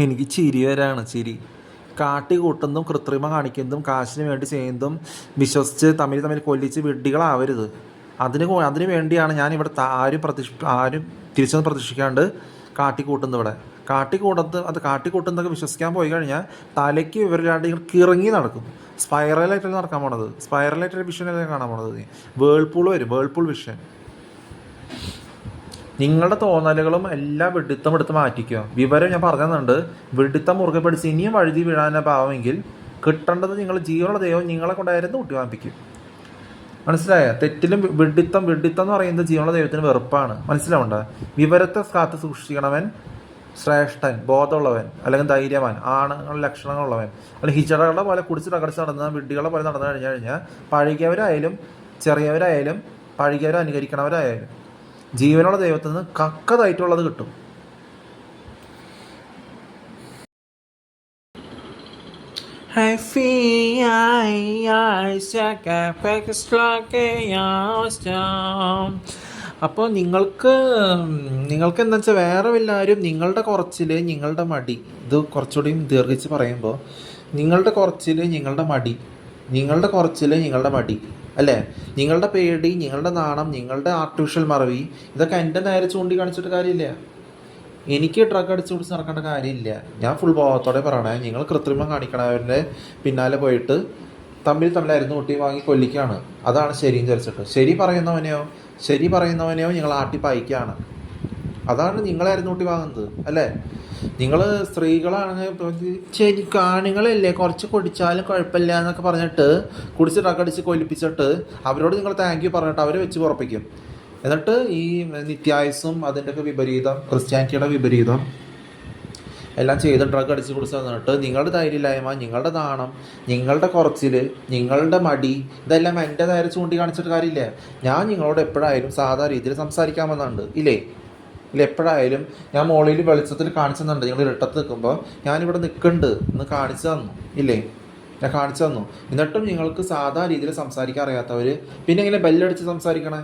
എനിക്ക് ചിരി വരാണ് ചിരി. കാട്ടി കൂട്ടുന്നതും കൃത്രിമം കാണിക്കുന്നതും കാശിന് വേണ്ടി ചെയ്യുന്നതും വിശ്വസിച്ച് തമ്മിൽ തമ്മിൽ കൊല്ലിച്ച് വിഡ്ഢികളാവരുത്. അതിന് വേണ്ടിയാണ് ഞാൻ ഇവിടെ ആരും തിരിച്ചൊന്നും പ്രതീക്ഷിക്കാണ്ട് കാട്ടിക്കൂട്ടുന്നത്. ഇവിടെ കാട്ടിക്കൂട്ടുന്നതൊക്കെ വിശ്വസിക്കാൻ പോയി കഴിഞ്ഞാൽ തലയ്ക്ക് ഇവരില്ലാണ്ട് ഇങ്ങനെ കിറങ്ങി നടക്കും. സ്പൈറലായിട്ടല്ലേ നടക്കാൻ പോണത്. സ്പൈറലായിട്ടൊരു വിഷനല്ലേ കാണാൻ പോണത്. വേൾപൂൾ വരും, വേൾപൂൾ വിഷൻ. നിങ്ങളുടെ തോന്നലുകളും എല്ലാം വെഡിത്തം എടുത്ത് മാറ്റിക്കുക. വിവരം ഞാൻ പറഞ്ഞുണ്ട്. വെഡിത്തം മുറുകെ പിടിച്ച് ഇനിയും വഴുതി വീഴാൻ പാവമെങ്കിൽ കിട്ടേണ്ടത് നിങ്ങൾ ജീവനുള്ള ദൈവം നിങ്ങളെ കൊണ്ടായിരുന്നു ഊട്ടി വാങ്ങിപ്പിക്കും. മനസ്സിലായ? തെറ്റിലും വെഡിത്തം എന്ന് പറയുന്നത് ജീവനുള്ള ദൈവത്തിന് വെറുപ്പാണ്. മനസ്സിലാവണ്ട? വിവരത്തെ കാത്ത് സൂക്ഷിക്കണവൻ ശ്രേഷ്ഠൻ, ബോധമുള്ളവൻ, അല്ലെങ്കിൽ ധൈര്യവാൻ, ആണുങ്ങളുടെ ലക്ഷണങ്ങളുള്ളവൻ. അല്ലെങ്കിൽ ഹിജറകളെ പോലെ കുടിച്ചിട്ട് അകടിച്ച് നടന്ന വിഡ്ഢികളെ പോലെ നടന്നു കഴിഞ്ഞാൽ പഴകിയവരായാലും ചെറിയവരായാലും പഴകിയവരെ അനുകരിക്കണവരായാലും ജീവനുള്ള ദൈവത്തിൽ നിന്ന് കക്കതായിട്ടുള്ളത് കിട്ടും. അപ്പോൾ നിങ്ങൾക്ക് എന്താ വെച്ചാൽ വേറെ എല്ലാവരും നിങ്ങളുടെ കുറച്ചിൽ നിങ്ങളുടെ മടി, ഇത് കുറച്ചുകൂടിയും ദീർഘിച്ച് പറയുമ്പോൾ നിങ്ങളുടെ കുറച്ചിൽ നിങ്ങളുടെ മടി, നിങ്ങളുടെ കുറച്ചിൽ നിങ്ങളുടെ മടി അല്ലേ, നിങ്ങളുടെ പേടി, നിങ്ങളുടെ നാണം, നിങ്ങളുടെ ആർട്ടിഫിഷ്യൽ മറവി, ഇതൊക്കെ എൻ്റെ നേരെ ചൂണ്ടിക്കാണിച്ചിട്ട് കാര്യമില്ല. എനിക്ക് ഡ്രഗ് അടിച്ചു പിടിച്ച് നടക്കേണ്ട കാര്യമില്ല. ഞാൻ ഫുൾ ബോധത്തോടെ പറയണേ, നിങ്ങൾ കൃത്രിമം കാണിക്കണവരുടെ പിന്നാലെ പോയിട്ട് തമ്മിലായിരുന്നു കൂട്ടി വാങ്ങി കൊല്ലിക്കുകയാണ്. അതാണ് ശരിയെന്ന് വിചാരിച്ചിട്ട്. ശരി പറയുന്നവനെയോ നിങ്ങൾ ആട്ടിപ്പായിക്കുകയാണ്. അതാണ് നിങ്ങളായിരുന്നു കൂട്ടി വാങ്ങുന്നത് അല്ലേ. നിങ്ങൾ സ്ത്രീകളാണെങ്കിൽ ശരി ആണുങ്ങളല്ലേ കുറച്ച് കുടിച്ചാലും കുഴപ്പമില്ല എന്നൊക്കെ പറഞ്ഞിട്ട് കുടിച്ച് ഡ്രഗടിച്ച് കൊല്ലിപ്പിച്ചിട്ട് അവരോട് നിങ്ങൾ താങ്ക് യു പറഞ്ഞിട്ട് അവരെ വെച്ച് ഉറപ്പിക്കും. എന്നിട്ട് ഈ നിത്യായുസും അതിൻ്റെയൊക്കെ വിപരീതം, ക്രിസ്ത്യാനിറ്റിയുടെ വിപരീതം എല്ലാം ചെയ്ത് ഡ്രഗ് അടിച്ച് കുടിച്ച് തന്നിട്ട് നിങ്ങളുടെ ധൈര്യമില്ലായ്മ, നിങ്ങളുടെ നാണം, നിങ്ങളുടെ കുറച്ചിൽ, നിങ്ങളുടെ മടി, ഇതെല്ലാം എൻ്റെ നേരെ ചൂണ്ടിക്കാണിച്ചിട്ട് കാര്യമില്ല. ഞാൻ നിങ്ങളോട് എപ്പോഴായാലും സാധാ രീതിയിൽ സംസാരിക്കാമെന്നുണ്ട് ഇല്ലേ. എപ്പോഴായാലും ഞാൻ മോളിൽ വെളിച്ചത്തിൽ കാണിച്ചു തന്നുണ്ട്. നിങ്ങൾ ഇരട്ടത്ത് നിൽക്കുമ്പോൾ ഞാനിവിടെ നിൽക്കുന്നുണ്ട് എന്ന് കാണിച്ചു തന്നു ഇല്ലേ. ഞാൻ കാണിച്ചു തന്നു. എന്നിട്ടും നിങ്ങൾക്ക് സാധാ രീതിയിൽ സംസാരിക്കാൻ അറിയാത്തവർ പിന്നെ ഇങ്ങനെ ബെല്ലടിച്ച് സംസാരിക്കണേ.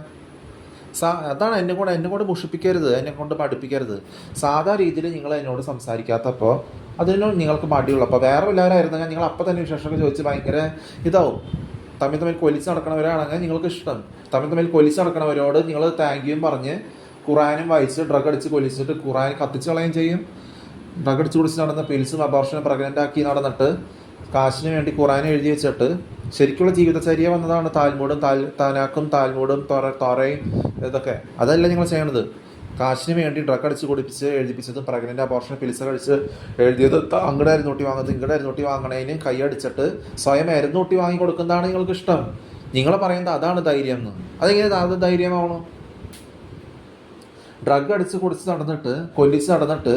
അതാണ് എന്നെ കൊണ്ട് മുഷിപ്പിക്കരുത്, എന്നെ കൊണ്ട് പഠിപ്പിക്കരുത്. സാധാ രീതിയിൽ നിങ്ങൾ എന്നോട് സംസാരിക്കാത്തപ്പോൾ അതിനോട് നിങ്ങൾക്ക് മടിയുള്ളപ്പോൾ വേറെ എല്ലാവരായിരുന്നെങ്കിൽ നിങ്ങൾ അപ്പം തന്നെ വിശേഷമൊക്കെ ചോദിച്ച് ഭയങ്കര ഇതാവും. തമ്മിൽ കൊലിച്ച് നടക്കണവരാണെങ്കിൽ നിങ്ങൾക്ക് ഇഷ്ടം. തമ്മിൽ കൊലിച്ച് നടക്കണവരോട് നിങ്ങൾ താങ്ക് യുവും പറഞ്ഞ് ഖുറാനും വായിച്ച് ഡ്രഗ് അടിച്ച് കൊല്ലിച്ചിട്ട് ഖുറാൻ കത്തിച്ച് കളയുകയും ചെയ്യും. ഡ്രഗ് അടിച്ച് കുടിച്ച് നടന്ന പിൽസും അബോർഷനും പ്രഗ്നൻ്റ് ആക്കി നടന്നിട്ട് കാശിന് വേണ്ടി ഖുറാൻ എഴുതി വെച്ചിട്ട് ശരിക്കുള്ള ജീവിതചര്യ വന്നതാണ് താനാക്കും താൽമൂടും തൊറയും ഇതൊക്കെ. അതല്ല നിങ്ങൾ ചെയ്യണത്. കാശിന് വേണ്ടി ഡ്രഗ് അടിച്ച് കുടിപ്പിച്ച് എഴുതിപ്പിച്ചതും പ്രഗ്നൻ്റ് അബോർഷൻ പിൽസ് കഴിച്ച് എഴുതിയത് അങ്ങടെ അരുന്നൂട്ടി വാങ്ങുന്നത് ഇങ്ങടെ അരുന്നൂട്ടി വാങ്ങണേന് കൈയടിച്ചിട്ട് സ്വയം അരുന്നൂട്ടി വാങ്ങി കൊടുക്കുന്നതാണ് നിങ്ങൾക്ക് ഇഷ്ടം. നിങ്ങൾ പറയുന്നത് അതാണ് ധൈര്യം എന്ന്. അതെങ്ങനെ അത് ധൈര്യമാവണം? ഡ്രഗ് അടിച്ച് കുടിച്ച് നടന്നിട്ട് കൊല്ലിച്ച് നടന്നിട്ട്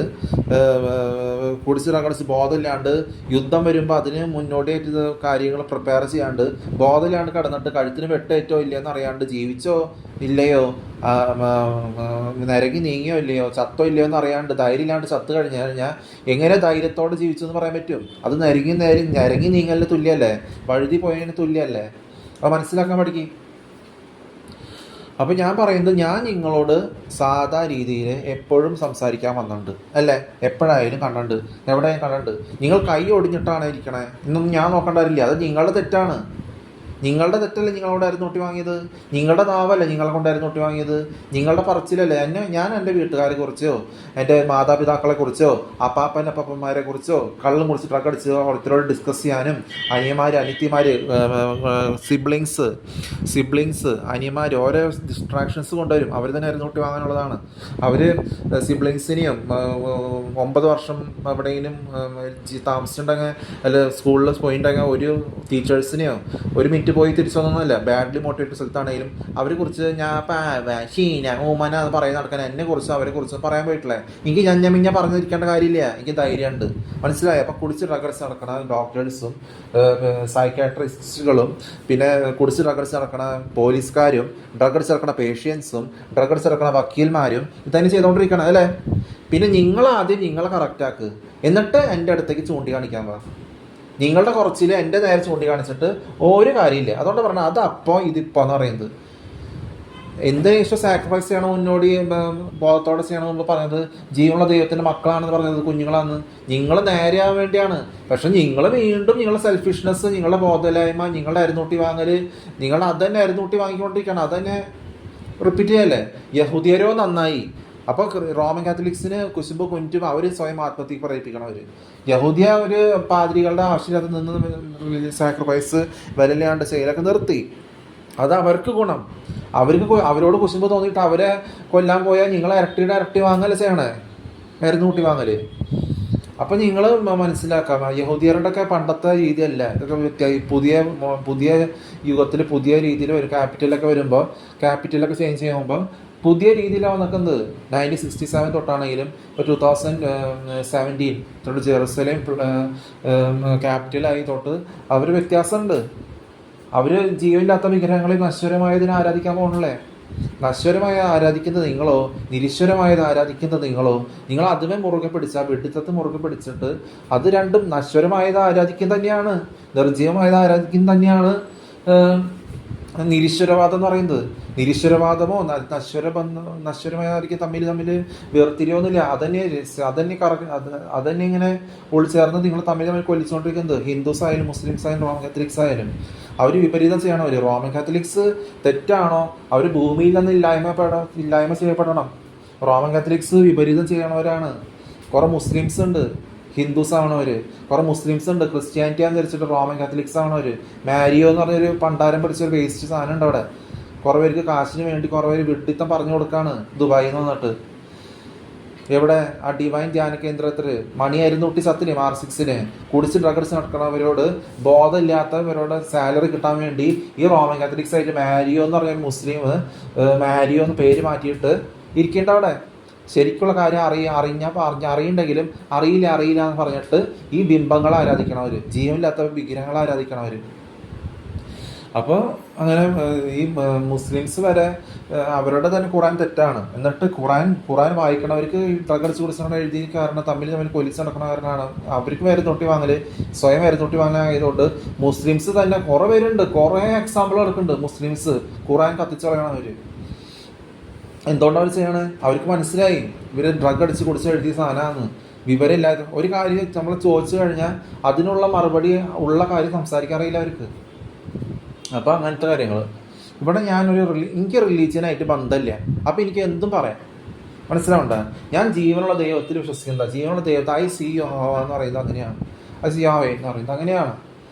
കുടിച്ച് ഡ്രഗ് ബോധമില്ലാണ്ട് യുദ്ധം വരുമ്പോൾ അതിന് മുന്നോടിയായിട്ട് കാര്യങ്ങൾ പ്രിപ്പയർ ചെയ്യാണ്ട് ബോധമില്ലാണ്ട് കിടന്നിട്ട് കഴുത്തിന് വെട്ടേറ്റോ ഇല്ലയെന്ന് അറിയാണ്ട് ജീവിച്ചോ ഇല്ലയോ, നിരങ്ങി നീങ്ങിയോ ഇല്ലയോ, ചത്തോ ഇല്ലയോ എന്ന് അറിയാണ്ട് ധൈര്യമില്ലാണ്ട് ചത്ത് കഴിഞ്ഞാൽ എങ്ങനെ ധൈര്യത്തോടെ ജീവിച്ചു എന്ന് പറയാൻ പറ്റും? അത് നിരങ്ങി നീങ്ങലിന് തുല്യമല്ലേ, വഴുതി പോയതിന് തുല്യമല്ലേ. അത് മനസ്സിലാക്കാൻ പഠിക്കും. അപ്പോൾ ഞാൻ പറയുന്നത്, ഞാൻ നിങ്ങളോട് സാധാ രീതിയിൽ എപ്പോഴും സംസാരിക്കാൻ വന്നിട്ടുണ്ട് അല്ലേ. എപ്പോഴായാലും കണ്ടിട്ടുണ്ട്, എവിടെയും കണ്ടിട്ടുണ്ട്. നിങ്ങൾ കൈ ഒടിഞ്ഞിട്ടാണ് ഇരിക്കണേ ഇന്നൊന്നും ഞാൻ നോക്കേണ്ടതില്ല. അത് നിങ്ങളുടെ തെറ്റാണ്. നിങ്ങളുടെ തെറ്റല്ലേ നിങ്ങളോട് അരുന്നൂട്ടി വാങ്ങിയത്. നിങ്ങളുടെ നാവല്ലേ നിങ്ങളെ കൊണ്ടായിരുന്നു ഊട്ടി വാങ്ങിയത്. നിങ്ങളുടെ പറച്ചിലല്ലേ. ഞാൻ എൻ്റെ വീട്ടുകാരെ കുറിച്ചോ എൻ്റെ മാതാപിതാക്കളെ കുറിച്ചോ അപ്പാപ്പന്മാരെ കുറിച്ചോ കള്ള് മുറിച്ച് ഡ്രഗ് അടിച്ചോ ഓരോരുത്തരോട് ഡിസ്കസ് ചെയ്യാനും അനിയന്മാർ അനിയത്തിമാർ സിബ്ലിങ്സ് അനിയന്മാർ ഓരോ ഡിസ്ട്രാക്ഷൻസ് കൊണ്ടുവരും. അവർ തന്നെ അരുന്നൂട്ടി വാങ്ങാനുള്ളതാണ്. അവർ സിബ്ലിങ്സിനെയും 9 വർഷം എവിടെയെങ്കിലും താമസിച്ചിട്ടുണ്ടെങ്കിൽ അല്ല സ്കൂളിൽ പോയിട്ടുണ്ടെങ്കിൽ ഒരു ടീച്ചേഴ്സിനെയോ ഒരു മിനിറ്റ് പോയി തിരിച്ചു വന്നൊന്നുമല്ല. ബാഡ്ലി മോട്ടിവേറ്റഡ് സ്ഥലത്താണെങ്കിലും അവരെ കുറിച്ച് ഞാൻ ഷീന ഓമന എന്ന് പറയുന്ന നടക്കാൻ എന്നെ കുറിച്ച് അവരെ കുറിച്ച് പറയാൻ പോയിട്ടില്ലേ. എനിക്ക് ഞാൻ പറഞ്ഞിരിക്കേണ്ട കാര്യമില്ല. എനിക്ക് ധൈര്യമുണ്ട്. മനസ്സിലായി? അപ്പം കുടിച്ച് ഡ്രഗ് നടക്കണ ഡോക്ടേഴ്സും സൈക്കാട്രിസ്റ്റുകളും പിന്നെ കുടിച്ച് ഡ്രഗ് നടക്കണ പോലീസുകാരും ഡ്രഗ് നടക്കണ പേഷ്യൻസും ഡ്രഗ് നടക്കണ വക്കീൽമാരും ഇതന്നെ ചെയ്തുകൊണ്ടിരിക്കണം അല്ലേ. പിന്നെ നിങ്ങളാദ്യം നിങ്ങളെ കറക്റ്റാക്ക്, എന്നിട്ട് എൻ്റെ അടുത്തേക്ക് ചൂണ്ടിക്കാണിക്കാൻ പറ. നിങ്ങളുടെ കുറച്ചിൽ എൻ്റെ നേരെ ചൂണ്ടിക്കാണിച്ചിട്ട് ഒരു കാര്യമില്ല. അതുകൊണ്ട് പറഞ്ഞാൽ അത് അപ്പോൾ ഇതിപ്പോൾ എന്ന് പറയുന്നത്. എന്തിനു ഇഷ്ടം സാക്രിഫൈസ് ചെയ്യണം മുന്നോടി ബോധത്തോടെ ചെയ്യണം മുമ്പ് പറഞ്ഞത് ജീവനുള്ള ദൈവത്തിൻ്റെ മക്കളാണെന്ന് പറഞ്ഞത്, കുഞ്ഞുങ്ങളാണെന്ന്. നിങ്ങൾ നേരെയാവാൻ വേണ്ടിയാണ്. പക്ഷെ നിങ്ങൾ വീണ്ടും നിങ്ങളുടെ സെൽഫിഷ്നെസ്, നിങ്ങളുടെ ബോധമില്ലായ്മ, നിങ്ങളുടെ അരുന്നൂട്ടി വാങ്ങൽ, നിങ്ങൾ അതന്നെ അരുന്നൂട്ടി വാങ്ങിക്കൊണ്ടിരിക്കുകയാണ്. അതന്നെ റിപ്പീറ്റ് ചെയ്യല്ലേ. യഹൂദിയരോ നന്നായി. അപ്പോൾ റോമൻ കാത്തലിക്സിന് കുശുമ്പ് കുഞ്ചും അവർ സ്വയം ആത്മഹത്യ പറയിപ്പിക്കണം. അവർ യഹൂദിയ ഒരു പാതിരികളുടെ ആവശ്യമില്ലാതെ നിന്ന് സാക്രിഫൈസ് വിലയില്ലാണ്ട് ചെയ്യലൊക്കെ നിർത്തി. അത് അവർക്ക് ഗുണം. അവരോട് കുശുമ്പ് തോന്നിയിട്ട് അവരെ കൊല്ലാൻ പോയാൽ നിങ്ങൾ ഇരട്ടി വാങ്ങല് ചെയ്യണേ, മരുന്നൂട്ടി വാങ്ങല്. അപ്പം നിങ്ങൾ മനസ്സിലാക്കാം, യഹൂദിയരുടെ ഒക്കെ പണ്ടത്തെ രീതിയല്ല ഇതൊക്കെ. പുതിയ യുഗത്തിൽ പുതിയ രീതിയിൽ വരും. ക്യാപിറ്റലൊക്കെ ചേഞ്ച് ചെയ്യുമ്പോൾ പുതിയ രീതിയിലാണ് നിൽക്കുന്നത്. 1967 തൊട്ടാണെങ്കിലും ഇപ്പോൾ 2017 തൊട്ട് ജെറുസലേം ക്യാപിറ്റലായി തൊട്ട് അവർ വ്യത്യാസമുണ്ട്. അവർ ജീവനില്ലാത്ത വിഗ്രഹങ്ങളെ നശ്വരമായതിനെ ആരാധിക്കാൻ പോകണല്ലേ. നശ്വരമായ ആരാധിക്കുന്നത് നിങ്ങളോ, നിരീശ്വരമായത് ആരാധിക്കുന്നത് നിങ്ങളോ. നിങ്ങൾ അതുമേ മുറുകെ പിടിച്ചാൽ, വെട്ടിത്തത്ത് മുറുകെ പിടിച്ചിട്ട് അത് രണ്ടും നശ്വരമായത് ആരാധിക്കുന്നത് തന്നെയാണ്, നിർജ്ജീവമായത് ആരാധിക്കുന്നത് തന്നെയാണ് നിരീശ്വരവാദം എന്ന് പറയുന്നത്. നിരീശ്വരവാദമോ നശ്വരമായിരിക്കും തമ്മിൽ വേർതിരിവൊന്നുമില്ല. അതന്നെ ഇങ്ങനെ ഉൾച്ചേർന്ന് നിങ്ങൾ തമ്മിൽ കൊല്ലിച്ചുകൊണ്ടിരിക്കുന്നത്. ഹിന്ദുസ് ആയാലും മുസ്ലിംസ് ആയാലും റോമൻ കാത്തലിക്സ് ആയാലും അവർ വിപരീതം ചെയ്യണം. അവർ റോമൻ കാത്തലിക്സ് തെറ്റാണോ, അവർ ഭൂമിയിൽ നിന്ന് ഇല്ലായ്മ ചെയ്യപ്പെടണം. റോമൻ കാത്തലിക്സ് വിപരീതം ചെയ്യണവരാണ്. കുറേ മുസ്ലിംസ് ഉണ്ട് ഹിന്ദുസ് ആവണവർ, കുറേ മുസ്ലിംസ് ഉണ്ട് ക്രിസ്ത്യാനിറ്റി ധരിച്ചിട്ട് റോമൻ കാത്തലിക്സ് ആവണവർ. മാരിയോ എന്ന് പറഞ്ഞൊരു പണ്ടാരം പിടിച്ചൊരു വേസ്റ്റ് സാധനം ഉണ്ട് അവിടെ. കുറേ പേർക്ക് കാശിന് വേണ്ടി കുറേ പേര് വിഡിത്തം പറഞ്ഞു കൊടുക്കാണ് ദുബായിൽ നിന്ന് വന്നിട്ട്. എവിടെ ആ ഡിവൈൻ ധ്യാന കേന്ദ്രത്തിൽ മണിയായിരുന്നു കുട്ടി സത്തിന് R6 കുടിച്ച് ഡ്രഗ്സ് നടക്കണവരോട്, ബോധമില്ലാത്തവരോട് സാലറി കിട്ടാൻ വേണ്ടി ഈ റോമൻ കാത്തലിക്സ് ആയിട്ട് മാരിയോ എന്ന് പറഞ്ഞ മുസ്ലിം മാരിയോ എന്ന് പേര് മാറ്റിയിട്ട് ഇരിക്കേണ്ട അവിടെ. ശരിക്കുള്ള കാര്യം അറിയണ്ടെങ്കിലും അറിയില്ല എന്ന് പറഞ്ഞിട്ട് ഈ ബിംബങ്ങളെ ആരാധിക്കണവർ, ജീവനില്ലാത്ത വിഗ്രഹങ്ങളെ ആരാധിക്കണവർ. അപ്പോൾ അങ്ങനെ ഈ മുസ്ലിംസ് വരെ അവരുടെ തന്നെ ഖുറാൻ തെറ്റാണ്. എന്നിട്ട് ഖുറാൻ വായിക്കണവർക്ക് ഡ്രഗ്സ് കുടിച്ചവരുടെ എഴുതി കാരണം തമ്മിൽ കൊലിച്ച് നടക്കണ കാരണമാണ് അവർക്ക് വേറെ തൊട്ടി വാങ്ങല്, സ്വയം വേറെ തൊട്ടി വാങ്ങാനായതുകൊണ്ട് മുസ്ലിംസ് തന്നെ കുറേ പേരുണ്ട്. കുറേ എക്സാമ്പിൾ എടുക്കുന്നുണ്ട്. മുസ്ലിംസ് ഖുറാൻ കത്തിച്ച് കളയണവർ. എന്തുകൊണ്ടാണ് അവർ ചെയ്യണത്? അവർക്ക് മനസ്സിലായി ഇവർ ഡ്രഗ് അടിച്ച് കുടിച്ച് എഴുതിയ സാധനമാണ്. വിവരമില്ലാതെ ഒരു കാര്യം നമ്മൾ ചോദിച്ചു കഴിഞ്ഞാൽ അതിനുള്ള മറുപടി ഉള്ള കാര്യം സംസാരിക്കാറില്ല അവർക്ക്. അപ്പോൾ അങ്ങനത്തെ കാര്യങ്ങൾ. ഇവിടെ എനിക്ക് റിലീജിയനായിട്ട് ബന്ധമില്ല. അപ്പോൾ എനിക്ക് എന്തും പറയാം, മനസ്സിലാവണ്ട. ഞാൻ ജീവനുള്ള ദൈവത്തിൽ വിശ്വസിക്കുന്ന, ജീവനുള്ള ദൈവത്തെ ഐ എന്ന് പറയുന്നത് അങ്ങനെയാണ്, ഐ എന്ന് പറയുന്നത് അങ്ങനെയാണ്.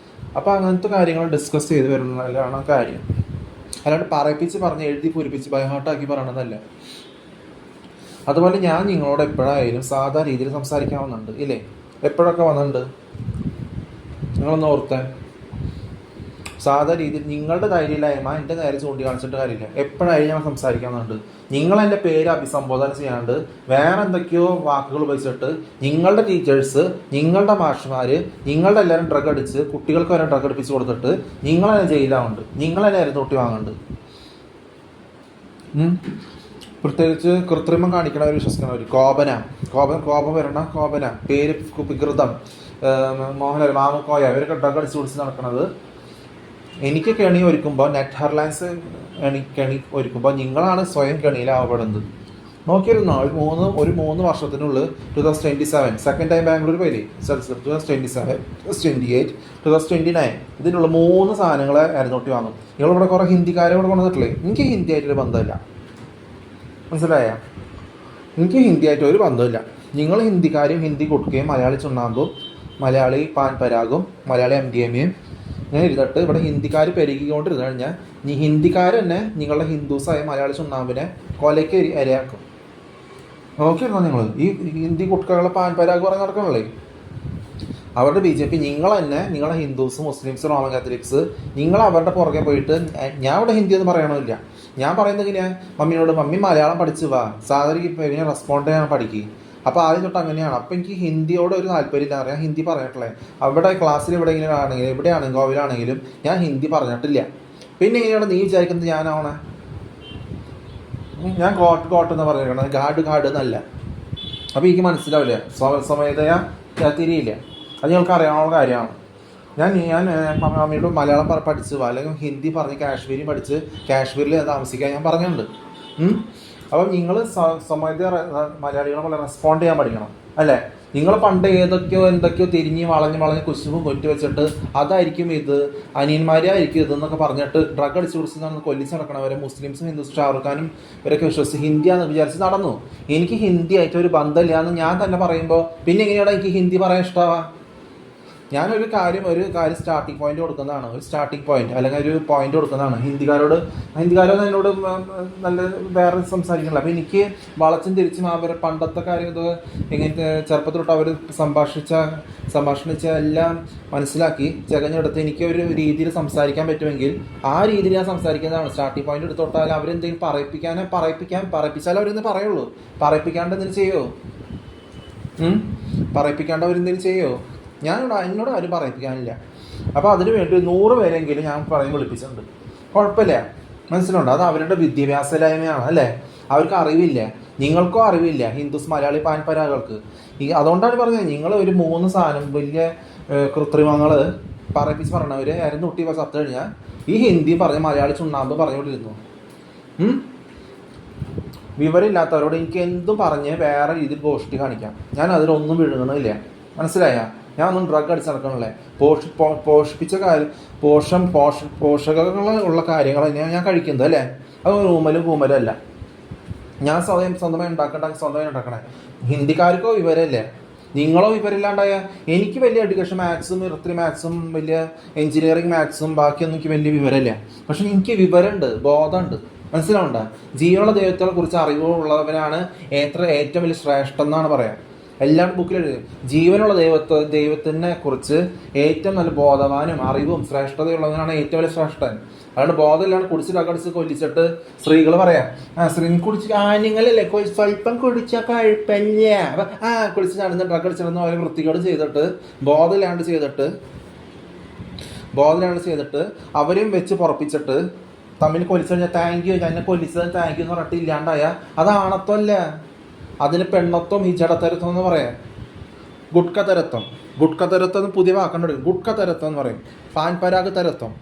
അപ്പോൾ അങ്ങനത്തെ കാര്യങ്ങൾ ഡിസ്കസ് ചെയ്ത് വരുന്നതിലാണ് കാര്യം. അല്ലാണ്ട് പറഞ്ഞ് എഴുതി പൂരിപ്പിച്ച് ബൈഹാർട്ടാക്കി പറയണമെന്നല്ല. അതുപോലെ ഞാൻ നിങ്ങളോട് എപ്പോഴായാലും സാധാ രീതിയിൽ സംസാരിക്കാവുന്നുണ്ട് ഇല്ലേ? എപ്പോഴൊക്കെ വന്നിട്ടുണ്ട് നിങ്ങളൊന്ന് ഓർത്താൻ. സാധാ രീതിയിൽ നിങ്ങളുടെ ധൈര്യമില്ലായ്മ എൻ്റെ നേരെ ചൂണ്ടിക്കാണിച്ചിട്ട് കാര്യമില്ല. എപ്പോഴായാലും ഞാൻ സംസാരിക്കാവുന്നുണ്ട്. നിങ്ങളെൻ്റെ പേര് അഭിസംബോധന ചെയ്യാണ്ട് വേറെ എന്തൊക്കെയോ വാക്കുകൾ ഉപയോഗിച്ചിട്ട് നിങ്ങളുടെ ടീച്ചേഴ്സ്, നിങ്ങളുടെ മാഷ്മാർ, നിങ്ങളുടെ എല്ലാവരും ഡ്രഗ് അടിച്ച് കുട്ടികൾക്ക് വരെ ഡ്രഗ് അടിപ്പിച്ച് കൊടുത്തിട്ട് നിങ്ങളെന്നെ ജയിലാവുന്നുണ്ട്, നിങ്ങളെന്നെ അരുന്നൂട്ടി വാങ്ങുന്നുണ്ട്. പ്രത്യേകിച്ച് കൃത്രിമം കാണിക്കണവർ വിശ്വസിക്കണവർ. കോപം വരണ കോപന പേര് വികൃതം മോഹൻലാൽ മാമുക്കോയ ഇവരൊക്കെ ഡ്രഗ് അടിച്ച് കുടിച്ച് നടക്കുന്നത്. എനിക്ക് കെണി ഒരുക്കുമ്പോൾ നെറ്റ് ഹെയർലൈൻസ് കെണി ഒരുക്കുമ്പോൾ നിങ്ങളാണ് സ്വയം കെണിയിലാവപ്പെടുന്നത്. നോക്കിയിരുന്നോ? ഒരു 3 വർഷത്തിനുള്ളിൽ 2027 സെക്കൻഡ് ടൈം ബാംഗ്ലൂർ പോയില്ലേ, 2027, 2028, 2029 ഇതിനുള്ള 3 സാധനങ്ങളെ അരനോട്ടി വാങ്ങും. നിങ്ങളിവിടെ കുറേ ഹിന്ദിക്കാരെ ഇവിടെ കൊണ്ടുവന്നിട്ടില്ലേ? എനിക്ക് ഹിന്ദി ആയിട്ടൊരു ബന്ധമില്ല, മനസ്സിലായ? എനിക്ക് ഹിന്ദി ആയിട്ട് ഒരു ബന്ധമില്ല. നിങ്ങൾ ഹിന്ദിക്കാരും ഹിന്ദി കൊടുക്കുകയും മലയാളി ചുണ്ണാമ്പും മലയാളി പാൻ പരാഗും മലയാളി MDMA ഇങ്ങനെ ഇരുന്നിട്ട് ഇവിടെ ഹിന്ദിക്കാർ പെരുകിക്കൊണ്ടിരുന്നു കഴിഞ്ഞാൽ ഹിന്ദിക്കാർ തന്നെ നിങ്ങളുടെ ഹിന്ദുസായ മലയാളി ചുണ്ണാമ്പിനെ കൊലയ്ക്ക് ഇരയാക്കും. നോക്കിയിരുന്നോ നിങ്ങൾ? ഈ ഹിന്ദി കുട്ടികളെ പാൻ പരാഗ് പറഞ്ഞ് നടക്കണല്ലേ അവരുടെ BJP. നിങ്ങൾ തന്നെ നിങ്ങളെ ഹിന്ദുസ്, മുസ്ലിംസ്, റോമൻ കാത്തലിക്സ് നിങ്ങൾ അവരുടെ പുറകെ പോയിട്ട് ഞാൻ ഇവിടെ ഹിന്ദി ഒന്നും പറയണമില്ല. ഞാൻ പറയുന്നത് ഇങ്ങനെയാണ്, മമ്മി മലയാളം പഠിച്ചു വാ, സാധാരണ ഇങ്ങനെ റെസ്പോണ്ട് ചെയ്യാൻ പഠിക്കുക. അപ്പോൾ ആദ്യം തൊട്ട് അങ്ങനെയാണ്. അപ്പോൾ എനിക്ക് ഹിന്ദിയോട് ഒരു താല്പര്യമില്ല. അറിയാം ഹിന്ദി പറഞ്ഞിട്ടില്ലേ. അവിടെ ക്ലാസ്സിൽ എവിടെയാണെങ്കിലും ഗോവയിലാണെങ്കിലും ഞാൻ ഹിന്ദി പറഞ്ഞിട്ടില്ല. പിന്നെ ഇങ്ങനെയാണ് നീ വിചാരിക്കുന്നത് ഞാനാവണേ? ഞാൻ കോട്ട് എന്ന് പറഞ്ഞിരിക്കണം, ഗാഡ് എന്നല്ല. അപ്പോൾ എനിക്ക് മനസ്സിലാവില്ല, സ്വമേധയാ തിരിയില്ല. അത് ഞങ്ങൾക്ക് അറിയാവുന്ന കാര്യമാണ്. ഞാൻ അമ്മയോട് മലയാളം പഠിച്ച് അല്ലെങ്കിൽ ഹിന്ദി പറഞ്ഞ് കാശ്മീരി പഠിച്ച് കാശ്മീരിൽ താമസിക്കാൻ ഞാൻ പറഞ്ഞിട്ടുണ്ട്. അപ്പം നിങ്ങൾ സ്വമേധയാ മലയാളികളെ പോലെ റെസ്പോണ്ട് ചെയ്യാൻ പഠിക്കണം അല്ലേ? നിങ്ങൾ പണ്ട് എന്തൊക്കെയോ തിരിഞ്ഞ് വളഞ്ഞ് കുശുമ്പും കൊറ്റി വെച്ചിട്ട് അതായിരിക്കും ഇത്, അനിയന്മാരായിരിക്കും ഇതെന്നൊക്കെ പറഞ്ഞിട്ട് ഡ്രഗ് അടിച്ചു കുടിച്ച് കൊല്ലിച്ച് നടക്കണവരെ മുസ്ലിംസും ഹിന്ദുസും ഷാറുഖ് ഖാനും ഇവരൊക്കെ വിശ്വസിച്ച് ഹിന്ദിയാന്ന് വിചാരിച്ച് നടന്നു. എനിക്ക് ഹിന്ദി ആയിട്ട് ഒരു ബന്ധമില്ല എന്ന് ഞാൻ തന്നെ പറയുമ്പോൾ പിന്നെ എങ്ങനെയാണ് എനിക്ക് ഹിന്ദി പറയാൻ ഇഷ്ടമാവാ? ഞാനൊരു കാര്യം സ്റ്റാർട്ടിങ് പോയിന്റ് കൊടുക്കുന്നതാണ്, ഒരു സ്റ്റാർട്ടിങ് പോയിന്റ് അല്ലെങ്കിൽ ഒരു പോയിന്റ് കൊടുക്കുന്നതാണ്. ഹിന്ദിക്കാരോട് എന്നോട് നല്ല വേറെ സംസാരിക്കണില്ല. അപ്പം എനിക്ക് വളച്ചും തിരിച്ചും അവരെ പണ്ടത്തെ കാര്യം ഇത് എങ്ങനെ ചെറുപ്പത്തിൽ തൊട്ട് അവർ സംഭാഷണിച്ച എല്ലാം മനസ്സിലാക്കി ചകഞ്ഞെടുത്ത് എനിക്ക് ഒരു രീതിയിൽ സംസാരിക്കാൻ പറ്റുമെങ്കിൽ ആ രീതിയിൽ ഞാൻ സംസാരിക്കുന്നതാണ്. സ്റ്റാർട്ടിങ് പോയിന്റ് എടുത്തോട്ടാൽ അവരെന്തെങ്കിലും പറയിപ്പിച്ചാൽ അവരെന്ത് പറയുള്ളൂ. പറയിപ്പിക്കാണ്ട് എന്തെങ്കിലും ചെയ്യോ? പറയിപ്പിക്കാണ്ട് അവരെന്തെങ്കിലും ചെയ്യോ? എന്നോട് ആരും പറയിപ്പിക്കാനില്ല. അപ്പോൾ അതിന് വേണ്ടി 100 പേരെങ്കിലും ഞാൻ വിളിപ്പിച്ചിട്ടുണ്ട്. കുഴപ്പമില്ല, മനസ്സിലുണ്ട്. അത് അവരുടെ വിദ്യാഭ്യാസമില്ലായ്മയാണ് അല്ലേ? അവർക്ക് അറിവില്ല, നിങ്ങൾക്കോ അറിവില്ല, ഹിന്ദുസ് മലയാളി പാൻപരാകൾക്ക്. അതുകൊണ്ടാണ് പറഞ്ഞത്, നിങ്ങൾ ഒരു 3 സാധനം വലിയ കൃത്രിമങ്ങൾ പറയിപ്പിച്ച് പറഞ്ഞവർ ആയിരുന്നു കുട്ടി ചത്തു കഴിഞ്ഞാൽ ഈ ഹിന്ദി പറഞ്ഞ് മലയാളി ചുണ്ണാമ്പ് പറഞ്ഞുകൊണ്ടിരുന്നു. വിവരമില്ലാത്തവരോട് എനിക്ക് എന്തും പറഞ്ഞ് വേറെ രീതിയിൽ ഗോഷ്ടി കാണിക്കാം. ഞാൻ അതിലൊന്നും വിഴുങ്ങണില്ല, മനസ്സിലായ? ഞാൻ ഒന്നും ഡ്രഗ് അടിച്ച് നടക്കണല്ലേ. പോഷിപ്പിച്ച പോഷകങ്ങളുള്ള കാര്യങ്ങൾ തന്നെയാണ് ഞാൻ കഴിക്കുന്നത് അല്ലേ? അത് കൂമലും അല്ല. ഞാൻ സ്വന്തമായി ഉണ്ടാക്കണേ. ഹിന്ദിക്കാർക്കോ വിവരമല്ലേ? നിങ്ങളോ വിവരമില്ലാണ്ടായ എനിക്ക് വലിയ എഡ്യൂക്കേഷൻ മാത്സും ഇറത്തിരി മാത്സും വലിയ എഞ്ചിനീയറിംഗ് മാത്സും ബാക്കിയൊന്നും എനിക്ക് വലിയ വിവരമില്ല. പക്ഷെ എനിക്ക് വിവരമുണ്ട്, ബോധമുണ്ട്, മനസ്സിലാവണ്ട? ജീവനുള്ള ദൈവത്തെ കുറിച്ച് അറിവുള്ളവനാണ് ഏറ്റവും വലിയ ശ്രേഷ്ഠം എന്നാണ് പറയാം. എല്ലാ ബുക്കിലും എഴുതി ജീവനുള്ള ദൈവത്തിനെ കുറിച്ച് ഏറ്റവും നല്ല ബോധവാനും അറിവും ശ്രേഷ്ഠതയുള്ളവനാണ് ഏറ്റവും വലിയ ശ്രേഷ്ഠൻ. അതുകൊണ്ട് ബോധമില്ലാണ്ട് കുടിച്ച് കൊല്ലിച്ചിട്ട് സ്ത്രീകൾ പറയാം, സ്ത്രീ കുടിച്ച് ആണുങ്ങളല്ലേ സ്വല്പം കുടിച്ചാൽ കുഴപ്പമില്ല, കുടിച്ച് നടന്ന് ഡ്രഗ് അടിച്ചിരുന്ന അവരെ വൃത്തികേട് ചെയ്തിട്ട് ബോധമില്ലാണ്ട് ചെയ്തിട്ട് അവരെയും വെച്ച് പുറപ്പിച്ചിട്ട് തമ്മിൽ കൊല്ലിച്ചു കഴിഞ്ഞാൽ താങ്ക് യു, എന്നെ കൊല്ലിച്ചത് താങ്ക് യു എന്ന് പറഞ്ഞിട്ട് ഇല്ലാണ്ടായ അത് ആണത്വമല്ല. അതിന് പെണ്ണത്വം ഹിജടത്തരത്വം എന്ന് പറയാം. ഗുഡ്കതരത്വം എന്ന് പുതിയ വാക്കണ്ട. ഗുഡ്കതരത്വം എന്ന് പറയും. പാൻപരാഗ് തരത്വം.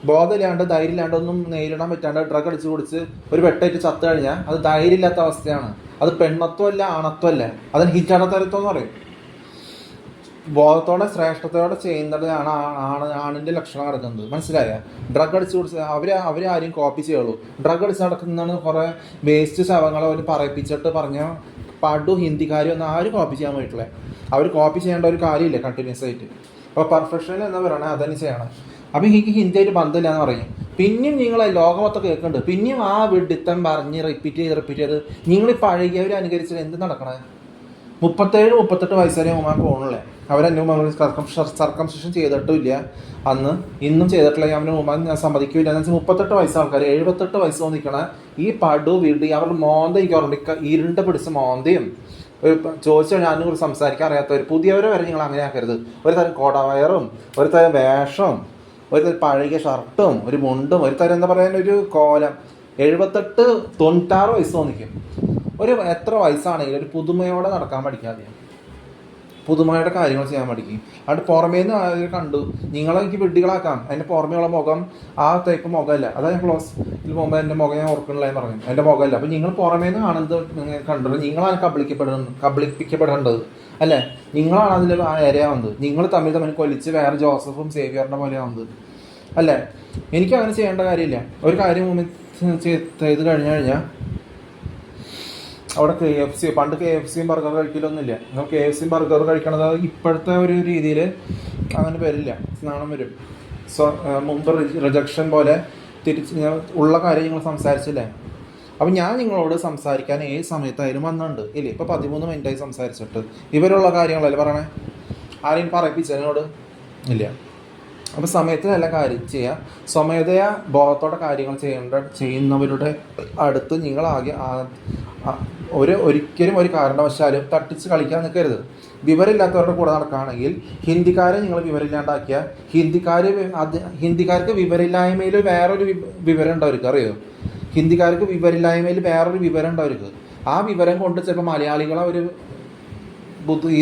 ബോധമില്ലാണ്ട് ധൈര്യമില്ലാണ്ട് ഒന്നും നേരിടാൻ പറ്റാണ്ട് ഡ്രഗ് അടിച്ച് കുടിച്ച് ഒരു വെട്ടേറ്റ് ചത്തു കഴിഞ്ഞാൽ അത് ധൈര്യമില്ലാത്ത അവസ്ഥയാണ്. അത് പെണ്ണത്വമല്ല, ആണത്വമല്ല. അതിന് ഹിജടത്തരത്വം എന്ന് പറയും. ബോധത്തോടെ ശ്രേഷ്ഠതയോടെ ചെയ്യുന്നതാണ് ആണിൻ്റെ ലക്ഷണം നടക്കുന്നത്, മനസ്സിലായ? ഡ്രഗ് അടിച്ച് കുടിച്ച് അവരാരും കോപ്പി ചെയ്യുള്ളൂ. ഡ്രഗ് അടിച്ച് നടക്കുന്നതാണ് കുറേ വേസ്റ്റ് ശവങ്ങൾ അവർ പറയിപ്പിച്ചിട്ട് പറഞ്ഞ ഹിന്ദിക്കാരും ഒന്നും ആരും കോപ്പി ചെയ്യാൻ പോയിട്ടില്ല. അവർ കോപ്പി ചെയ്യേണ്ട ഒരു കാര്യമില്ല കണ്ടിന്യൂസ് ആയിട്ട്. അപ്പോൾ പെർഫെക്ഷനിൽ എന്താ പറയുക, അതന്നെ ചെയ്യണം. അപ്പം എനിക്ക് ഹിന്ദിയായിട്ട് ബന്ധമില്ല എന്ന് പറയും. പിന്നെയും നിങ്ങൾ ലോകമൊക്കെ കേൾക്കുന്നുണ്ട്, പിന്നെയും ആ വിഡിത്തം പറഞ്ഞ് റിപ്പീറ്റ് ചെയ്ത് നിങ്ങൾ ഈ പഴകിയവർ അനുകരിച്ചിട്ട് എന്ത് നടക്കണേ? 37-38 വയസ്സ് വരെ ഉമ്മാൻ പോകണല്ലേ. അവരെന്നെ സർക്കംസിഷൻ ചെയ്തിട്ടില്ല അന്ന്, ഇന്നും ചെയ്തിട്ടില്ല. അവൻ്റെ ഉമ്മാൻ ഞാൻ സമ്മതിക്കില്ല എന്ന് വെച്ചാൽ 38 വയസ്സ് ആൾക്കാർ 78 വയസ്സ് നിൽക്കണ ഈ വീട് അവരുടെ മോന്ത എനിക്ക് ഓർമ്മ ഇരുണ്ട പിടിച്ച മോന്തയും ചോദിച്ചാൽ ഞാനും കൂടി സംസാരിക്കാൻ അറിയാത്തവർ പുതിയവരെ വരെ നിങ്ങൾ അങ്ങനെ ആക്കരുത്. ഒരു തരം കോടവയറും ഒരു തരം വേഷം ഒരു തരം പഴകിയ ഷർട്ടും ഒരു മുണ്ടും ഒരു തരം എന്താ പറയാൻ ഒരു കോലം 78-96 വയസ്സ് തോന്നിക്കും. ഒരു എത്ര വയസ്സാണെങ്കിലും ഒരു പുതുമയോടെ നടക്കാൻ പഠിക്കാതെ പുതുമയുടെ കാര്യങ്ങൾ ചെയ്യാൻ പഠിക്കും. അതുകൊണ്ട് പുറമേന്ന് കണ്ടു നിങ്ങളെനിക്ക് വിഡ്ഢികളാക്കാം. എൻ്റെ പുറമേയുള്ള മുഖം ആ ടൈപ്പ് മുഖമല്ല. അതായത് ഞാൻ ഇതിൽ പോകുമ്പോൾ എൻ്റെ മുഖം ഞാൻ ഓർക്കണില്ല എന്ന് പറഞ്ഞു. എൻ്റെ മുഖമല്ല. അപ്പം നിങ്ങൾ പുറമേന്ന് കാണുന്നത് കണ്ടത് നിങ്ങളാണ് കബളിപ്പിക്കപ്പെടേണ്ടത് അല്ലേ? നിങ്ങളാണ് അതിൽ ഇരയാവുന്നത്. നിങ്ങൾ തമ്മിൽ കൊല്ലിച്ച് വേറെ ജോസഫും സേവിയറിൻ്റെ പോലെയാവുന്നത് അല്ലേ? എനിക്ക് അങ്ങനെ ചെയ്യേണ്ട കാര്യമില്ല. ഒരു കാര്യം ചെയ്ത് കഴിഞ്ഞാൽ അവിടെ KFC പണ്ട് KFCയും ബർഗർ കഴിക്കലൊന്നുമില്ല. നിങ്ങൾ KFCയും ബർഗർ കഴിക്കണത് ഇപ്പോഴത്തെ ഒരു രീതിയിൽ അങ്ങനെ വരില്ല, നാണം വരും. മുമ്പ് റിജക്ഷൻ പോലെ തിരിച്ച് ഉള്ള കാര്യം നിങ്ങൾ സംസാരിച്ചില്ലേ? അപ്പം ഞാൻ നിങ്ങളോട് സംസാരിക്കാൻ ഏത് സമയത്തായാലും വന്നിട്ടുണ്ട് ഇല്ലേ? ഇപ്പോൾ 13 മിനിറ്റായി സംസാരിച്ചിട്ട് ഇവരുള്ള കാര്യങ്ങളല്ലേ പറയണേ? ആരെയും പറയിപ്പിച്ചതിനോട് ഇല്ല. അപ്പോൾ സമയത്ത് നല്ല കാര്യം ചെയ്യുക. സ്വമേധയാ ബോധത്തോടെ കാര്യങ്ങൾ ചെയ്യുന്നവരുടെ അടുത്ത് നിങ്ങളാകെ ഒരിക്കലും ഒരു കാരണവശാലും തട്ടിച്ച് കളിക്കാൻ നിൽക്കരുത്. വിവരമില്ലാത്തവരുടെ കൂടെ നടക്കുകയാണെങ്കിൽ ഹിന്ദിക്കാരെ നിങ്ങൾ വിവരമില്ലാണ്ടാക്കിയ ഹിന്ദിക്കാർക്ക് വിവരമില്ലായ്മയിൽ വേറൊരു വിവരം ഉണ്ടാവർക്ക് അറിയോ? ഹിന്ദിക്കാർക്ക് വിവരമില്ലായ്മയിൽ വേറൊരു വിവരം ഉണ്ടാവർക്ക്. ആ വിവരം കൊണ്ട് ചിലപ്പോൾ മലയാളികളെ ഒരു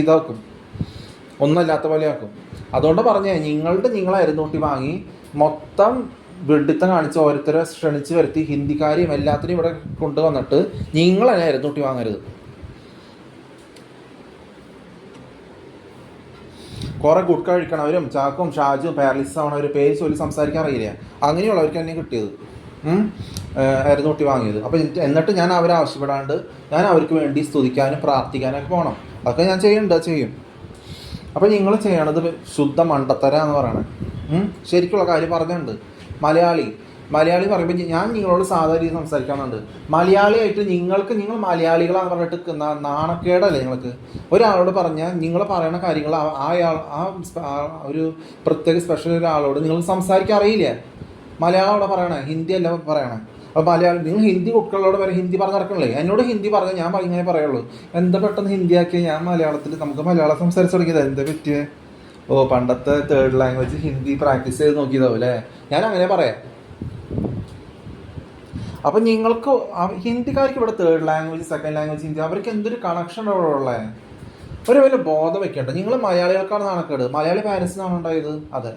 ഇതാക്കും, ഒന്നല്ലാത്ത പോലെ ആക്കും. അതുകൊണ്ട് പറഞ്ഞേ, നിങ്ങളായിരുന്നു കൂട്ടി വാങ്ങി മൊത്തം വെഡിത്തം കാണിച്ച് ഓരോരുത്തരെ ക്ഷണിച്ച് വരുത്തി ഹിന്ദിക്കാരെയും എല്ലാത്തിനും ഇവിടെ കൊണ്ടുവന്നിട്ട് നിങ്ങളെന്നെ അരുന്നൂട്ടി വാങ്ങരുത്. കുറെ ഗുഡ്ക കഴിക്കണവരും ചാക്കും ഷാജും പാരലിസ് ആവണവർ പേര് ചൊല്ലി സംസാരിക്കാൻ അറിയില്ല, അങ്ങനെയുള്ളവർക്ക് തന്നെ കിട്ടിയത് അരുന്നൂട്ടി വാങ്ങിയത്. അപ്പം എന്നിട്ട് ഞാൻ അവരെ ആവശ്യപ്പെടാണ്ട് ഞാൻ അവർക്ക് വേണ്ടി സ്തുതിക്കാനും പ്രാർത്ഥിക്കാനൊക്കെ പോകണം. അതൊക്കെ ഞാൻ ചെയ്യും. അപ്പം നിങ്ങൾ ചെയ്യണത് ശുദ്ധ മണ്ടത്തര എന്ന് പറയണത്. ശരിക്കുള്ള കാര്യം പറഞ്ഞിട്ടുണ്ട്. മലയാളി പറയുമ്പോൾ ഞാൻ നിങ്ങളോട് സാധാരണ രീതി സംസാരിക്കാറുണ്ട്. മലയാളിയായിട്ട് നിങ്ങൾ മലയാളികളാന്ന് പറഞ്ഞിട്ട് നാണക്കേടല്ലേ നിങ്ങൾക്ക്? ഒരാളോട് പറഞ്ഞാൽ നിങ്ങൾ പറയുന്ന കാര്യങ്ങൾ ആ ഒരു പ്രത്യേക സ്പെഷ്യൽ ഒരാളോട് നിങ്ങൾ സംസാരിക്കാൻ അറിയില്ല. മലയാളം അവിടെ പറയണേ, ഹിന്ദി അല്ല പറയണേ. അപ്പോൾ നിങ്ങൾ ഹിന്ദി കുട്ടികളോട് ഹിന്ദി പറഞ്ഞ് നടക്കണല്ലേ? എന്നോട് ഹിന്ദി പറഞ്ഞാൽ ഞാൻ ഇങ്ങനെ പറയുള്ളൂ. എന്താ പെട്ടെന്ന് ഹിന്ദി ആക്കിയാൽ ഞാൻ മലയാളത്തിൽ നമുക്ക് മലയാളം സംസാരിച്ച് തുടങ്ങിയത് എന്താ പറ്റിയേ? പണ്ടത്തെ തേർഡ് ലാംഗ്വേജ് ഹിന്ദി പ്രാക്ടീസ് ചെയ്ത് നോക്കിയതാവും അല്ലേ? ഞാൻ അങ്ങനെ പറയാം. അപ്പം നിങ്ങൾക്ക് ഹിന്ദിക്കാർക്ക് ഇവിടെ third language second language Hindi, അവർക്ക് എന്തൊരു കണക്ഷൻ അവിടെ ഉള്ളത്? ഒരു വലിയ ബോധം വെക്കേണ്ട. നിങ്ങൾ മലയാളികൾക്കാണ് നാണക്കേട്. മലയാളി പാരൻസിനാണ് ഉണ്ടായത്, അതെ,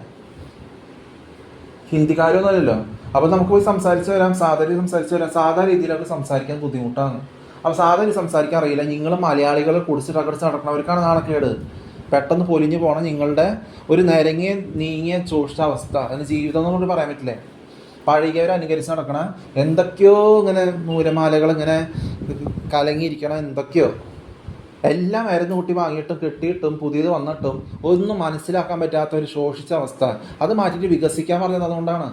ഹിന്ദിക്കാരൊന്നുമല്ലല്ലോ. അപ്പം നമുക്ക് പോയി സംസാരിച്ച് വരാം, സാധാ രീതിയിലൊക്കെ സംസാരിക്കാൻ ബുദ്ധിമുട്ടാണ്. അപ്പം സാധാരണ സംസാരിക്കാൻ അറിയില്ല. നിങ്ങൾ മലയാളികളെ കുടിച്ച് തകർച്ച് നടക്കുന്നവർക്കാണ് നാണക്കേട്. പെട്ടെന്ന് പൊലിഞ്ഞു പോകണം നിങ്ങളുടെ ഒരു നീങ്ങിയ ചോദിച്ച അവസ്ഥ. അതിന് ജീവിതം എന്നുകൊണ്ട് പറയാൻ പറ്റില്ലേ? പഴകിയവരെ അനുകരിച്ച് നടക്കണ എന്തൊക്കെയോ ഇങ്ങനെ നൂരമാലകൾ ഇങ്ങനെ കലങ്ങിയിരിക്കണം, എന്തൊക്കെയോ എല്ലാം മരുന്ന് കൂട്ടി വാങ്ങിയിട്ടും കിട്ടിയിട്ടും പുതിയത് വന്നിട്ടും ഒന്നും മനസ്സിലാക്കാൻ പറ്റാത്ത ഒരു ശോഷിച്ച അവസ്ഥ. അത് മാറ്റിയിട്ട് വികസിക്കാൻ പറഞ്ഞത് അതുകൊണ്ടാണ്.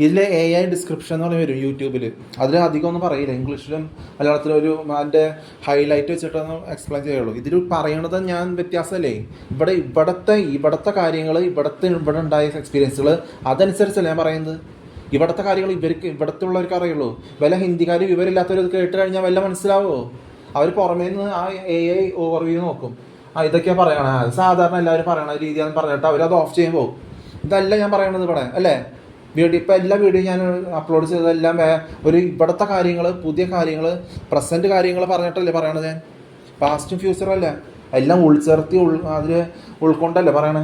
ഇതിലെ AI ഡിസ്ക്രിപ്ഷൻ എന്ന് പറഞ്ഞ് വരും യൂട്യൂബിൽ. അതിൽ അധികം ഒന്നും പറയില്ല, ഇംഗ്ലീഷിലും മലയാളത്തിലും ഒരു അതിൻ്റെ ഹൈലൈറ്റ് വെച്ചിട്ടൊന്ന് എക്സ്പ്ലെയിൻ ചെയ്യുള്ളൂ. ഇതിൽ പറയണത് ഞാൻ വ്യത്യാസമല്ലേ? ഇവിടുത്തെ കാര്യങ്ങൾ ഇവിടെ ഉണ്ടായ എക്സ്പീരിയൻസുകൾ അതനുസരിച്ചല്ലേ ഞാൻ പറയുന്നത്. ഇവിടുത്തെ കാര്യങ്ങൾ ഇവിടുത്തെ ഉള്ളവർക്ക് അറിയുള്ളൂ. വല്ല ഹിന്ദിക്കാർ വിവരമില്ലാത്തവർ കേട്ട് കഴിഞ്ഞാൽ വല്ല മനസ്സിലാവുമോ? അവർ പുറമേ നിന്ന് ആ AI ഓവർവ്യൂ നോക്കും. ഇതൊക്കെയാണ് പറയണേ, സാധാരണ എല്ലാവരും പറയണ രീതിയാണെന്ന് പറഞ്ഞിട്ട് അവരത് ഓഫ് ചെയ്യുമ്പോൾ ഇതല്ല ഞാൻ പറയണത് ഇവിടെ, അല്ലേ? ഇപ്പം എല്ലാ വീഡിയോ ഞാൻ അപ്ലോഡ് ചെയ്തതെല്ലാം ഒരു ഇവിടുത്തെ കാര്യങ്ങൾ, പുതിയ കാര്യങ്ങൾ, പ്രസൻറ്റ് കാര്യങ്ങൾ പറഞ്ഞിട്ടല്ലേ പറയണത് ഞാൻ. പാസ്റ്റും ഫ്യൂച്ചറും അല്ല, എല്ലാം ഉൾച്ചേർത്തി അതിൽ ഉൾക്കൊണ്ടല്ലേ പറയണേ.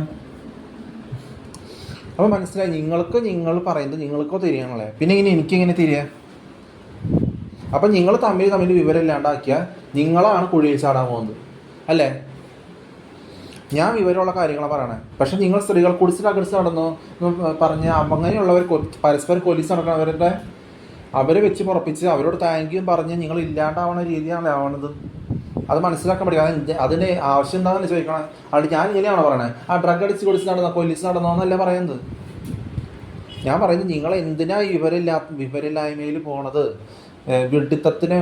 അപ്പോൾ മനസ്സിലായി, നിങ്ങൾ പറയുന്നത് നിങ്ങൾക്കോ തിരിയണല്ലേ, പിന്നെ ഇങ്ങനെ എനിക്കിങ്ങനെ തിരിയാ? അപ്പം നിങ്ങൾ തമ്മിൽ വിവരമില്ലാണ്ടാക്കിയാൽ നിങ്ങളാണ് കുഴിയിൽ ചാടാൻ പോകുന്നത്, അല്ലേ? ഞാൻ വിവരമുള്ള കാര്യങ്ങളാണ് പറയണേ. പക്ഷെ നിങ്ങൾ സ്ത്രീകൾ കുടിച്ചിട്ട് അകടിച്ച് നടന്നു പറഞ്ഞ് അങ്ങനെയുള്ളവർ പരസ്പരം കൊല്ലിച്ച് നടക്കുന്നവരുടെ അവരെ വെച്ച് പുറപ്പിച്ച് അവരോട് താങ്ക്യും പറഞ്ഞ് നിങ്ങൾ ഇല്ലാണ്ടാവുന്ന രീതിയാണ് ആവണത്. അത് മനസ്സിലാക്കാൻ പഠിക്കുക. അതിന് ആവശ്യം എന്താണെന്ന് ചോദിക്കണം. അത് ഞാൻ ഇങ്ങനെയാണോ പറയണേ? ആ ഡ്രഗ് അടിച്ച് കുടിച്ച് നടന്നോ കൊല്ലിച്ച് നടന്നോ എന്നല്ല പറയുന്നത്. ഞാൻ പറയുന്നത് നിങ്ങൾ എന്തിനാ വിവരമില്ലായ്മയിൽ പോണത്? വിഡിത്തത്തിനെ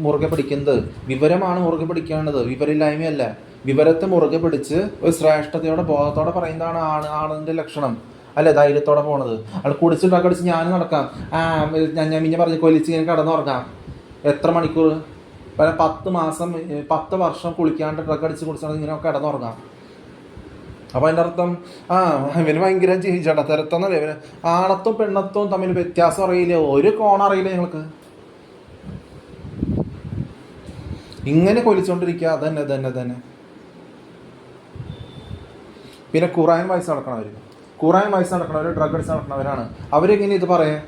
മുറുകെ പിടിക്കുന്നത്, വിവരമാണ് മുറുകെ പിടിക്കേണ്ടത്, വിവരമില്ലായ്മയല്ല. വിവരത്തെ മുറുകെ പിടിച്ച് ഒരു ശ്രേഷ്ഠതയോടെ ബോധത്തോടെ പറയുന്നതാണ് ആണിൻ്റെ ലക്ഷണം, അല്ലേ? ധൈര്യത്തോടെ പോണത്. അത് കുടിച്ചിട്ടടിച്ച് ഞാൻ നടക്കാം, ഞാൻ പറഞ്ഞ് കൊലിച്ച് ഇങ്ങനെ കിടന്നുറങ്ങാം. എത്ര മണിക്കൂർ? 10 മാസം 10 വർഷം കുളിക്കാണ്ട് ഡ്രഗ് അടിച്ച് കുടിച്ചാൽ ഇങ്ങനെ കിടന്നുറങ്ങാം. അപ്പോൾ അതിൻ്റെ അർത്ഥം ഇവന് ഭയങ്കര ജഡത്തരത്തെന്നല്ലേ? ഇവന് ആണത്തും പെണ്ണത്തും തമ്മിൽ വ്യത്യാസം അറിയില്ല, ഒരു കോണം അറിയില്ല നിങ്ങൾക്ക്. ഇങ്ങനെ കൊലിച്ചുകൊണ്ടിരിക്കുക, അതന്നെ. പിന്നെ ഖുറാൻ വായിച്ച് നടക്കണവർ ഡ്രഗ് അടിച്ച് നടക്കണവരാണ്. അവരെങ്ങനെ ഇത് പറയാം?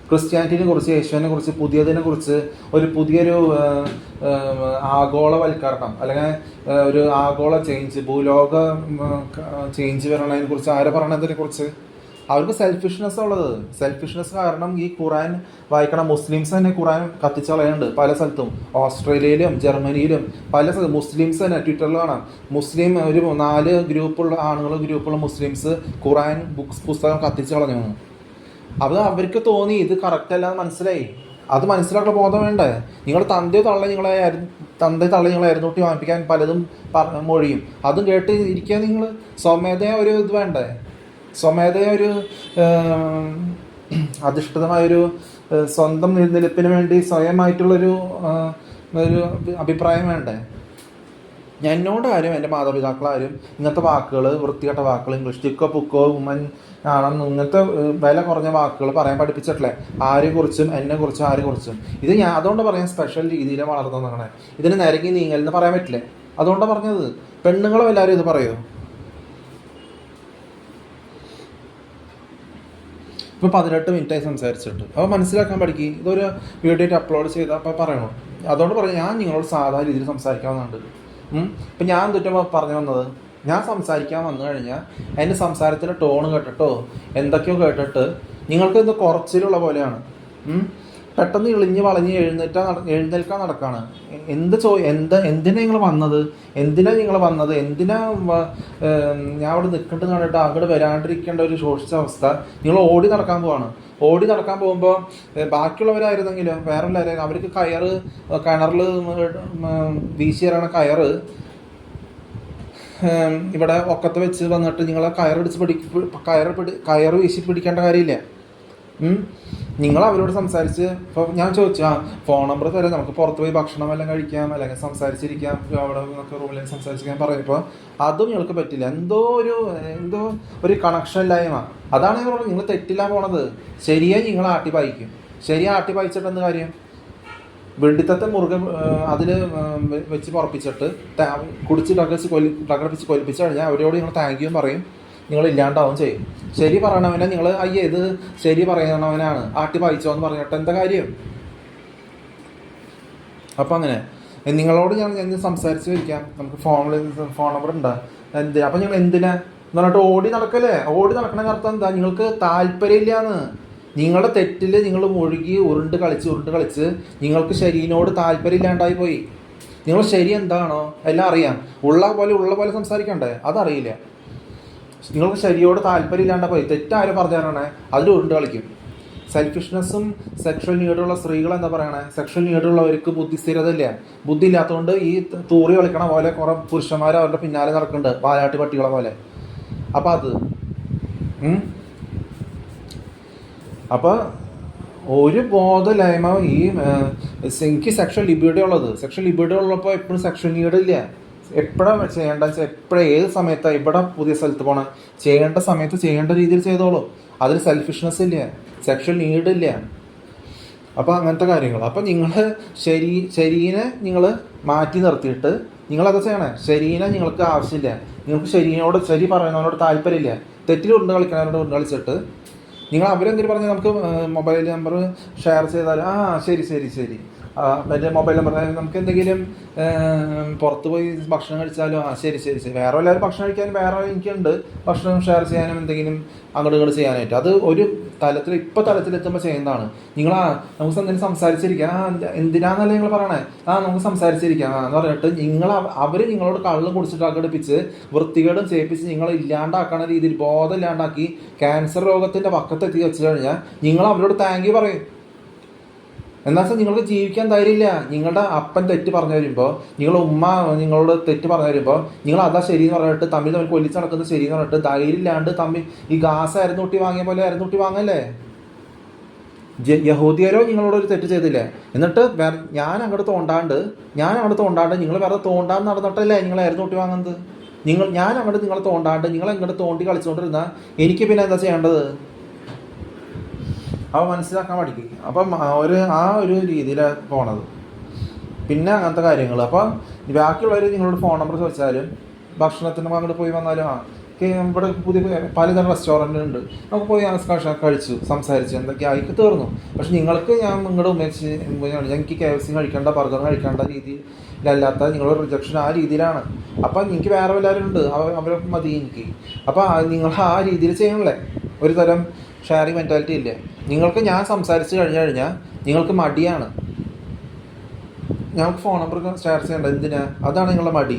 ക്രിസ്ത്യാനിറ്റിനെ കുറിച്ച്, യേശുവിനെ കുറിച്ച്, പുതിയതിനെ കുറിച്ച് പുതിയൊരു ആഗോളവൽക്കരണം അല്ലെങ്കിൽ ഒരു ആഗോള ചേഞ്ച്, ഭൂലോക ചേഞ്ച് വരണതിനെ കുറിച്ച് ആരെ പറയണതിനെ കുറിച്ച്? അവർക്ക് സെൽഫിഷ്നെസ് ഉള്ളത്. സെൽഫിഷ്നെസ് കാരണം ഈ ഖുറാൻ വായിക്കണം മുസ്ലിംസ് തന്നെ ഖുറാൻ കത്തിച്ച് കളയുന്നുണ്ട് പല സ്ഥലത്തും. ഓസ്ട്രേലിയയിലും ജർമ്മനിയിലും പല സ്ഥലത്തും മുസ്ലിംസ് തന്നെ ട്വിറ്ററിൽ കാണാം. മുസ്ലിം ഒരു 4 ഗ്രൂപ്പുള്ള മുസ്ലിംസ് ഖുറാൻ പുസ്തകം കത്തിച്ച് കളഞ്ഞു. അത് അവർക്ക് തോന്നി ഇത് കറക്റ്റ് അല്ലാന്ന് മനസ്സിലായി. അത് മനസ്സിലാക്കുന്ന ബോധം വേണ്ടേ? നിങ്ങൾ തന്തയോ തള്ള നിങ്ങളെ അരുന്നൂട്ടി വാങ്ങിപ്പിക്കാൻ പലതും മൊഴിയും. അതും കേട്ട് ഇരിക്കാൻ നിങ്ങൾ സ്വമേധയാ ഒരു ഇത് വേണ്ടേ? സ്വമേധയാ ഒരു അധിഷ്ഠിതമായൊരു സ്വന്തം നിലനിൽപ്പിന് വേണ്ടി സ്വയമായിട്ടുള്ളൊരു അഭിപ്രായം വേണ്ടേ? എന്നോട് ആരും എൻ്റെ മാതാപിതാക്കളാരും ഇങ്ങനത്തെ വാക്കുകൾ, വൃത്തികെട്ട വാക്കുകൾ, ഇംഗ്ലീഷ് ചിക്കോ പുക്കോ ഉമ്മൻ ആണെന്ന് ഇങ്ങനത്തെ വില കുറഞ്ഞ വാക്കുകൾ പറയാൻ പഠിപ്പിച്ചിട്ടില്ലേ ആരെക്കുറിച്ചും എന്നെക്കുറിച്ചും ആരെക്കുറിച്ചും. ഇത് ഞാൻ അതുകൊണ്ട് പറയാൻ സ്പെഷ്യൽ രീതിയിൽ വളർന്നതാണ്. ഇതിന് നിരങ്ങി നീങ്ങലെന്ന് പറയാൻ പറ്റില്ലേ? അതുകൊണ്ടാണ് പറഞ്ഞത്. പെണ്ണുങ്ങളും എല്ലാവരും ഇത് പറയുമോ? ഇപ്പോൾ 18 മിനിറ്റായി സംസാരിച്ചിട്ട്. അപ്പോൾ മനസ്സിലാക്കാൻ പഠിക്കുക. ഇതൊരു വീഡിയോ ആയിട്ട് അപ്ലോഡ് ചെയ്താൽ അപ്പോൾ പറയണോ. അതുകൊണ്ട് പറയാം, ഞാൻ നിങ്ങളോട് സാധാരണ രീതിയിൽ സംസാരിക്കാവുന്നുണ്ട്. ഇപ്പം ഞാൻ എന്തിട്ടാ പറഞ്ഞു വന്നത്, ഞാൻ സംസാരിക്കാൻ വന്നു കഴിഞ്ഞാൽ എൻ്റെ സംസാരത്തിൻ്റെ ടോണ് കേട്ടിട്ടോ എന്തൊക്കെയോ കേട്ടിട്ട് നിങ്ങൾക്ക് ഇത് കുറച്ചിലുള്ള പോലെയാണ്. പെട്ടെന്ന് ഇളിഞ്ഞ് വളഞ്ഞ് എഴുന്നേൽക്കാൻ നടക്കാണ്. എന്തിനാ നിങ്ങൾ വന്നത്, എന്തിനാ ഞാൻ അവിടെ നിൽക്കേണ്ടത് കണ്ടിട്ട് അങ്ങോട്ട് വരാണ്ടിരിക്കേണ്ട ഒരു ശോഷിച്ച അവസ്ഥ. നിങ്ങൾ ഓടി നടക്കാൻ പോവാണ്. ഓടി നടക്കാൻ പോകുമ്പോൾ ബാക്കിയുള്ളവരായിരുന്നെങ്കിലും വേറെ എല്ലാവരും അവർക്ക് കിണറിൽ വീശി എറിയണ ഇവിടെ ഒക്കത്ത് വെച്ച് വന്നിട്ട് നിങ്ങളെ കയറ് വീശി പിടിക്കേണ്ട കാര്യമില്ല. നിങ്ങൾ അവരോട് സംസാരിച്ച്, ഇപ്പോൾ ഞാൻ ചോദിച്ചു ഫോൺ നമ്പർ തരാം, നമുക്ക് പുറത്ത് പോയി ഭക്ഷണം എല്ലാം കഴിക്കാം, അല്ലെങ്കിൽ സംസാരിച്ചിരിക്കാം, അവിടെ നമുക്ക് റൂമിൽ സംസാരിച്ചിരിക്കാൻ പറയുമ്പോൾ അതും നിങ്ങൾക്ക് പറ്റില്ല. എന്തോ ഒരു കണക്ഷൻ ഇല്ലായ്മ. അതാണ് ഞാൻ പറഞ്ഞത്, നിങ്ങൾ തെറ്റില്ല പോണത്. ശരിയായി നിങ്ങൾ ആട്ടി പായിക്കും. ശരിയായി ആട്ടി പായിച്ചിട്ട് എന്ത് കാര്യം? വെണ്ടിത്തത്തെ മുറുകെ അതിൽ വെച്ച് പുറപ്പിച്ചിട്ട് കുടിച്ച് പ്രകടിപ്പിച്ച് കൊലിപ്പിച്ച് കഴിഞ്ഞാൽ അവരോട് നിങ്ങൾ താങ്ക് യു പറയും, നിങ്ങൾ ഇല്ലാണ്ടാവും ചെയ്യും. ശരി പറയണവനെ നിങ്ങൾ ഇത് ശരി പറയണവനാണ് ആട്ടി പായിച്ചോ എന്ന് പറഞ്ഞിട്ട് എന്താ കാര്യം? അപ്പം അങ്ങനെ നിങ്ങളോട് ഞാൻ സംസാരിച്ച് വയ്ക്കാം, നമുക്ക് ഫോൺ നമ്പർ ഉണ്ടാ അപ്പം നിങ്ങൾ എന്തിനാ എന്ന് പറഞ്ഞിട്ട് ഓടി നടക്കല്ലേ? ഓടി നടക്കണ അർത്ഥം എന്താ? നിങ്ങൾക്ക് താല്പര്യമില്ലാന്ന്. നിങ്ങളുടെ തെറ്റിൽ നിങ്ങൾ മുഴുകി ഉരുണ്ട് കളിച്ച് നിങ്ങൾക്ക് ശരീരനോട് താല്പര്യമില്ലാണ്ടായി പോയി. നിങ്ങൾ ശരി എന്താണോ എല്ലാം അറിയാം, ഉള്ള പോലെ സംസാരിക്കണ്ടേ? അതറിയില്ല. നിങ്ങൾക്ക് ശരിയോട് താല്പര്യമില്ലാണ്ട പോയി. തെറ്റാരും പറഞ്ഞാലാണ് അതിൽ ഉരുണ്ട് കളിക്കും. സെൽഫിഷ്നെസ്സും സെക്ഷൽ നീഡുള്ള സ്ത്രീകൾ എന്താ പറയണേ? സെക്ഷൽ നീഡുള്ളവർക്ക് ബുദ്ധിസ്ഥിരത ഇല്ല. ബുദ്ധി ഇല്ലാത്തതുകൊണ്ട് ഈ തൂറി കളിക്കണ പോലെ കുറേ പുരുഷന്മാർ അവരുടെ പിന്നാലെ നടക്കുന്നുണ്ട്, വാലാട്ടി പട്ടികളെ പോലെ. അപ്പം അത് അപ്പോൾ ഒരു ബോധമില്ലായ്മ. എനിക്ക് സെക്ഷൽ ലിബിഡി ഉള്ളപ്പോൾ എപ്പോഴും സെക്ഷൽ നീഡില്ല. എപ്പോഴാണ് ചെയ്യേണ്ട വെച്ചാൽ ഏത് സമയത്താണ് ഇവിടെ പുതിയ സ്ഥലത്ത് പോകണം, ചെയ്യേണ്ട സമയത്ത് ചെയ്യേണ്ട രീതിയിൽ ചെയ്തോളൂ. അതിൽ സെൽഫിഷ്നെസ് ഇല്ല, സെക്ഷൽ നീഡില്ല. അപ്പോൾ അങ്ങനത്തെ കാര്യങ്ങൾ. അപ്പം നിങ്ങൾ ശരീനെ നിങ്ങൾ മാറ്റി നിർത്തിയിട്ട് നിങ്ങളത് ചെയ്യണേ. ശരീനെ നിങ്ങൾക്ക് ആവശ്യമില്ല. നിങ്ങൾക്ക് ശരി പറയുന്നവരോട് താല്പര്യമില്ല. തെറ്റിൽ ഉരുണ്ട് കളിക്കുന്നവരോട് ഉരുണ്ട് കളിച്ചിട്ട് നിങ്ങൾ അവരെന്തെങ്കിലും പറഞ്ഞാൽ നമുക്ക് മൊബൈൽ നമ്പർ ഷെയർ ചെയ്താൽ ശരി മറ്റേ മൊബൈൽ നമ്പർ നമുക്ക് എന്തെങ്കിലും പുറത്ത് പോയി ഭക്ഷണം കഴിച്ചാലോ ശരി വേറെ എല്ലാവരും ഭക്ഷണം കഴിക്കാനും വേറെ എനിക്കുണ്ട് ഭക്ഷണം ഷെയർ ചെയ്യാനും എന്തെങ്കിലും അങ്ങോട്ട് ചെയ്യാനായിട്ട്. അത് ഒരു തലത്തിലെത്തുമ്പോൾ ചെയ്യുന്നതാണ്. നമുക്ക് എന്തെങ്കിലും സംസാരിച്ചിരിക്കാം, എന്തിനാന്നല്ലേ നിങ്ങൾ പറയണേ? നമുക്ക് സംസാരിച്ചിരിക്കാം എന്ന് പറഞ്ഞിട്ട് അവർ നിങ്ങളോട് കള്ളും കുടിച്ചിട്ട് അകടിപ്പിച്ച് വൃത്തികേടും ചെയ്യിപ്പിച്ച് നിങ്ങൾ ഇല്ലാണ്ടാക്കണ രീതിയിൽ ബോധം ഇല്ലാണ്ടാക്കി ക്യാൻസർ രോഗത്തിൻ്റെ പക്കത്തെത്തി വെച്ച് കഴിഞ്ഞാൽ നിങ്ങൾ അവരോട് താങ്ക് യു പറയും. എന്താ വെച്ചാൽ നിങ്ങൾക്ക് ജീവിക്കാൻ ധൈര്യമില്ല. നിങ്ങളുടെ അപ്പൻ തെറ്റ് പറഞ്ഞു വരുമ്പോൾ, നിങ്ങളുടെ ഉമ്മ നിങ്ങളോട് തെറ്റ് പറഞ്ഞു വരുമ്പോൾ നിങ്ങൾ അതാ ശരിയെന്ന് പറഞ്ഞിട്ട് തമ്മിൽ കൊല്ലിച്ച് നടക്കുന്നത് ശരിയെന്ന് പറഞ്ഞിട്ട് ധൈര്യമില്ലാണ്ട് തമ്മിൽ ഈ ഗാസ് അരന്നൂട്ടി വാങ്ങിയ പോലെ അരന്നൂട്ടി വാങ്ങല്ലേ? യഹൂദിയരോ നിങ്ങളോടൊരു തെറ്റ് ചെയ്തില്ലേ? എന്നിട്ട് ഞാൻ അങ്ങോട്ട് തോണ്ടാണ്ട് നിങ്ങൾ വേറെ തോണ്ടാന്ന് നടന്നിട്ടല്ലേ നിങ്ങൾ അരന്നൂട്ടി വാങ്ങുന്നത്? ഞാൻ അങ്ങോട്ട് നിങ്ങളെ തോണ്ടാണ്ട് നിങ്ങൾ എങ്ങോട്ട് തോണ്ടി കളിച്ചുകൊണ്ടിരുന്നാൽ എനിക്ക് പിന്നെ എന്താ ചെയ്യേണ്ടത്? അവ മനസ്സിലാക്കാൻ പഠിക്കും. അപ്പം ആ ഒരു രീതിയിലാണ് പോണത്. പിന്നെ അങ്ങനത്തെ കാര്യങ്ങൾ. അപ്പം ബാക്കിയുള്ളവർ നിങ്ങളോട് ഫോൺ നമ്പർ ചോദിച്ചാലും ഭക്ഷണത്തിന് അങ്ങോട്ട് പോയി വന്നാലും ഇവിടെ പുതിയ പലതരം റെസ്റ്റോറൻ്റ് ഉണ്ട്, നമുക്ക് പോയി കഴിച്ചു സംസാരിച്ച് എന്തൊക്കെ ആയിക്ക് തീർന്നു. പക്ഷെ നിങ്ങൾക്ക് ഞാൻ നിങ്ങളുടെ ഉമ്മച്ച് എനിക്ക് KFC കഴിക്കേണ്ട, ബർഗർ കഴിക്കേണ്ട രീതിയിലല്ലാത്ത നിങ്ങളുടെ റിജക്ഷൻ ആ രീതിയിലാണ്. അപ്പം എനിക്ക് വേറെ എല്ലാവരും ഉണ്ട്, അവരെ മതി എനിക്ക്. അപ്പം നിങ്ങൾ ആ രീതിയിൽ ചെയ്യണല്ലേ? ഒരു തരം ഷെയറിങ് മെൻറ്റാലിറ്റി ഇല്ല നിങ്ങൾക്ക്. ഞാൻ സംസാരിച്ച് കഴിഞ്ഞാൽ നിങ്ങൾക്ക് മടിയാണ്. ഞങ്ങൾക്ക് ഫോൺ നമ്പർ ഷെയർ ചെയ്യേണ്ട എന്തിനാ? അതാണ് നിങ്ങളുടെ മടി.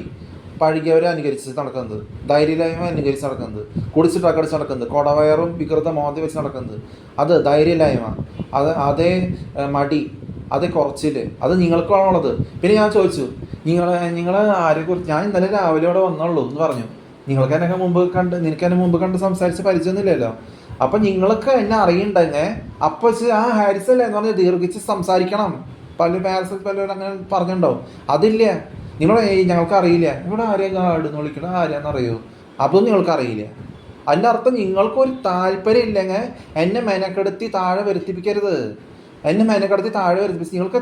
പഴകിയവരെ അനുകരിച്ച് നടക്കുന്നത്, ധൈര്യമില്ലായ്മ അനുകരിച്ച് നടക്കുന്നത്, കുടിച്ചിട്ട് അക്കടിച്ച് നടക്കുന്നത്, കൊടവയറും വികൃത മോന്തി വെച്ച് നടക്കുന്നത്, അത് ധൈര്യമില്ലായ്മ, അതേ മടി, അതേ കുറച്ചിൽ, അത് നിങ്ങൾക്കാണുള്ളത്. പിന്നെ ഞാൻ ചോദിച്ചു നിങ്ങൾ ആരെക്കുറിച്ച്, ഞാൻ ഇന്നലെ രാവിലെ ഇവിടെ വന്നുള്ളൂ എന്ന് പറഞ്ഞു. നിനക്ക് എന്നെ മുമ്പ് കണ്ട് സംസാരിച്ച് പരിചയമൊന്നുമില്ലല്ലോ. അപ്പം നിങ്ങൾക്ക് എന്നെ അറിയണ്ടെങ്കിൽ അപ്പം വെച്ച് ഹാരിസല്ലേ എന്ന് പറഞ്ഞ് ദീർഘിച്ച് സംസാരിക്കണം. പലരും അങ്ങനെ പറഞ്ഞിട്ടുണ്ടാവും. അതില്ല. ഞങ്ങൾക്ക് അറിയില്ല ഇവിടെ ആരെയാ ഗാർഡെന്ന് വിളിക്കണം, ആരെയാണെന്നറിയോ? അതൊന്നും നിങ്ങൾക്ക് അറിയില്ല. അതിൻ്റെ അർത്ഥം നിങ്ങൾക്കൊരു താല്പര്യം ഇല്ലെങ്കിൽ എന്നെ മെനക്കെടുത്തി താഴെ വരുത്തിപ്പിക്കരുത്. നിങ്ങൾക്ക്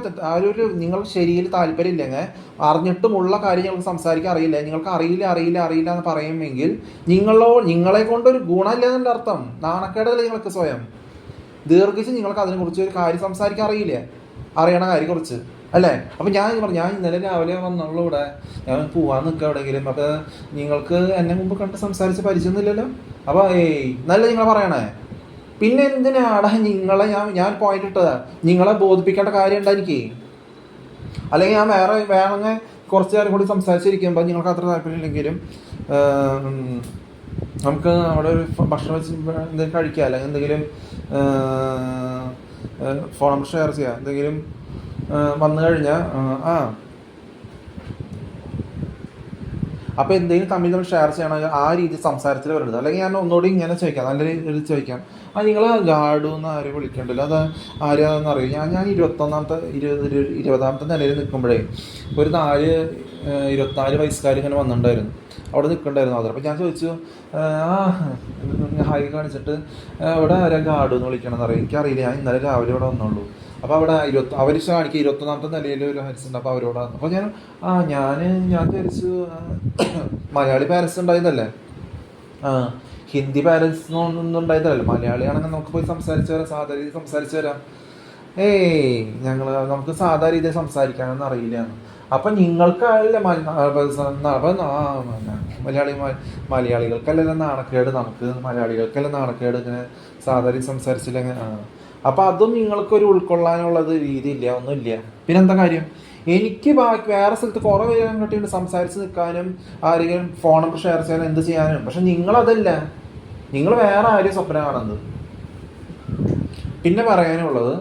നിങ്ങൾക്ക് ശരിയിൽ താല്പര്യം ഇല്ലെങ്കിൽ, അറിഞ്ഞിട്ടുമുള്ള കാര്യം ഞങ്ങൾക്ക് സംസാരിക്കാൻ അറിയില്ല, നിങ്ങൾക്ക് അറിയില്ല എന്ന് പറയുമെങ്കിൽ നിങ്ങളെ കൊണ്ടൊരു ഗുണമില്ല എന്നതിൻ്റെ അർത്ഥം. നാണക്കേടല്ലേ നിങ്ങൾക്ക് സ്വയം? ദീർഘിച്ച് നിങ്ങൾക്ക് അതിനെക്കുറിച്ച് ഒരു കാര്യം സംസാരിക്കാൻ അറിയണ കാര്യത്തെക്കുറിച്ച് അല്ലേ? അപ്പം ഞാൻ പറഞ്ഞു, ഞാൻ ഇന്നലെ രാവിലെ വന്നുള്ളൂ ഇവിടെ, ഞാൻ പോവാൻ നിൽക്കുക എവിടെയെങ്കിലും. അപ്പോൾ നിങ്ങൾക്ക് എന്നെ മുമ്പ് കണ്ട് സംസാരിച്ച് പരിചയമൊന്നുമില്ലല്ലോ. അപ്പോൾ നല്ല നിങ്ങൾ പറയണേ. പിന്നെ എന്തിനാടാ നിങ്ങളെ ഞാൻ പോയിന്റ് ഇട്ടതാ, നിങ്ങളെ ബോധിപ്പിക്കേണ്ട കാര്യം ഉണ്ടായിരിക്കേ. അല്ലെങ്കിൽ ഞാൻ വേണമെങ്കിൽ കുറച്ച് നേരം കൂടി സംസാരിച്ചിരിക്കുമ്പോൾ നിങ്ങൾക്ക് അത്ര താല്പര്യമില്ലെങ്കിലും നമുക്ക് അവിടെ ഒരു ഭക്ഷണം വെച്ച് എന്തെങ്കിലും കഴിക്കുക, അല്ലെങ്കിൽ എന്തെങ്കിലും ഫോൺ നമ്പർ ഷെയർ ചെയ്യുക, എന്തെങ്കിലും വന്നു കഴിഞ്ഞാൽ അപ്പോൾ എന്തെങ്കിലും തമ്മിൽ ഷെയർ ചെയ്യണമെങ്കിൽ ആ രീതി സംസാരത്തിൽ വരരുത്. അല്ലെങ്കിൽ ഞാൻ ഒന്നുകൂടി ഇങ്ങനെ ചോദിക്കാം, നല്ല രീതിയിൽ ചോദിക്കാം, നിങ്ങൾ ഗാഡു എന്ന് ആരും വിളിക്കണ്ടല്ലോ, അത് ആരാന്ന് അറിയും. ഞാൻ 20ാമത്തെ നിലയിൽ നിൽക്കുമ്പോഴേ ഒരു 24 വയസ്സുകാർ ഇങ്ങനെ വന്നിട്ടുണ്ടായിരുന്നു, അവിടെ നിൽക്കണ്ടായിരുന്നു അവർ. അപ്പോൾ ഞാൻ ചോദിച്ചു, ഹായ് കാണിച്ചിട്ട് ഇവിടെ ആരാ ഗാഡു എന്ന് വിളിക്കണമെന്ന് അറിയാം. എനിക്കറിയില്ല, ഞാൻ ഇന്നലെ രാവിലെ ഇവിടെ വന്നുള്ളൂ. അപ്പോൾ അവിടെ അവർ കാണിക്കുക 21ാമത്തെ നിലയിൽ ഒരു പാരൻസ് ഉണ്ട്. അപ്പോൾ അവരോടാണ്. അപ്പോൾ ഞാൻ വിചാരിച്ചു മലയാളി പാരൻസ് ഉണ്ടായതല്ലേ, ഹിന്ദി പാരൻസ് ഒന്നും ഉണ്ടായതല്ലേ, മലയാളിയാണെങ്കിൽ നമുക്ക് പോയി സംസാരിച്ചു വരാം, സാധാ രീതിയിൽ സംസാരിച്ചു വരാം. നമുക്ക് സാധാ രീതിയിൽ സംസാരിക്കാനൊന്നും അറിയില്ല. അപ്പം നിങ്ങൾക്കല്ല മലയാളികൾക്കല്ല നാണക്കേട്, നമുക്ക് മലയാളികൾക്കല്ല നാണക്കേട് ഇങ്ങനെ സാധാരണ സംസാരിച്ചില്ലെങ്കിൽ. അപ്പം അതും നിങ്ങൾക്കൊരു ഉൾക്കൊള്ളാനുള്ളത് രീതിയില്ല, ഒന്നുമില്ല. പിന്നെന്താ കാര്യം? എനിക്ക് വേറെ സ്ഥലത്ത് കുറേ പേരും കിട്ടിയിട്ട് സംസാരിച്ച് നിൽക്കാനും ആരെങ്കിലും ഫോൺ നമ്പർ ഷെയർ ചെയ്യാനും എന്ത് ചെയ്യാനും. പക്ഷെ നിങ്ങളതല്ല, നിങ്ങൾ വേറെ ആരെയും സ്വപ്നം കാണുന്നത്. പിന്നെ പറയാനുള്ളത്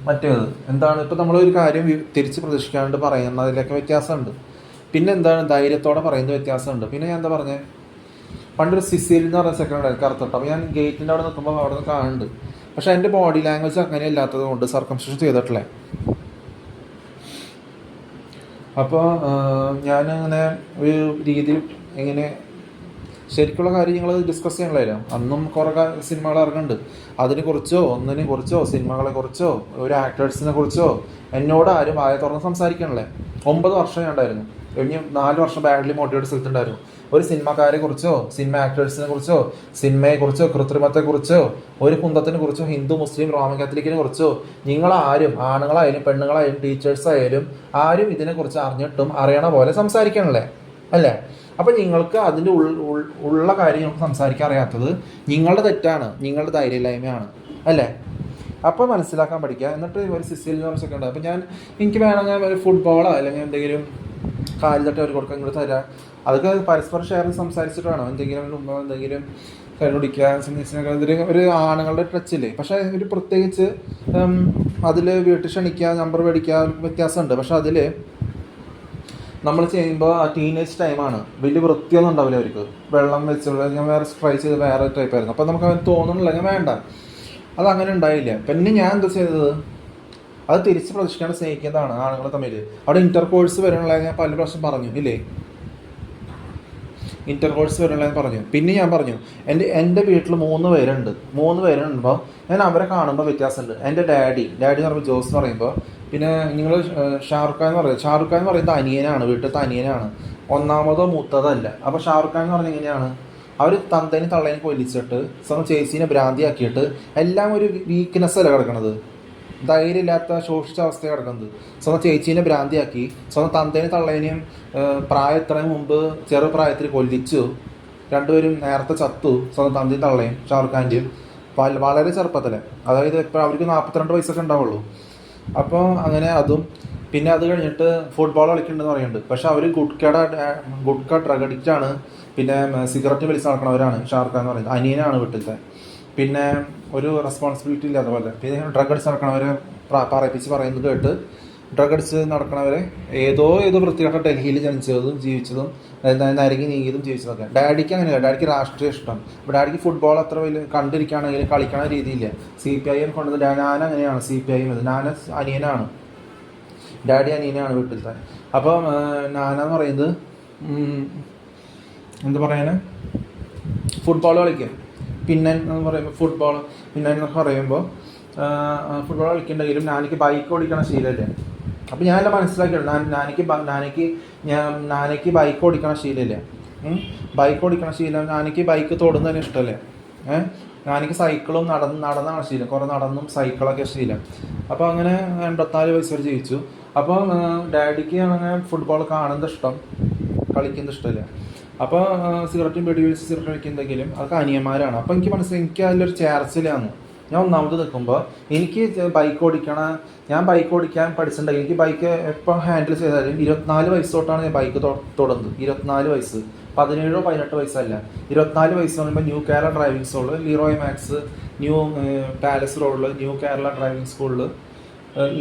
മറ്റേത് എന്താണ്, ഇപ്പം നമ്മളൊരു കാര്യം തിരിച്ച് പ്രതീക്ഷിക്കാണ്ട് പറയുന്നതിലൊക്കെ വ്യത്യാസമുണ്ട്. പിന്നെ എന്താണ്, ധൈര്യത്തോടെ പറയുന്നത് വ്യത്യാസമുണ്ട്. പിന്നെ ഞാൻ എന്താ പറഞ്ഞത്, പണ്ടൊരു സിസിൽ എന്ന് പറഞ്ഞ സെക്കൻഡ് കറുത്തിട്ട്, അപ്പോൾ ഞാൻ ഗേറ്റിൻ്റെ അവിടെ നിൽക്കുമ്പോൾ അവിടെ നിന്ന് കാണുന്നുണ്ട്. പക്ഷേ എൻ്റെ ബോഡി ലാംഗ്വേജ് അങ്ങനെ ഇല്ലാത്തത് കൊണ്ട് സർക്കംസിഷൻ ചെയ്തിട്ടില്ലേ. അപ്പോൾ ഞാനങ്ങനെ ഒരു രീതിയിൽ എങ്ങനെ ശരിക്കുള്ള കാര്യം ഞങ്ങൾ ഡിസ്കസ് ചെയ്യണമല്ലോ. അന്നും കുറേ സിനിമകൾ ഇറങ്ങുന്നുണ്ട്, ഒന്നിനെ കുറിച്ചോ സിനിമകളെ കുറിച്ചോ ഒരു ആക്ടേഴ്സിനെ കുറിച്ചോ എന്നോട് ആരും വായ തുറന്ന് സംസാരിക്കണല്ലേ. 9 വർഷം ഞാൻ ഉണ്ടായിരുന്നു, കഴിഞ്ഞ് 4 വർഷം ബാഡ്ലി മോട്ടിവേറ്റ് സ്ഥലത്തുണ്ടായിരുന്നു. ഒരു സിനിമക്കാരെ കുറിച്ചോ സിനിമ ആക്ടേഴ്സിനെ കുറിച്ചോ സിനിമയെക്കുറിച്ചോ കൃത്രിമത്തെക്കുറിച്ചോ ഒരു കുന്തത്തിനെ കുറിച്ചോ ഹിന്ദു മുസ്ലിം റോമൻ കാത്തലിക്കിനെ കുറിച്ചോ നിങ്ങളാരും, ആണുങ്ങളായാലും പെണ്ണുങ്ങളായാലും ടീച്ചേഴ്സായാലും ആരും ഇതിനെക്കുറിച്ച് അറിഞ്ഞിട്ടും അറിയണ പോലെ സംസാരിക്കണല്ലേ അല്ലേ? അപ്പം നിങ്ങൾക്ക് അതിൻ്റെ ഉള്ള കാര്യം നമുക്ക് സംസാരിക്കാൻ അറിയാത്തത് നിങ്ങളുടെ തെറ്റാണ്, നിങ്ങളുടെ ധൈര്യമില്ലായ്മയാണ് അല്ലേ? അപ്പോൾ മനസ്സിലാക്കാൻ പഠിക്കുക. എന്നിട്ട് ഒരു സിസിൽ ഒക്കെ ഉണ്ട്. അപ്പം എനിക്ക് വേണമെങ്കിൽ ഒരു ഫുട്ബോളോ അല്ലെങ്കിൽ എന്തെങ്കിലും കാലിൽ തട്ടി അവർ കൊടുക്കാൻ ഇങ്ങോട്ട് തരാം. അതൊക്കെ പരസ്പരം ഷെയർ സംസാരിച്ചിട്ട് വേണം. എന്തെങ്കിലും കണ്ടുപിടിക്കുക ഒരു ആണുങ്ങളുടെ ടച്ചില്ലേ. പക്ഷേ ഒരു പ്രത്യേകിച്ച് അതിൽ വീട്ടിൽ ക്ഷണിക്കുക, നമ്പർ മേടിക്കുക, വ്യത്യാസമുണ്ട്. പക്ഷെ അതിൽ നമ്മൾ ചെയ്യുമ്പോൾ ആ ടീനേജ് ടൈമാണ്, വലിയ വൃത്തിയൊന്നും ഉണ്ടാവില്ല അവർക്ക്. വെള്ളം വെച്ചുള്ള ഞാൻ വേറെ ട്രൈ ചെയ്ത് വേറെ ടൈപ്പായിരുന്നു. അപ്പോൾ നമുക്ക് അവന് തോന്നുന്നില്ല, ഞാൻ വേണ്ട, അതങ്ങനെ ഉണ്ടായില്ല. പിന്നെ ഞാൻ എന്താ ചെയ്തത്, അത് തിരിച്ച് പ്രതീക്ഷിക്കാണ്ട് സ്നേഹിക്കുന്നതാണ് ആണുങ്ങൾ തമ്മിൽ. അവിടെ ഇൻ്റർകോഴ്സ് വരണുള്ള ഞാൻ പല പ്രാവശ്യം പറഞ്ഞു ഇല്ലേ, ഇൻ്റർകോഴ്സ് വരണുള്ള ഞാൻ പറഞ്ഞു. പിന്നെ ഞാൻ പറഞ്ഞു എൻ്റെ വീട്ടിൽ 3 പേരുണ്ട്. 3 പേരുണ്ടപ്പോൾ ഞാൻ അവരെ കാണുമ്പോൾ വ്യത്യാസമുണ്ട്. എൻ്റെ ഡാഡി എന്ന് പറയുമ്പോൾ ജോസ് എന്ന് പറയുമ്പോൾ, പിന്നെ നിങ്ങൾ ഷാറുഖ് ഖാൻ എന്ന് പറയുന്നത് അനിയനാണ്, വീട്ടിലത്തെ അനിയനാണ്, 1ാമതോ മൂത്തതല്ല. അപ്പോൾ ഷാറുഖ് ഖാൻ എന്ന് പറഞ്ഞാൽ എങ്ങനെയാണ്, അവർ തന്തേനെ തള്ളേനെ കൊല്ലിച്ചിട്ട് സ്വന്തം ചേച്ചീനെ ഭ്രാന്തിയാക്കിയിട്ട് എല്ലാം ഒരു വീക്ക്നെസ് അല്ല കിടക്കണത്, ധൈര്യമില്ലാത്ത ശോഷിച്ച അവസ്ഥയാണ് കിടക്കുന്നത്. സ്വന്തം ചേച്ചീനെ ഭ്രാന്തിയാക്കി സ്വന്തം തന്തേനെ തള്ളേനെയും പ്രായത്തിന് മുമ്പ് ചെറുപ്രായത്തിൽ കൊല്ലിച്ചു. 2 പേരും നേരത്തെ ചത്തു, സ്വന്തം തന്തയും തള്ളയും ഷാറുഖ് ഖാൻ്റെയും വളരെ ചെറുപ്പത്തിൽ. അതായത് ഇപ്പോൾ അവർക്ക് 42 വയസ്സൊക്കെ ഉണ്ടാവുള്ളൂ. അപ്പോൾ അങ്ങനെ അതും. പിന്നെ അത് കഴിഞ്ഞിട്ട് ഫുട്ബോൾ കളിക്കുന്നുണ്ടെന്ന് പറയുന്നുണ്ട്. പക്ഷെ അവർ ഗുഡ്ക ഡ്രഗ് അഡിക്റ്റാണ്, പിന്നെ സിഗരറ്റ് വലിച്ച് നടക്കണവരാണ്. ഷാറുഖ് ഖാൻ എന്ന് പറയുന്നത് അനിയനാണ് വീട്ടിലത്തെ. പിന്നെ ഒരു റെസ്പോൺസിബിലിറ്റി ഇല്ലാത്ത പോലെ. പിന്നെ ഡ്രഗ് അടിച്ച് നടക്കണവരെ പറയിപ്പിച്ച് പറയുന്നത് കേട്ട് ഡ്രഗ് അടിച്ച് നടക്കണവരെ ഏതോ വൃത്തികെട്ട ഡൽഹിയിൽ ജനിച്ചതും ജീവിച്ചതും നരകി നീങ്ങിയതും ജീവിച്ചതൊക്കെ. ഡാഡിക്ക് അങ്ങനെയല്ല, ഡാഡിക്ക് രാഷ്ട്രീയ ഇഷ്ടം. അപ്പോൾ ഡാഡിക്ക് ഫുട്ബോൾ അത്ര വലിയ കണ്ടിരിക്കുകയാണെങ്കിൽ കളിക്കണ രീതിയില്ല. CPIM കൊണ്ടത് ഞാൻ അങ്ങനെയാണ്, CPIM ഞാൻ അനിയനാണ്, ഡാഡി അനിയനാണ് വീട്ടിലത്തെ. അപ്പോൾ നാനെന്ന് പറയുന്നത് എന്താ പറയാൻ, ഫുട്ബോൾ കളിക്കും. പിന്നെ എന്ന് പറയുമ്പോൾ ഫുട്ബോൾ കളിക്കുന്നുണ്ടെങ്കിലും നാനിക്ക് ബൈക്ക് ഓടിക്കണ ശീലമില്ല. അപ്പോൾ ഞാനെല്ലാം മനസ്സിലാക്കിയുള്ളൂ, നാനയ്ക്ക് ബൈക്ക് ഓടിക്കണ ശീലമില്ല. നാനയ്ക്ക് ബൈക്ക് തൊടുന്നതിന് ഇഷ്ടമല്ലേ. എനിക്ക് സൈക്കിളും നടന്നാണ് ശീലം, കുറേ നടന്നും സൈക്കിളൊക്കെ ശീലം. അപ്പോൾ അങ്ങനെ 84 വയസ്സ് വരെ ജീവിച്ചു. അപ്പോൾ ഡാഡിക്ക് അങ്ങനെ ഫുട്ബോൾ കാണുന്നത് ഇഷ്ടം, കളിക്കുന്നത് ഇഷ്ടമില്ല. അപ്പോൾ സിഗരറ്റും വെടി വെച്ച് സിഗരറ്റ് കഴിക്കുന്നെങ്കിലും അതൊക്കെ അനിയന്മാരാണ്. അപ്പോൾ എനിക്ക് മനസ്സിലായി എനിക്ക് അതിലൊരു ചേർച്ചിലാണ്. ഞാൻ ഒന്നാമത് നിൽക്കുമ്പോൾ എനിക്ക് ബൈക്ക് ഓടിക്കണം, ഞാൻ ബൈക്ക് ഓടിക്കാൻ പഠിച്ചിട്ടുണ്ടെങ്കിൽ എനിക്ക് ബൈക്ക് എപ്പോൾ ഹാൻഡിൽ ചെയ്താലും 24 വയസ്സ് തൊട്ടാണ് ഞാൻ ബൈക്ക് തുടങ്ങുന്നത്. 24 വയസ്സ്, 17 18 വയസ്സല്ല, 24 വയസ്സ് പറയുമ്പോൾ ന്യൂ കേരള ഡ്രൈവിംഗ് സ്കൂളിൽ ലീറോയ് മാക്സ് ന്യൂ പാലസ് റോഡിൽ ന്യൂ കേരള ഡ്രൈവിംഗ് സ്കൂളിൽ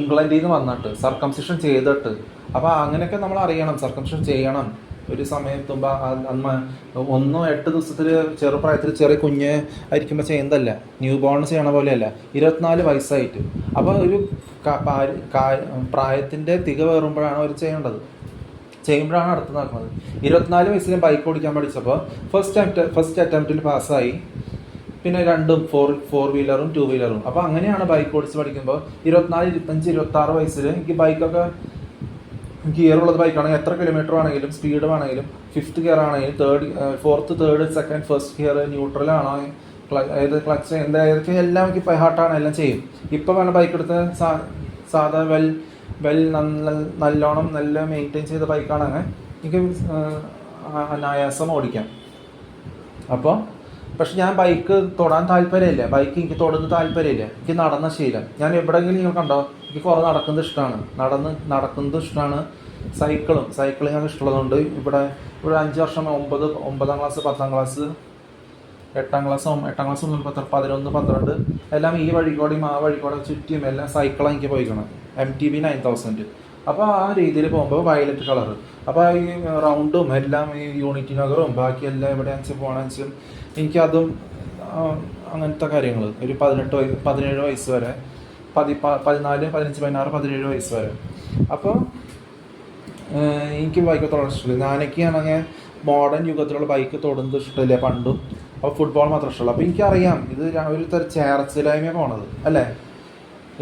ഇംഗ്ലണ്ടിൽ നിന്ന് വന്നിട്ട് സർക്കംസിഷൻ ചെയ്തിട്ട്. അപ്പോൾ അങ്ങനെയൊക്കെ നമ്മൾ അറിയണം, സർക്കംസിഷൻ ചെയ്യണം. ഒരു സമയത്തുമ്പോൾ അന്ന് 1-8 ദിവസത്തിൽ ചെറുപ്രായത്തിൽ ചെറിയ കുഞ്ഞ് ആയിരിക്കുമ്പോൾ ചെയ്യുന്നതല്ല, ന്യൂ ബോൺ ചെയ്യണ പോലെയല്ല, 24 വയസ്സായിട്ട്. അപ്പോൾ ഒരു പ്രായത്തിൻ്റെ തികവേറുമ്പോഴാണ് അവർ ചെയ്യേണ്ടത്, ചെയ്യുമ്പോഴാണ് അടുത്ത് നടക്കുന്നത്. 24 വയസ്സിൽ ബൈക്ക് ഓടിക്കാൻ പഠിച്ചപ്പോൾ ഫസ്റ്റ് അറ്റംപ്റ്റിൽ പാസ്സായി. പിന്നെ രണ്ടും ഫോർ വീലറും 2 വീലറും. അപ്പോൾ അങ്ങനെയാണ് ബൈക്ക് ഓടിച്ച് പഠിക്കുമ്പോൾ 24 25 26 വയസ്സിൽ എനിക്ക് ബൈക്കൊക്കെ ഗിയറുള്ളത് ബൈക്കാണെങ്കിൽ എത്ര കിലോമീറ്റർ ആണെങ്കിലും സ്പീഡ് വേണമെങ്കിലും 5th ഗിയർ ആണെങ്കിലും 4th 3rd 2nd 1st gear ന്യൂട്രലാണോ ഏത് ക്ലച്ച് ഏതൊക്കെ എല്ലാം എനിക്ക് ബൈഹാർട്ടാണ്, എല്ലാം ചെയ്യും. ഇപ്പോൾ വേണം ബൈക്ക് എടുത്ത് സാധാ നല്ലോണം നല്ല മെയിൻറ്റെയിൻ ചെയ്ത ബൈക്കാണെങ്കിൽ എനിക്ക് അനായാസം ഓടിക്കാം. അപ്പോൾ പക്ഷെ ഞാൻ ബൈക്ക് തൊടാൻ താല്പര്യമില്ല, ബൈക്ക് എനിക്ക് തൊടുന്ന താല്പര്യമില്ല, എനിക്ക് നടന്ന ശീലം. ഞാൻ എവിടെയെങ്കിലും നിങ്ങൾ കണ്ടോ എനിക്ക് കുറേ നടക്കുന്നത് ഇഷ്ടമാണ്, നടക്കുന്നത് ഇഷ്ടമാണ്. സൈക്ലിംഗ് ഒക്കെ ഇഷ്ടമുള്ളതുകൊണ്ട് ഇവിടെ 5 വർഷം 9ാം ക്ലാസ് 10ാം ക്ലാസ് 8ാം ക്ലാസ് 11 12 എല്ലാം ഈ വഴിക്കോടെയും ആ വഴിക്കോടെ ചുറ്റിയും എല്ലാം സൈക്കിളാണ് എനിക്ക് പോയിക്കണം. MTB 9000. അപ്പോൾ ആ രീതിയിൽ പോകുമ്പോൾ വയലറ്റ് കളർ. അപ്പോൾ ഈ റൗണ്ടും എല്ലാം ഈ യൂണിറ്റി നഗറും ബാക്കി എല്ലാം എവിടെയാണെന്ന് പോകണമെന്ന് എനിക്കതും അങ്ങനത്തെ കാര്യങ്ങൾ ഒരു 17 വയസ്സ് വരെ 14 15 16 17 വയസ്സ് വരെ. അപ്പോൾ എനിക്ക് ബൈക്ക് തൊടാൻ ഇഷ്ടമില്ല. ഞാനൊക്കെയാണെങ്കിൽ മോഡേൺ യുഗത്തിലുള്ള ബൈക്ക് തൊടുന്നത് ഇഷ്ടമില്ല പണ്ടും. അപ്പോൾ ഫുട്ബോൾ മാത്രം ഇഷ്ടമുള്ളൂ. അപ്പോൾ എനിക്കറിയാം ഇത് ഒരു തരം ചേർച്ചിലായ്മ പോണത് അല്ലേ.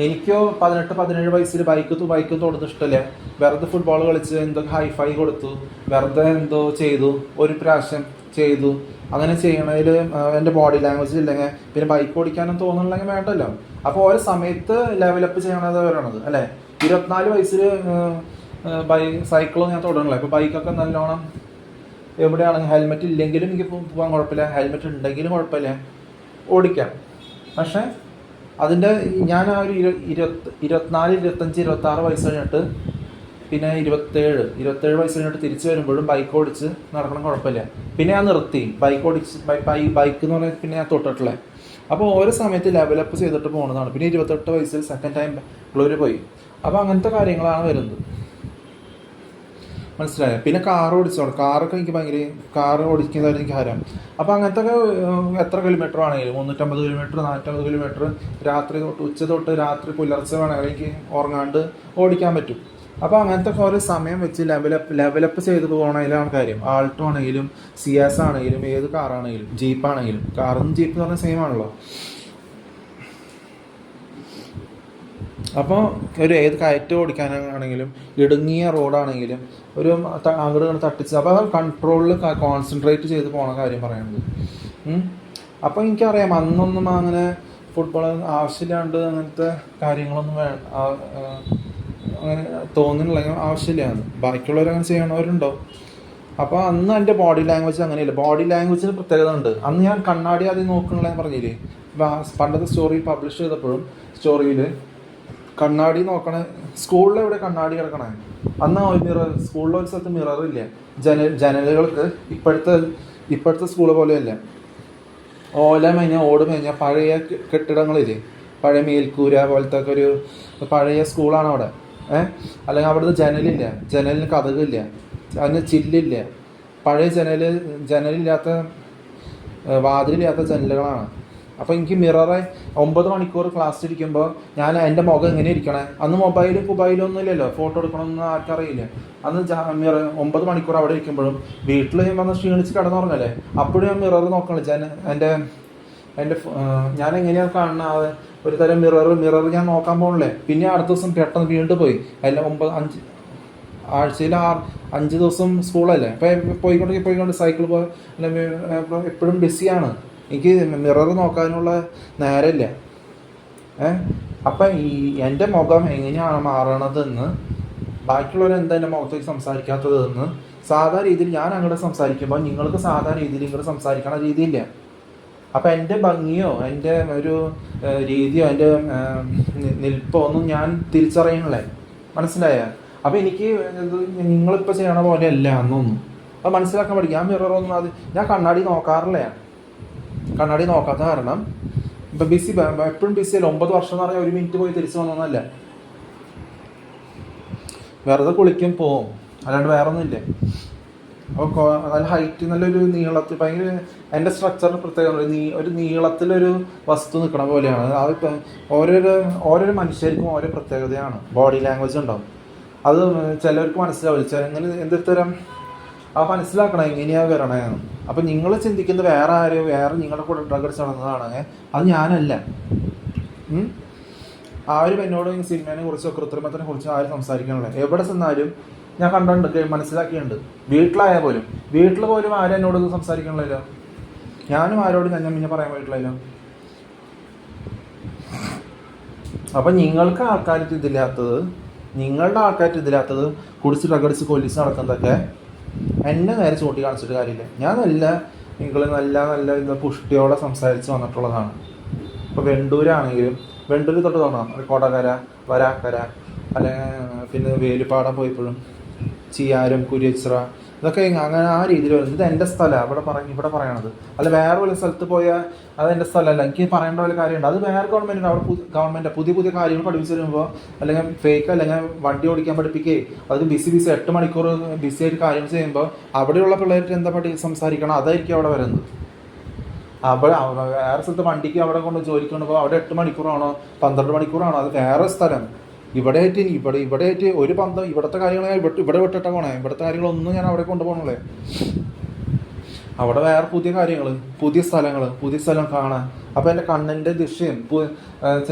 എനിക്കോ 18-17 വയസ്സിൽ ബൈക്ക് തൊടുന്നത് ഇഷ്ടമില്ല. വെറുതെ ഫുട്ബോൾ കളിച്ച് എന്തൊക്കെ ഹൈഫൈ കൊടുത്തു, വെറുതെ എന്തോ ചെയ്തു, ഒരു പ്രാവശ്യം ചെയ്തു. അങ്ങനെ ചെയ്യണതിൽ എൻ്റെ ബോഡി ലാംഗ്വേജ് ഇല്ലെങ്കിൽ പിന്നെ ബൈക്ക് ഓടിക്കാനും തോന്നുന്നില്ലെങ്കിൽ വേണ്ടല്ലോ. അപ്പോൾ ഓരോ സമയത്ത് ലെവലപ്പ് ചെയ്യണത് വരണത് അല്ലേ. 24 വയസ്സിൽ സൈക്കിളും ഞാൻ തുടങ്ങണില്ല. ഇപ്പോൾ ബൈക്കൊക്കെ നല്ലോണം എവിടെയാണെങ്കിൽ ഹെൽമെറ്റ് ഇല്ലെങ്കിലും എനിക്ക് പോകാൻ കുഴപ്പമില്ല, ഹെൽമെറ്റ് ഉണ്ടെങ്കിലും കുഴപ്പമില്ല, ഓടിക്കാം. പക്ഷേ അതിൻ്റെ ഞാൻ ആ ഒരു 24 25 26 വയസ്സ് കഴിഞ്ഞിട്ട് പിന്നെ 27 വയസ്സ് കഴിഞ്ഞിട്ട് തിരിച്ചു വരുമ്പോഴും ബൈക്ക് ഓടിച്ച് നടക്കണം, കുഴപ്പമില്ല. പിന്നെ ഞാൻ നിർത്തി ബൈക്ക് എന്ന് പറഞ്ഞാൽ പിന്നെ ഞാൻ തൊട്ടിട്ടില്ല. അപ്പോൾ ഓരോ സമയത്ത് ലെവലപ്പ് ചെയ്തിട്ട് പോകുന്നതാണ്. പിന്നെ 28 വയസ്സിൽ സെക്കൻഡ് ടൈം ബാംഗ്ലൂർ പോയി. അപ്പോൾ അങ്ങനത്തെ കാര്യങ്ങളാണ് വരുന്നത്, മനസ്സിലായോ. പിന്നെ കാർ ഓടിച്ചോളൂ, കാറൊക്കെ എനിക്ക് ഭയങ്കര കാർ ഓടിക്കുന്നതായിരുന്നു എനിക്ക് ഹരം. അപ്പോൾ അങ്ങനത്തെ ഒക്കെ എത്ര കിലോമീറ്റർ ആണെങ്കിലും 350 കിലോമീറ്റർ 450 കിലോമീറ്റർ രാത്രി തൊട്ട് ഉച്ച തൊട്ട് രാത്രി പുലർച്ചെ വേണമെങ്കിൽ എനിക്ക് ഉറങ്ങാണ്ട് ഓടിക്കാൻ പറ്റും. അപ്പോൾ അങ്ങനത്തെ ഓരോ സമയം വെച്ച് ലെവലപ്പ് ചെയ്ത് പോകണതിലാണ് കാര്യം. ആൾട്ടോ ആണെങ്കിലും സിയാസ് ആണെങ്കിലും ഏത് കാറാണെങ്കിലും ജീപ്പാണെങ്കിലും. കാറും ജീപ്പ് എന്ന് പറഞ്ഞാൽ സെയിം ആണല്ലോ. അപ്പോൾ ഒരു ഏത് കയറ്റം ഓടിക്കാനാണെങ്കിലും ഇടുങ്ങിയ റോഡാണെങ്കിലും ഒരു അങ്ങോട്ട് തട്ടിച്ച് അപ്പോൾ കൺട്രോളിൽ കോൺസെൻട്രേറ്റ് ചെയ്ത് പോണ കാര്യം പറയുന്നത്. അപ്പോൾ എനിക്കറിയാം അന്നൊന്നും അങ്ങനെ ഫുട്ബോൾ ആവശ്യമില്ലാണ്ട് അങ്ങനത്തെ കാര്യങ്ങളൊന്നും അങ്ങനെ തോന്നുന്നില്ലെങ്കിൽ ആവശ്യമില്ലാന്ന്. ബാക്കിയുള്ളവരങ്ങനെ ചെയ്യണവരുണ്ടോ. അപ്പോൾ അന്ന് എൻ്റെ ബോഡി ലാംഗ്വേജ് അങ്ങനെയില്ല. ബോഡി ലാംഗ്വേജിന് പ്രത്യേകത ഉണ്ട്. അന്ന് ഞാൻ കണ്ണാടി ആദ്യം നോക്കണില്ല പറഞ്ഞില്ലേ, പണ്ടത്തെ സ്റ്റോറി പബ്ലിഷ് ചെയ്തപ്പോഴും സ്റ്റോറിയിൽ കണ്ണാടി നോക്കണേ. സ്കൂളിലെവിടെ കണ്ണാടി കിടക്കണേ. അന്ന് സ്കൂളിലൊരു സ്ഥലത്ത് മിററില്ല. ജനലുകൾക്ക് ഇപ്പോഴത്തെ സ്കൂള് പോലെയല്ല. ഓല മേഞ്ഞ ഓട് മേഞ്ഞ പഴയ കെട്ടിടങ്ങളില്ലേ, പഴയ മേൽക്കൂര പോലത്തെ ഒക്കെ ഒരു പഴയ സ്കൂളാണ് അവിടെ. അല്ലെങ്കിൽ അവിടുത്തെ ജനലിന് കതകില്ല, അതിന് ചില്ലില്ല. പഴയ ജനലില്ലാത്ത വാതിലില്ലാത്ത ജനലുകളാണ്. അപ്പോൾ എനിക്ക് മിററെ 9 മണിക്കൂർ ക്ലാസ് ഇരിക്കുമ്പോൾ ഞാൻ എൻ്റെ മുഖം എങ്ങനെ ഇരിക്കണേ. അന്ന് മൊബൈലൊന്നും ഇല്ലല്ലോ, ഫോട്ടോ എടുക്കണമെന്ന് ആർക്കറിയില്ല. അന്ന് 9 മണിക്കൂർ അവിടെ ഇരിക്കുമ്പോഴും വീട്ടിൽ വന്ന് ക്ഷീണിച്ച് കിടന്നുറങ്ങല്ലേ, അപ്പോഴും ഞാൻ മിറർ നോക്കണില്ല. ഞാൻ എങ്ങനെയാണ് കാണുന്നത്, ഒരു തരം മിറർ ഞാൻ നോക്കാൻ പോകണില്ലേ. പിന്നെ അടുത്ത ദിവസം പെട്ടെന്ന് വീണ്ടും പോയി. എല്ലാം ആഴ്ചയിൽ 5 ദിവസം സ്കൂളല്ലേ. അപ്പോൾ പോയിക്കൊണ്ട് സൈക്കിൾ എപ്പോഴും ബിസിയാണ്. എനിക്ക് മിറർ നോക്കാനുള്ള നേരമില്ല. അപ്പം എൻ്റെ മുഖം എങ്ങനെയാണ് മാറണതെന്ന്, ബാക്കിയുള്ളവർ എന്താ എൻ്റെ മുഖത്തേക്ക് സംസാരിക്കാത്തതെന്ന് സാധാ രീതിയിൽ ഞാൻ അങ്ങോട്ട് സംസാരിക്കുമ്പോൾ നിങ്ങൾക്ക് സാധാ രീതിയിൽ ഇങ്ങോട്ട് സംസാരിക്കണ രീതിയില്ല. അപ്പം എൻ്റെ ഭംഗിയോ എൻ്റെ ഒരു രീതിയോ എൻ്റെ നിൽപ്പോ ഒന്നും ഞാൻ തിരിച്ചറിയണല്ലേ, മനസ്സിലായ? അപ്പം എനിക്ക് നിങ്ങളിപ്പോൾ ചെയ്യണ പോലെ അല്ല എന്നൊന്നും അത് മനസ്സിലാക്കാൻ പഠിക്കും. ഞാൻ മിററൊന്നും ഞാൻ കണ്ണാടി നോക്കാറില്ല. കണ്ണാടി നോക്കാത്ത കാരണം ഇപ്പം എപ്പോഴും ബിസിയല്ല. 9 വർഷം എന്ന് പറഞ്ഞാൽ 1 മിനിറ്റ് പോയി തിരിച്ചു വന്നൊന്നല്ല. വെറുതെ കുളിക്കും പോവും, അല്ലാണ്ട് വേറെ ഒന്നുമില്ല. അപ്പോൾ നല്ല ഹൈറ്റ്, നല്ലൊരു നീളത്തിൽ, ഭയങ്കര എൻ്റെ സ്ട്രക്ചറിന് പ്രത്യേകം ഒരു നീളത്തിലൊരു വസ്തു നിൽക്കണ പോലെയാണ്. അതിപ്പോൾ ഓരോരോ മനുഷ്യർക്കും ഓരോ പ്രത്യേകതയാണ്, ബോഡി ലാംഗ്വേജ് ഉണ്ടാവും. അത് ചിലർക്ക് മനസ്സിലാവില്ല. എങ്ങനെ എന്തൊരുത്തരം മനസ്സിലാക്കണം എങ്ങനെയാണ് വരണേന്ന്. അപ്പം നിങ്ങൾ ചിന്തിക്കുന്നത് വേറെ നിങ്ങളുടെ കൂടെ ഡ്രഗ് അടിച്ച് നടന്നതാണെങ്കിൽ അത് ഞാനല്ല. ആരും എന്നോട് സിനിമയെ കുറിച്ചോ കൃത്രിമത്തിനെ കുറിച്ചോ ആരും സംസാരിക്കണല്ലേ. എവിടെ ചെന്നാലും ഞാൻ കണ്ടിട്ടുണ്ട്, മനസ്സിലാക്കിയിട്ടുണ്ട്. വീട്ടിൽ പോലും ആരും എന്നോട് സംസാരിക്കണല്ലോ. ഞാനും ആരോടും ഞാൻ പിന്നെ പറയാൻ പറ്റില്ലല്ലോ. അപ്പം നിങ്ങൾക്ക് നിങ്ങളുടെ ആൾക്കാർക്ക് ഇതില്ലാത്തത് കുടിച്ച് ഡ്രഗ് അടിച്ച് പോലീസ് നടക്കുന്നതൊക്കെ എന്നെ നേരെ ചൂണ്ടി കാണിച്ചിട്ട് കാര്യമില്ല. ഞാൻ നിങ്ങൾ നല്ല പുഷ്ടിയോടെ സംസാരിച്ച് വന്നിട്ടുള്ളതാണ്. ഇപ്പോൾ വെണ്ടൂരാണെങ്കിലും വെണ്ടൂർ തൊട്ട് തോന്നാം, കൊടകര, വരാക്കര, അല്ലെങ്കിൽ പിന്നെ വേലിപ്പാടം പോയപ്പോഴും ചിയാരം, കുരിച്ചിറ, ഇതൊക്കെ അങ്ങനെ ആ രീതിയിൽ വരുന്നത്. ഇത് എൻ്റെ സ്ഥലമാണ് ഇവിടെ പറയണത്. അല്ല വേറെ വല്ല സ്ഥലത്ത് പോയാൽ അത് എൻ്റെ സ്ഥലമല്ല. എനിക്ക് പറയേണ്ട വല്ല കാര്യമുണ്ട്. അത് വേറെ ഗവൺമെൻറ്, അവിടെ ഗവൺമെൻറ് പുതിയ കാര്യങ്ങൾ പഠിപ്പിച്ച് തരുമ്പോൾ, അല്ലെങ്കിൽ ഫേക്ക്, അല്ലെങ്കിൽ വണ്ടി ഓടിക്കാൻ പഠിപ്പിക്കുകയെ അത് ബിസി 8 മണിക്കൂർ ബിസി ആയിട്ട് കാര്യങ്ങൾ ചെയ്യുമ്പോൾ അവിടെയുള്ള പിള്ളേർക്ക് എന്താ സംസാരിക്കണം, അതായിരിക്കും അവിടെ വരുന്നത്. വേറെ സ്ഥലത്ത് വണ്ടിക്ക് അവിടെ കൊണ്ട് ജോലിക്ക് കൊണ്ടുപോകുമ്പോൾ അവിടെ 8 മണിക്കൂറാണോ 12 മണിക്കൂറാണോ, അത് വേറെ സ്ഥലം. ഇവിടെ ആയിട്ട് ഒരു ബന്ധം, ഇവിടുത്തെ കാര്യങ്ങൾ ഞാൻ ഇവിടെ വിട്ടിട്ടാ പോണേ. ഇവിടുത്തെ കാര്യങ്ങളൊന്നും ഞാൻ അവിടെ കൊണ്ടുപോകണല്ലേ. അവിടെ വേറെ പുതിയ കാര്യങ്ങൾ, പുതിയ സ്ഥലം കാണാൻ. അപ്പം എൻ്റെ കണ്ണിൻ്റെ ദിശയും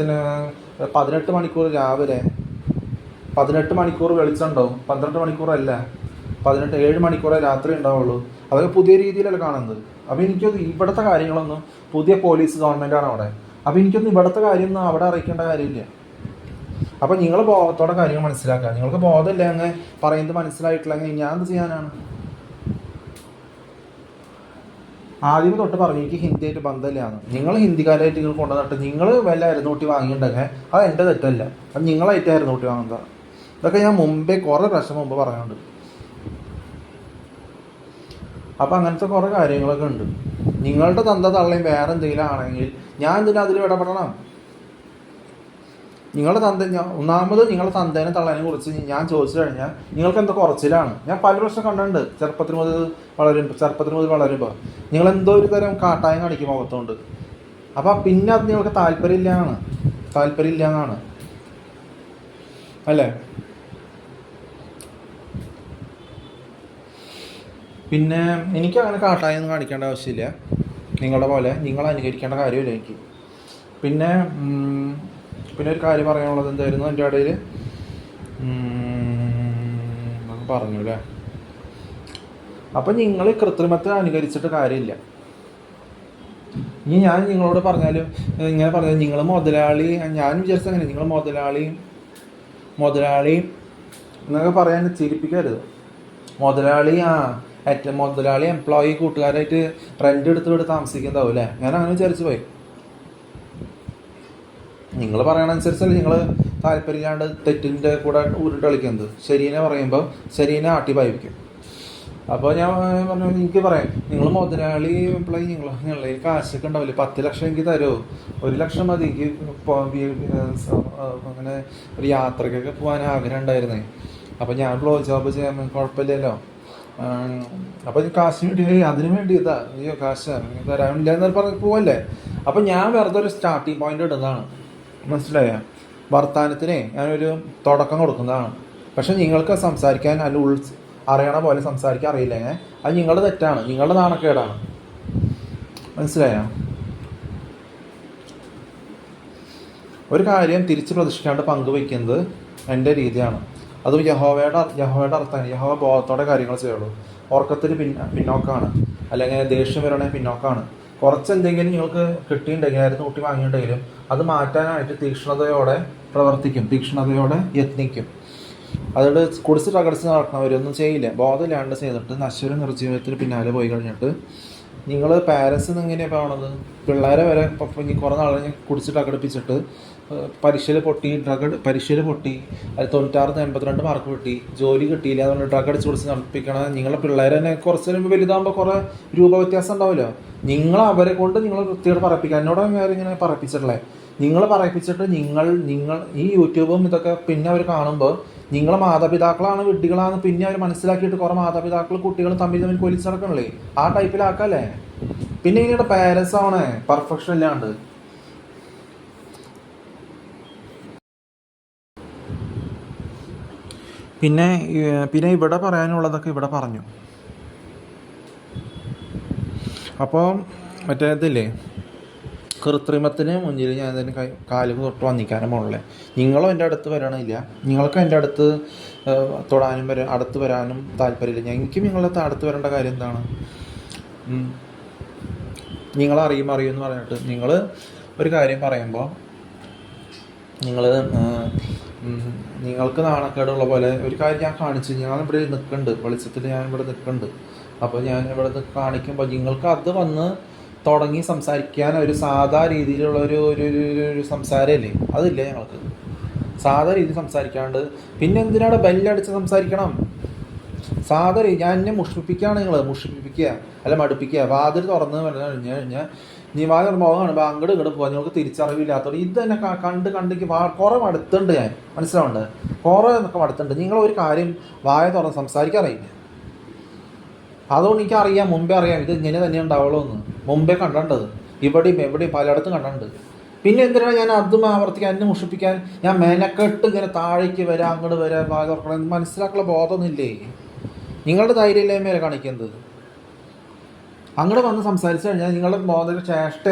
18 മണിക്കൂർ രാവിലെ, 18 മണിക്കൂർ വെളിച്ചമുണ്ടാവും, 12 മണിക്കൂറല്ല, 7 മണിക്കൂറേ രാത്രി ഉണ്ടാവുള്ളൂ. അതൊക്കെ പുതിയ രീതിയിലല്ല കാണുന്നത്. അപ്പം എനിക്കൊന്ന് ഇവിടുത്തെ കാര്യങ്ങളൊന്നും, പുതിയ പോലീസ് ഗവൺമെൻറ്റാണ് അവിടെ. അപ്പം എനിക്കൊന്നും ഇവിടുത്തെ കാര്യമൊന്നും അവിടെ അറിയിക്കേണ്ട കാര്യമില്ല. അപ്പം നിങ്ങൾ ബോധത്തോടെ കാര്യങ്ങൾ മനസ്സിലാക്കുക. നിങ്ങൾക്ക് ബോധമില്ല അങ്ങ് പറയുന്നത് മനസ്സിലായിട്ടില്ലെങ്കിൽ ഞാൻ എന്ത് ചെയ്യാനാണ്? ആദ്യം തൊട്ട് പറഞ്ഞു എനിക്ക് ഹിന്ദിയായിട്ട് ബന്ധമില്ലാന്ന്. നിങ്ങൾ ഹിന്ദിക്കാരായിട്ട് നിങ്ങൾ കൊണ്ടുവന്നിട്ട് നിങ്ങൾ വല്ല അരുന്നൂട്ടി വാങ്ങിയിട്ടുണ്ടെങ്കിൽ അത് എൻ്റെ തെറ്റല്ല, അത് നിങ്ങളായിട്ട് അരുന്നൂട്ടി വാങ്ങുന്നതാണ്. ഇതൊക്കെ ഞാൻ കുറേ പ്രാവശ്യം മുമ്പ് പറയാനുണ്ട്. അപ്പം അങ്ങനത്തെ കുറേ കാര്യങ്ങളൊക്കെ ഉണ്ട്. നിങ്ങളുടെ തള്ളയും വേറെ എന്തെങ്കിലും ആണെങ്കിൽ ഞാൻ എന്തിനാ അതിൽ ഇടപെടണം? ഒന്നാമത് നിങ്ങളുടെ തന്തേനെ തള്ളേനെ കുറിച്ച് ഞാൻ ചോദിച്ചു കഴിഞ്ഞാൽ നിങ്ങൾക്ക് എന്താ കുറച്ചിലാണ്. ഞാൻ പല പ്രശ്നം കണ്ടിട്ടുണ്ട്. ചെറുപ്പത്തിൽ മുതൽ വളരുമ്പോൾ നിങ്ങൾ എന്തോ ഒരു തരം കാട്ടായം കാണിക്കും മുഖത്തോണ്ട്. അപ്പം പിന്നെ അത് നിങ്ങൾക്ക് താല്പര്യമില്ല എന്നാണ് അല്ലേ? പിന്നെ എനിക്ക് അങ്ങനെ കാട്ടായൊന്നും കാണിക്കേണ്ട ആവശ്യമില്ല. നിങ്ങളുടെ പോലെ നിങ്ങൾ അനുകരിക്കേണ്ട കാര്യമില്ല എനിക്ക്. പിന്നെ ഒരു കാര്യം പറയാനുള്ളത് എന്തായിരുന്നു എൻ്റെ ഇടയിൽ പറഞ്ഞു അല്ലേ. അപ്പം നിങ്ങൾ കൃത്രിമത്തെ അനുകരിച്ചിട്ട് കാര്യമില്ല. ഇനി ഞാൻ നിങ്ങളോട് പറഞ്ഞാലും ഇങ്ങനെ പറഞ്ഞാൽ നിങ്ങൾ മുതലാളി, ഞാൻ വിചാരിച്ചത് അങ്ങനെ നിങ്ങൾ മുതലാളി എന്നൊക്കെ പറയാൻ ചിരിപ്പിക്കരുത്. മുതലാളി എംപ്ലോയി കൂട്ടുകാരായിട്ട് റെൻ്റ് എടുത്ത് താമസിക്കുന്നതാവും അല്ലേ. ഞാൻ അങ്ങനെ വിചാരിച്ചു പോയി. നിങ്ങൾ പറയണനുസരിച്ചല്ല നിങ്ങൾ താല്പര്യമില്ലാണ്ട് തെറ്റിൻ്റെ കൂടെ ഉരുട്ട് കളിക്കുന്നത്. ശരീനെ പറയുമ്പോൾ ശരീനെ ആട്ടി പായിപ്പിക്കും. അപ്പോൾ ഞാൻ പറഞ്ഞു, എനിക്ക് പറയാം, നിങ്ങൾ മുതലാളി എംപ്ലോയി, നിങ്ങളെ കാശൊക്കെ ഉണ്ടാവില്ലേ, 10 ലക്ഷം എനിക്ക് തരുമോ? 1 ലക്ഷം മതി എനിക്ക് അങ്ങനെ ഒരു യാത്രക്കൊക്കെ പോകാൻ ആഗ്രഹം ഉണ്ടായിരുന്നേ. അപ്പോൾ ഞാൻ ജോബ് ചെയ്യാൻ കുഴപ്പമില്ലല്ലോ. അപ്പോൾ കാശ് വേണ്ടി അതിന് വേണ്ടി അയ്യോ കാശ് തരാനില്ല എന്ന് പറഞ്ഞ് പോവല്ലേ. അപ്പം ഞാൻ വെറുതെ ഒരു സ്റ്റാർട്ടിങ് പോയിന്റ് ഇടുന്നതാണ്, മനസ്സിലായ? വർത്തമാനത്തിനെ ഞാനൊരു തുടക്കം കൊടുക്കുന്നതാണ്. പക്ഷെ നിങ്ങൾക്ക് സംസാരിക്കാൻ അറിയണ പോലെ സംസാരിക്കാൻ അറിയില്ലെങ്കിൽ അത് നിങ്ങളുടെ തെറ്റാണ്, നിങ്ങളുടെ നാണക്കേടാണ്, മനസ്സിലായ? ഒരു കാര്യം തിരിച്ച് പ്രതീക്ഷിക്കാണ്ട് പങ്കുവയ്ക്കുന്നത് എൻ്റെ രീതിയാണ്. അതും യഹോവയുടെ അർത്ഥമാണ്. യഹോവ ബോധത്തോടെ കാര്യങ്ങൾ ചെയ്യുള്ളൂ. ഉറക്കത്തിന് പിന്നോക്കമാണ്, അല്ലെങ്കിൽ ദേഷ്യം വരണേ പിന്നോക്കമാണ്, കുറച്ചെന്തെങ്കിലും നിങ്ങൾക്ക് കിട്ടിയിട്ടുണ്ടെങ്കിൽ ആയിരുന്നു കുട്ടി വാങ്ങിയിട്ടുണ്ടെങ്കിലും അത് മാറ്റാനായിട്ട് തീക്ഷ്ണതയോടെ പ്രവർത്തിക്കും, തീക്ഷ്ണതയോടെ യത്നിക്കും. അതുകൊണ്ട് കുടിച്ച് പ്രകടിച്ച് നടക്കണവരൊന്നും ചെയ്യില്ല. ബോധമില്ലാണ്ട് ചെയ്തിട്ട് നശ്വര നിർജ്ജീവനത്തിന് പിന്നാലെ പോയി കഴിഞ്ഞിട്ട് നിങ്ങൾ പാരൻസ് എങ്ങനെയാണ് പോകണത്? പിള്ളേരെ വരെ ഇനി കുറേ നാൾ കുടിച്ചിട്ട് അകടിപ്പിച്ചിട്ട് പരീക്ഷയിൽ പൊട്ടി അത് 96 82 മാർക്ക് കിട്ടി, ജോലി കിട്ടിയില്ല അതുകൊണ്ട് ഡ്രഗ് അടിച്ച് കുടിച്ച് നടപ്പിക്കണ നിങ്ങളെ പിള്ളേരെ തന്നെ കുറച്ച് കഴിയുമ്പോൾ വലുതാകുമ്പോൾ കുറേ രൂപ വ്യത്യാസം ഉണ്ടാവുമല്ലോ. നിങ്ങൾ അവരെ കൊണ്ട് നിങ്ങൾ വൃത്തിയോട് പറയിപ്പിക്കുക. എന്നോട് ഇങ്ങനെ പറയിപ്പിച്ചിട്ടുള്ളത് നിങ്ങൾ പറയിപ്പിച്ചിട്ട് നിങ്ങൾ ഈ യൂട്യൂബും ഇതൊക്കെ പിന്നെ അവർ കാണുമ്പോൾ നിങ്ങളെ മാതാപിതാക്കളാണ് വിഡ്ഢികളാണ് പിന്നെ അവർ മനസ്സിലാക്കിയിട്ട് കുറേ മാതാപിതാക്കൾ കുട്ടികളും തമ്മിൽ കൊലിച്ച് നടക്കണല്ലേ, ആ ടൈപ്പിലാക്കല്ലേ. പിന്നെ ഇനിയുടെ പാരൻസ് ആവണേ പെർഫെക്ഷൻ ഇല്ലാണ്ട്. പിന്നെ ഇവിടെ പറയാനുള്ളതൊക്കെ ഇവിടെ പറഞ്ഞു. അപ്പോൾ മറ്റേതില്ലേ, കൃത്രിമത്തിന് മുന്നിൽ ഞാൻ തന്നെ കാലുകൾ തൊട്ട് വന്നിക്കാനും പോകണല്ലേ. നിങ്ങളും എൻ്റെ അടുത്ത് വരണില്ല, നിങ്ങൾക്ക് എൻ്റെ അടുത്ത് തൊടാനും അടുത്ത് വരാനും താല്പര്യമില്ല. എനിക്കും നിങ്ങളെ അടുത്ത് വരേണ്ട കാര്യം എന്താണ്? അറിയുമെന്ന് പറഞ്ഞിട്ട് നിങ്ങൾ ഒരു കാര്യം പറയുമ്പോൾ നിങ്ങൾക്ക് നാണക്കേടുള്ള പോലെ ഒരു കാര്യം ഞാൻ കാണിച്ചു, ഞാനിവിടെ നിൽക്കുന്നുണ്ട്, വെളിച്ചത്തിൽ ഞാനിവിടെ നിൽക്കുന്നുണ്ട്. അപ്പോൾ ഞാൻ ഇവിടെ കാണിക്കുമ്പോൾ നിങ്ങൾക്ക് അത് വന്ന് തുടങ്ങി സംസാരിക്കാൻ ഒരു സാധാ രീതിയിലുള്ള ഒരു സംസാരമല്ലേ, അതില്ലേ ഞങ്ങൾക്ക്. സാധാ രീതിയിൽ സംസാരിക്കാണ്ട് പിന്നെ എന്തിനാണ് ബെല്ലടിച്ച് സംസാരിക്കണം? സാധാ ഞാൻ എന്നെ മുഷിപ്പിക്കുകയാണ്, മുഷിപ്പിക്കുക അല്ല മടുപ്പിക്കുക. വാതിൽ തുറന്ന് പറഞ്ഞു കഴിഞ്ഞാൽ നീ വാതിൽ മുഖം കാണുമ്പോൾ അങ്ങോട്ട് പോകാൻ നിങ്ങൾക്ക് തിരിച്ചറിവില്ലാത്തതുകൊണ്ട് ഇത് തന്നെ കണ്ടെങ്കിൽ കുറേ മടുത്തുണ്ട്. ഞാൻ മനസ്സിലാവുന്നുണ്ട്, കുറേ എന്നൊക്കെ മടുത്തുണ്ട്. നിങ്ങളൊരു കാര്യം വായ തുറന്ന് സംസാരിക്കാറിയില്ല. അതുകൊണ്ട് എനിക്കറിയാം, മുമ്പേ അറിയാം ഇത് ഇങ്ങനെ തന്നെ ഉണ്ടാവുള്ളൂ എന്ന്. മുമ്പേ കണ്ടത് ഇവിടെയും എവിടെയും പലയിടത്തും കണ്ടിട്ടുണ്ട്. പിന്നെ എന്തിനാണ് ഞാൻ അതും ആവർത്തിക്കാൻ, എന്നെ മുഷിപ്പിക്കാൻ ഞാൻ മെനക്കെട്ട് ഇങ്ങനെ താഴേക്ക് വരാം അങ്ങോട്ട് വരാം വായ തുറക്കണം? മനസ്സിലാക്കുള്ള ബോധമൊന്നുമില്ലേ? നിങ്ങളുടെ ധൈര്യമില്ലായ്മ കാണിക്കുന്നത്. അങ്ങോട്ട് വന്ന് സംസാരിച്ചു കഴിഞ്ഞാൽ നിങ്ങളുടെ മോദൽ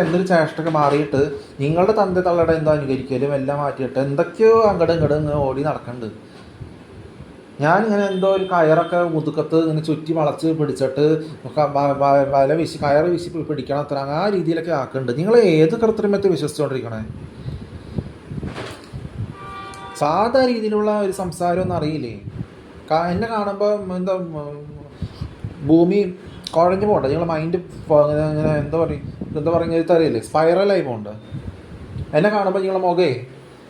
എന്തൊരു ചേഷ്ടൊക്കെ മാറിയിട്ട് നിങ്ങളുടെ തന്റെ തള്ളയുടെ എന്തോ അനുകരിക്കലും എല്ലാം മാറ്റിയിട്ട് എന്തൊക്കെയോ അങ്ങോട്ടും ഇങ്ങോട്ടും ഓടി നടക്കുന്നുണ്ട്. ഞാനിങ്ങനെ എന്തോ ഒരു കയറൊക്കെ മുതുക്കത്ത് ഇങ്ങനെ ചുറ്റി വളച്ച് പിടിച്ചിട്ട് കയറ് വീശി പിടിക്കണം അത്ര ആ രീതിയിലൊക്കെ ആക്കുന്നുണ്ട്. നിങ്ങൾ ഏത് കൃത്രിമത്തെ വിശ്വസിച്ചുകൊണ്ടിരിക്കണേ? സാധാ രീതിയിലുള്ള ഒരു സംസാരമൊന്നും അറിയില്ലേ? എന്നെ കാണുമ്പോൾ ഭൂമി കുഴഞ്ഞു പോകണ്ട, നിങ്ങളെ മൈൻഡ് ഇങ്ങനെ എന്താ പറയുക അറിയില്ലേ, സ്പൈറലായി പോകണ്ട. എന്നെ കാണുമ്പോൾ നിങ്ങളെ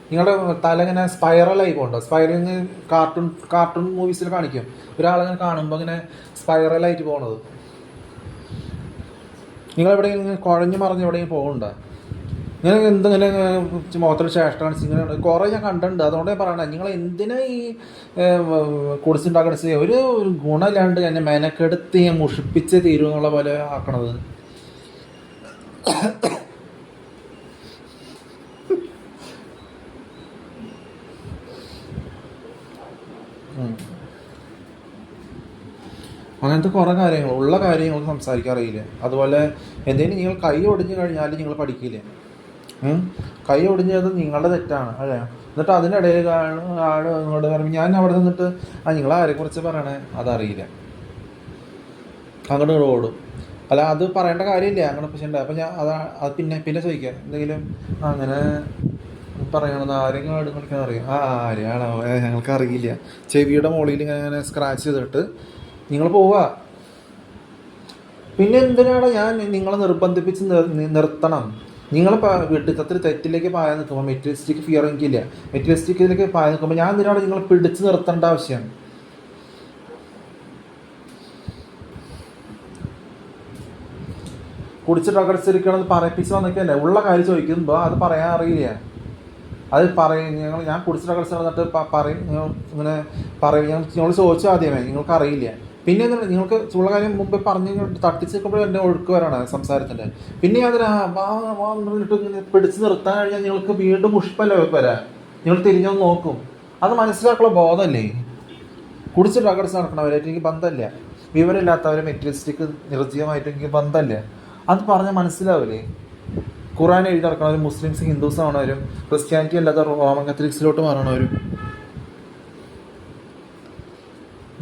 നിങ്ങളുടെ തല ഇങ്ങനെ സ്പൈറലായി പോകണ്ട. സ്പൈറലിങ് കാർട്ടൂൺ മൂവീസിൽ കാണിക്കും, ഒരാളിങ്ങനെ കാണുമ്പോൾ ഇങ്ങനെ സ്പൈറലായിട്ട് പോകണത്. നിങ്ങളെവിടെയും കുഴഞ്ഞു മറിഞ്ഞ് എവിടെയും പോകണ്ട. ഇങ്ങനെ എന്തെങ്കിലും മുഖത്തിൽ ചേഷ്ട കാണിച്ച് ഇങ്ങനെ കുറേ ഞാൻ കണ്ടിട്ടുണ്ട്. അതുകൊണ്ട് ഞാൻ പറയണേ, നിങ്ങൾ എന്തിനാ ഈ കുടിച്ചുണ്ടാക്കണ ഒരു ഗുണമില്ലാണ്ട് എന്നെ മെനക്കെടുത്ത് ഞാൻ മുഷിപ്പിച്ച് തീരും എന്നുള്ള പോലെ ആക്കണത്. അങ്ങനത്തെ കുറേ കാര്യങ്ങൾ ഉള്ള കാര്യങ്ങൾ സംസാരിക്കാറിയില്ല. അതുപോലെ എന്തെങ്കിലും നിങ്ങൾ കൈ ഒടിഞ്ഞു കഴിഞ്ഞാൽ നിങ്ങൾ പഠിക്കില്ല. കൈ ഒടിഞ്ഞത് നിങ്ങളുടെ തെറ്റാണ് അല്ലേ? എന്നിട്ട് അതിനിടയിൽ ആൾ ഇങ്ങോട്ട് പറയുമ്പോൾ ഞാൻ അവിടെ നിന്നിട്ട് നിങ്ങൾ ആരെക്കുറിച്ച് പറയണേ അതറിയില്ല, അങ്ങോട്ട് ഇങ്ങോട്ട് ഓടും. അല്ല അത് പറയേണ്ട കാര്യമില്ല അങ്ങനെ. പക്ഷേ അപ്പം ഞാൻ അത് പിന്നെ ചോദിക്കാം എന്തെങ്കിലും അങ്ങനെ പറയണത് ആരെങ്കിലും ആട് കളിക്കാൻ അറിയാം. ആരെയാണോ ഞങ്ങൾക്ക് അറിയില്ല. ചെവിയുടെ മുകളിൽ ഇങ്ങനെ സ്ക്രാച്ച് ചെയ്തിട്ട് നിങ്ങൾ പോവുക. പിന്നെ എന്തിനാണ് ഞാൻ നിങ്ങളെ നിർബന്ധിപ്പിച്ച് നിർത്തണം? നിങ്ങൾ വീട്ടിൽ തെറ്റിലേക്ക് പായാൻ നിൽക്കുമ്പോൾ മെറ്റീരിയലിസ്റ്റിക് ഫിയർ എനിക്കില്ല. മെറ്റീരിയലിസ്റ്റിക്കിലേക്ക് പായാൻ നിൽക്കുമ്പോൾ ഞാൻ എന്തിനാണ് നിങ്ങൾ പിടിച്ച് നിർത്തേണ്ട ആവശ്യം? കുടിച്ച് ഡ്രഗടിച്ചിരിക്കണമെന്ന് പറയിപ്പിച്ച് വന്നിട്ടല്ലേ ഉള്ള കാര്യം ചോദിക്കുമ്പോൾ അത് പറയാൻ അറിയില്ല. അത് ഞാൻ കുടിച്ച് ഡ്രഗടിച്ച് വന്നിട്ട് ഇങ്ങനെ പറയും. ഞങ്ങൾ ചോദിച്ചു ആദ്യമേ നിങ്ങൾക്ക് അറിയില്ല. പിന്നെ എന്താണ് നിങ്ങൾക്ക് ഉള്ള കാര്യം മുമ്പ് പറഞ്ഞ് തട്ടിച്ച് നിൽക്കുമ്പോൾ എൻ്റെ ഒഴുക്ക് വരാണ് സംസാരത്തിൻ്റെ. പിന്നെ അതിന് പറഞ്ഞിട്ട് ഇങ്ങനെ പിടിച്ച് നിർത്താൻ കഴിഞ്ഞാൽ നിങ്ങൾക്ക് വീണ്ടും മുഷിപ്പല്ലേ വരാം. നിങ്ങൾ തിരിഞ്ഞൊന്ന് നോക്കും. അത് മനസ്സിലാക്കുള്ള ബോധമല്ലേ? കുടിച്ച് ഡ്രഗടിച്ച് നടക്കണവരായിട്ട് എനിക്ക് ബന്ധമില്ല. വിവരമില്ലാത്തവരെ മെറ്റീരിയലിസ്റ്റിക് നിർജ്ജീവമായിട്ട് എനിക്ക് ബന്ധമില്ല. അത് പറഞ്ഞാൽ മനസ്സിലാവില്ലേ? ഖുറാൻ എഴുതി നടക്കണവരും മുസ്ലിംസ് ഹിന്ദുസ് ആണവരും ക്രിസ്ത്യാനിറ്റി അല്ലാതെ റോമൻ കത്തോലിക്സിലോട്ട് മാറണവരും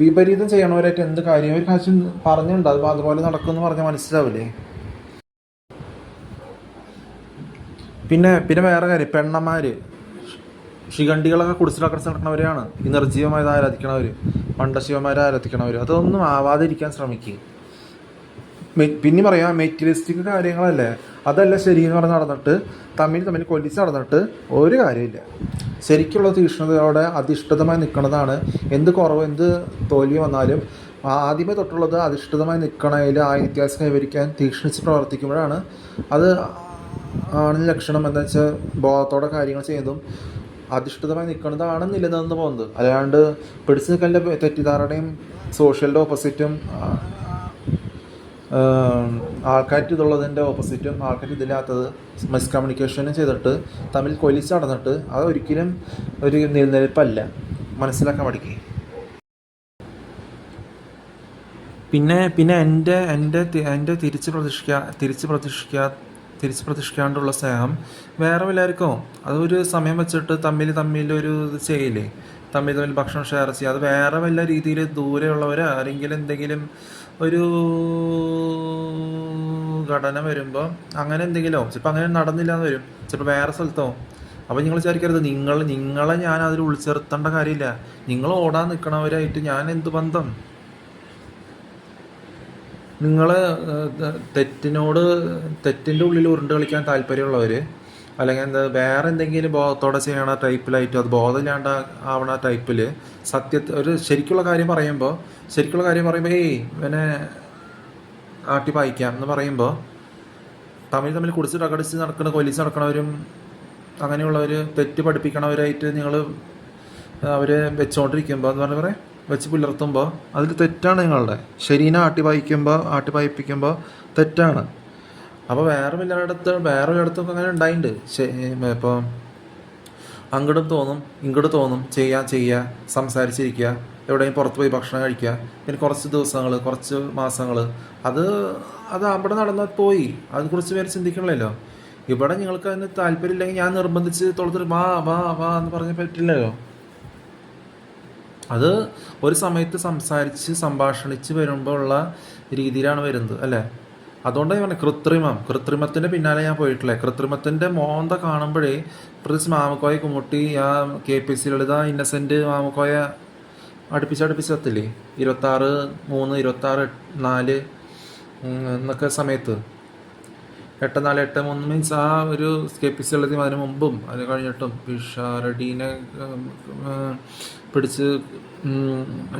വിപരീതം ചെയ്യണവരായിട്ട് എന്ത് കാര്യം ഒരു കാര്യം പറഞ്ഞിട്ടുണ്ട്. അതുപോലെ നടക്കുമെന്ന് പറഞ്ഞാൽ മനസ്സിലാവില്ലേ? പിന്നെ പിന്നെ വേറെ കാര്യം, പെണ്ണന്മാർ ശിഖണ്ഡികളൊക്കെ കുടിച്ചിലൊക്കെ നടക്കുന്നവരെയാണ് ഈ നിർജ്ജീവമായത് ആരാധിക്കണവർ, മണ്ടശിവന്മാരെ ആരാധിക്കണവർ. അതൊന്നും ആവാതിരിക്കാൻ ശ്രമിക്കുക. പിന്നെ പറയാം, മെറ്റീരിയലിസ്റ്റിക് കാര്യങ്ങളല്ലേ, അതല്ല ശരിയെന്ന് പറഞ്ഞ് നടന്നിട്ട് തമ്മിൽ കൊല്ലിച്ച് നടന്നിട്ട് ഒരു കാര്യമില്ല. ശരിക്കുള്ള തീക്ഷ്ണതയോടെ അധിഷ്ഠിതമായി നിൽക്കുന്നതാണ്. എന്ത് കുറവ് എന്ത് തോൽവി വന്നാലും ആദ്യമേ തൊട്ടുള്ളത് അധിഷ്ഠിതമായി നിൽക്കണതിൽ ആ വ്യത്യാസം കൈവരിക്കാൻ തീക്ഷ്ണിച്ച് പ്രവർത്തിക്കുമ്പോഴാണ് അത് ആണ് ലക്ഷണം. എന്താ വെച്ചാൽ ബോധത്തോടെ കാര്യങ്ങൾ ചെയ്യുന്നതും അധിഷ്ഠിതമായി നിൽക്കുന്നതാണ് നിലനിന്ന് പോകുന്നത്. അല്ലാണ്ട് പിടിച്ചു നിൽക്കലിൻ്റെ തെറ്റിദ്ധാരണയും സോഷ്യലിൻ്റെ ഓപ്പോസിറ്റും ആൾക്കാർക്ക് ഇതുള്ളതിൻ്റെ ഓപ്പോസിറ്റും ആൾക്കാർക്ക് ഇതില്ലാത്തത് മിസ്കമ്മ്യൂണിക്കേഷനും ചെയ്തിട്ട് തമ്മിൽ കൊലിച്ച് നടന്നിട്ട് അത് ഒരിക്കലും ഒരു നിലനിൽപ്പല്ല. മനസ്സിലാക്കാൻ പഠിക്കുക. പിന്നെ പിന്നെ എൻ്റെ തിരിച്ച് പ്രതീക്ഷിക്കാണ്ടുള്ള സ്നേഹം വേറെ എല്ലാവർക്കും അതൊരു സമയം വെച്ചിട്ട് തമ്മിലൊരു ഇത് ചെയ്യില്ലേ, തമ്മിൽ ഭക്ഷണം ഷെയർ ചെയ്യുക. അത് വേറെ വല്ല രീതിയിൽ ദൂരെയുള്ളവർ ആരെങ്കിലും എന്തെങ്കിലും ഒരു ഘടന വരുമ്പോൾ അങ്ങനെ എന്തെങ്കിലും ചിലപ്പോൾ അങ്ങനെ നടന്നില്ല എന്ന് വരും, ചിലപ്പോൾ വേറെ സ്ഥലത്താവും. അപ്പോൾ നിങ്ങൾ വിചാരിക്കരുത് നിങ്ങളെ ഞാൻ അതിൽ ഉൾച്ചേർത്തേണ്ട കാര്യമില്ല. നിങ്ങൾ ഓടാൻ നിൽക്കണവരായിട്ട് ഞാൻ എന്ത് ബന്ധം? നിങ്ങൾ തെറ്റിൻ്റെ ഉള്ളിൽ ഉരുണ്ട് കളിക്കാൻ താല്പര്യമുള്ളവർ, അല്ലെങ്കിൽ എന്താ വേറെ എന്തെങ്കിലും ബോധത്തോടെ ചെയ്യണ ടൈപ്പിലായിട്ട് അത് ബോധമില്ലാണ്ട് ആവണ ടൈപ്പിൽ ഒരു ശരിക്കുള്ള കാര്യം പറയുമ്പോൾ പിന്നെ ആട്ടി പായിക്കാം എന്ന് പറയുമ്പോൾ തമ്മിൽ കുടിച്ച് അകടിച്ച് കൊല്ലിച്ച് നടക്കണവരും അങ്ങനെയുള്ളവർ തെറ്റ് പഠിപ്പിക്കണവരായിട്ട് നിങ്ങൾ അവരെ വെച്ചുകൊണ്ടിരിക്കുമ്പോൾ എന്ന് പറഞ്ഞാൽ വെച്ച് പുലർത്തുമ്പോൾ അതിൽ തെറ്റാണ് നിങ്ങളുടെ. ശരീരം ആട്ടിപ്പായിപ്പിക്കുമ്പോൾ തെറ്റാണ്. അപ്പോൾ വേറെ ഒരിടത്തും അങ്ങനെ ഉണ്ടായിട്ടുണ്ട്. ഇപ്പോൾ അങ്ങോട്ടും തോന്നും ഇങ്ങോട്ട് തോന്നും, ചെയ്യുക സംസാരിച്ചിരിക്കുക, എവിടെയും പുറത്ത് പോയി ഭക്ഷണം കഴിക്കുക, പിന്നെ കുറച്ച് ദിവസങ്ങൾ കുറച്ച് മാസങ്ങൾ അത് അവിടെ നടന്നാൽ പോയി. അതിനെക്കുറിച്ച് പേര് ചിന്തിക്കണമല്ലോ. ഇവിടെ നിങ്ങൾക്ക് അതിന് താല്പര്യമില്ലെങ്കിൽ ഞാൻ നിർബന്ധിച്ച് തൊഴുത്തിട്ട് വാ വാ വാ എന്ന് പറഞ്ഞാൽ പറ്റില്ലല്ലോ. അത് ഒരു സമയത്ത് സംഭാഷണിച്ച് വരുമ്പോൾ ഉള്ള രീതിയിലാണ് വരുന്നത് അല്ലേ. അതുകൊണ്ടാണ് ഞാൻ പറഞ്ഞത് കൃത്രിമത്തിൻ്റെ പിന്നാലെ ഞാൻ പോയിട്ടില്ലേ. കൃത്രിമത്തിൻ്റെ മോന്ത കാണുമ്പോഴേ പ്രത്യേകിച്ച് മാമുക്കോയ കുമ്മുട്ടി ആ KPC ലളിത ഇന്നസെൻറ്റ് മാമുക്കോയ അടുപ്പിച്ചെത്തില്ലേ 26/3 26/4 എന്നൊക്കെ സമയത്ത് 8/4 8/3 മീൻസ് ആ ഒരു KPC ലളിത അതിന് മുമ്പും അത് കഴിഞ്ഞിട്ടും പിഷാരടീനെ പിടിച്ച്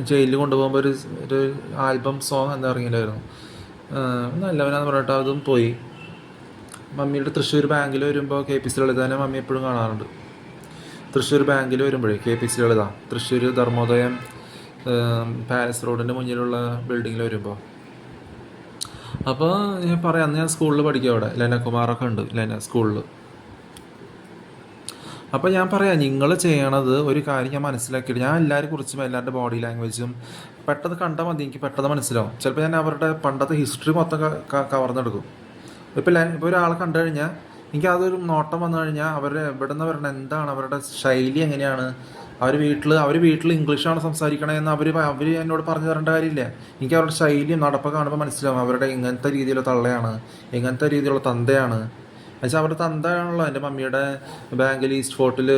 ജയിലിൽ കൊണ്ടുപോകുമ്പോൾ ഒരു ആൽബം സോങ് എന്താ ഇറങ്ങിയില്ലായിരുന്നു, നല്ലവനാന്ന് പറഞ്ഞിട്ട് അതും പോയി. മമ്മിയുടെ തൃശ്ശൂർ ബാങ്കിൽ വരുമ്പോൾ KPC ലളിതാനെ മമ്മി എപ്പോഴും കാണാറുണ്ട്. തൃശ്ശൂർ ബാങ്കിൽ വരുമ്പോഴേ KPC ലളിത തൃശ്ശൂർ ധർമ്മോദയം പാലസ് റോഡിൻ്റെ മുന്നിലുള്ള ബിൽഡിങ്ങിൽ വരുമ്പോൾ. അപ്പോൾ ഞാൻ പറയാം, അന്ന് ഞാൻ സ്കൂളിൽ പഠിക്കുക, അവിടെ ലെനകുമാറൊക്കെ ഉണ്ട് സ്കൂളിൽ. അപ്പോൾ ഞാൻ പറയാം, നിങ്ങൾ ചെയ്യണത് ഒരു കാര്യം ഞാൻ മനസ്സിലാക്കിയിട്ട് ഞാൻ എല്ലാവരെ കുറിച്ചും എല്ലാവരുടെ ബോഡി ലാംഗ്വേജും പെട്ടെന്ന് കണ്ടാൽ മതി, എനിക്ക് പെട്ടെന്ന് മനസ്സിലാവും. ചിലപ്പോൾ ഞാൻ അവരുടെ പണ്ടത്തെ ഹിസ്റ്ററി മൊത്തം കവർന്നെടുക്കും. ഇപ്പോൾ ഒരാളെ കണ്ടു കഴിഞ്ഞാൽ എനിക്ക് അതൊരു നോട്ടം വന്നു കഴിഞ്ഞാൽ അവരുടെ എവിടെ നിന്ന് വരണം, എന്താണ് അവരുടെ ശൈലി, എങ്ങനെയാണ് അവർ വീട്ടിൽ ഇംഗ്ലീഷാണ് സംസാരിക്കണതെന്ന് അവർ എന്നോട് പറഞ്ഞു തരേണ്ട കാര്യമില്ല. എനിക്ക് അവരുടെ ശൈലിയും നടപ്പൊക്കെ കാണുമ്പോൾ മനസ്സിലാവും അവരുടെ ഇങ്ങനത്തെ രീതിയിലുള്ള തള്ളയാണ്, ഇങ്ങനത്തെ രീതിയിലുള്ള തന്തയാണ്. എന്നുവെച്ചാൽ അവരുടെ തന്തയാണല്ലോ എൻ്റെ മമ്മിയുടെ ബാങ്കിൽ ഈസ്റ്റ് ഫോർട്ടിൽ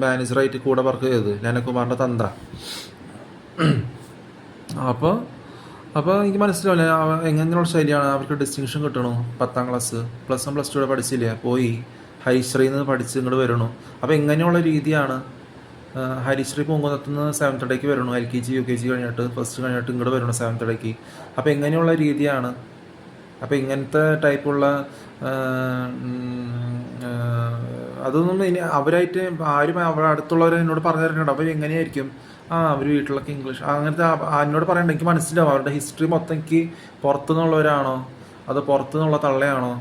മാനേജറായിട്ട് കൂടെ വർക്ക് ചെയ്തത്, ലെനകുമാറിൻ്റെ തന്ത. അപ്പോൾ എനിക്ക് മനസ്സിലാവില്ല എങ്ങനെയുള്ള ശൈലിയാണ്. അവർക്ക് ഡിസ്റ്റിങ്ഷൻ കിട്ടണു, 10ാം ക്ലാസ് +1 +2 പഠിച്ചില്ല, പോയി ഹരിശ്രീയിൽ നിന്ന് പഠിച്ച് ഇങ്ങോട്ട് വരണു. അപ്പോൾ എങ്ങനെയുള്ള രീതിയാണ് ഹരിശ്രീ പൂങ്കുന്നത്തുനിന്ന് 7th ഡേക്ക് വരണു, LKG UKG കഴിഞ്ഞിട്ട് ഫസ്റ്റ് കഴിഞ്ഞിട്ട് ഇങ്ങോട്ട് വരണു 7th ഡേക്ക്. അപ്പോൾ എങ്ങനെയുള്ള രീതിയാണ്. അപ്പോൾ ഇങ്ങനത്തെ ടൈപ്പുള്ള അതൊന്നും ഇനി അവരായിട്ട് ആരും അവിടെ അടുത്തുള്ളവർ എന്നോട് പറഞ്ഞു തരുന്നുണ്ട്. അവർ എങ്ങനെയായിരിക്കും അവർ വീട്ടിലൊക്കെ ഇംഗ്ലീഷ് അങ്ങനത്തെ എന്നോട് പറയണ്ട, എനിക്ക് മനസ്സിലാവും അവരുടെ ഹിസ്റ്ററി മൊത്തം. എനിക്ക് പുറത്തുനിന്നുള്ളവരാണോ അതോ പുറത്തുനിന്നുള്ള തള്ളയാണോ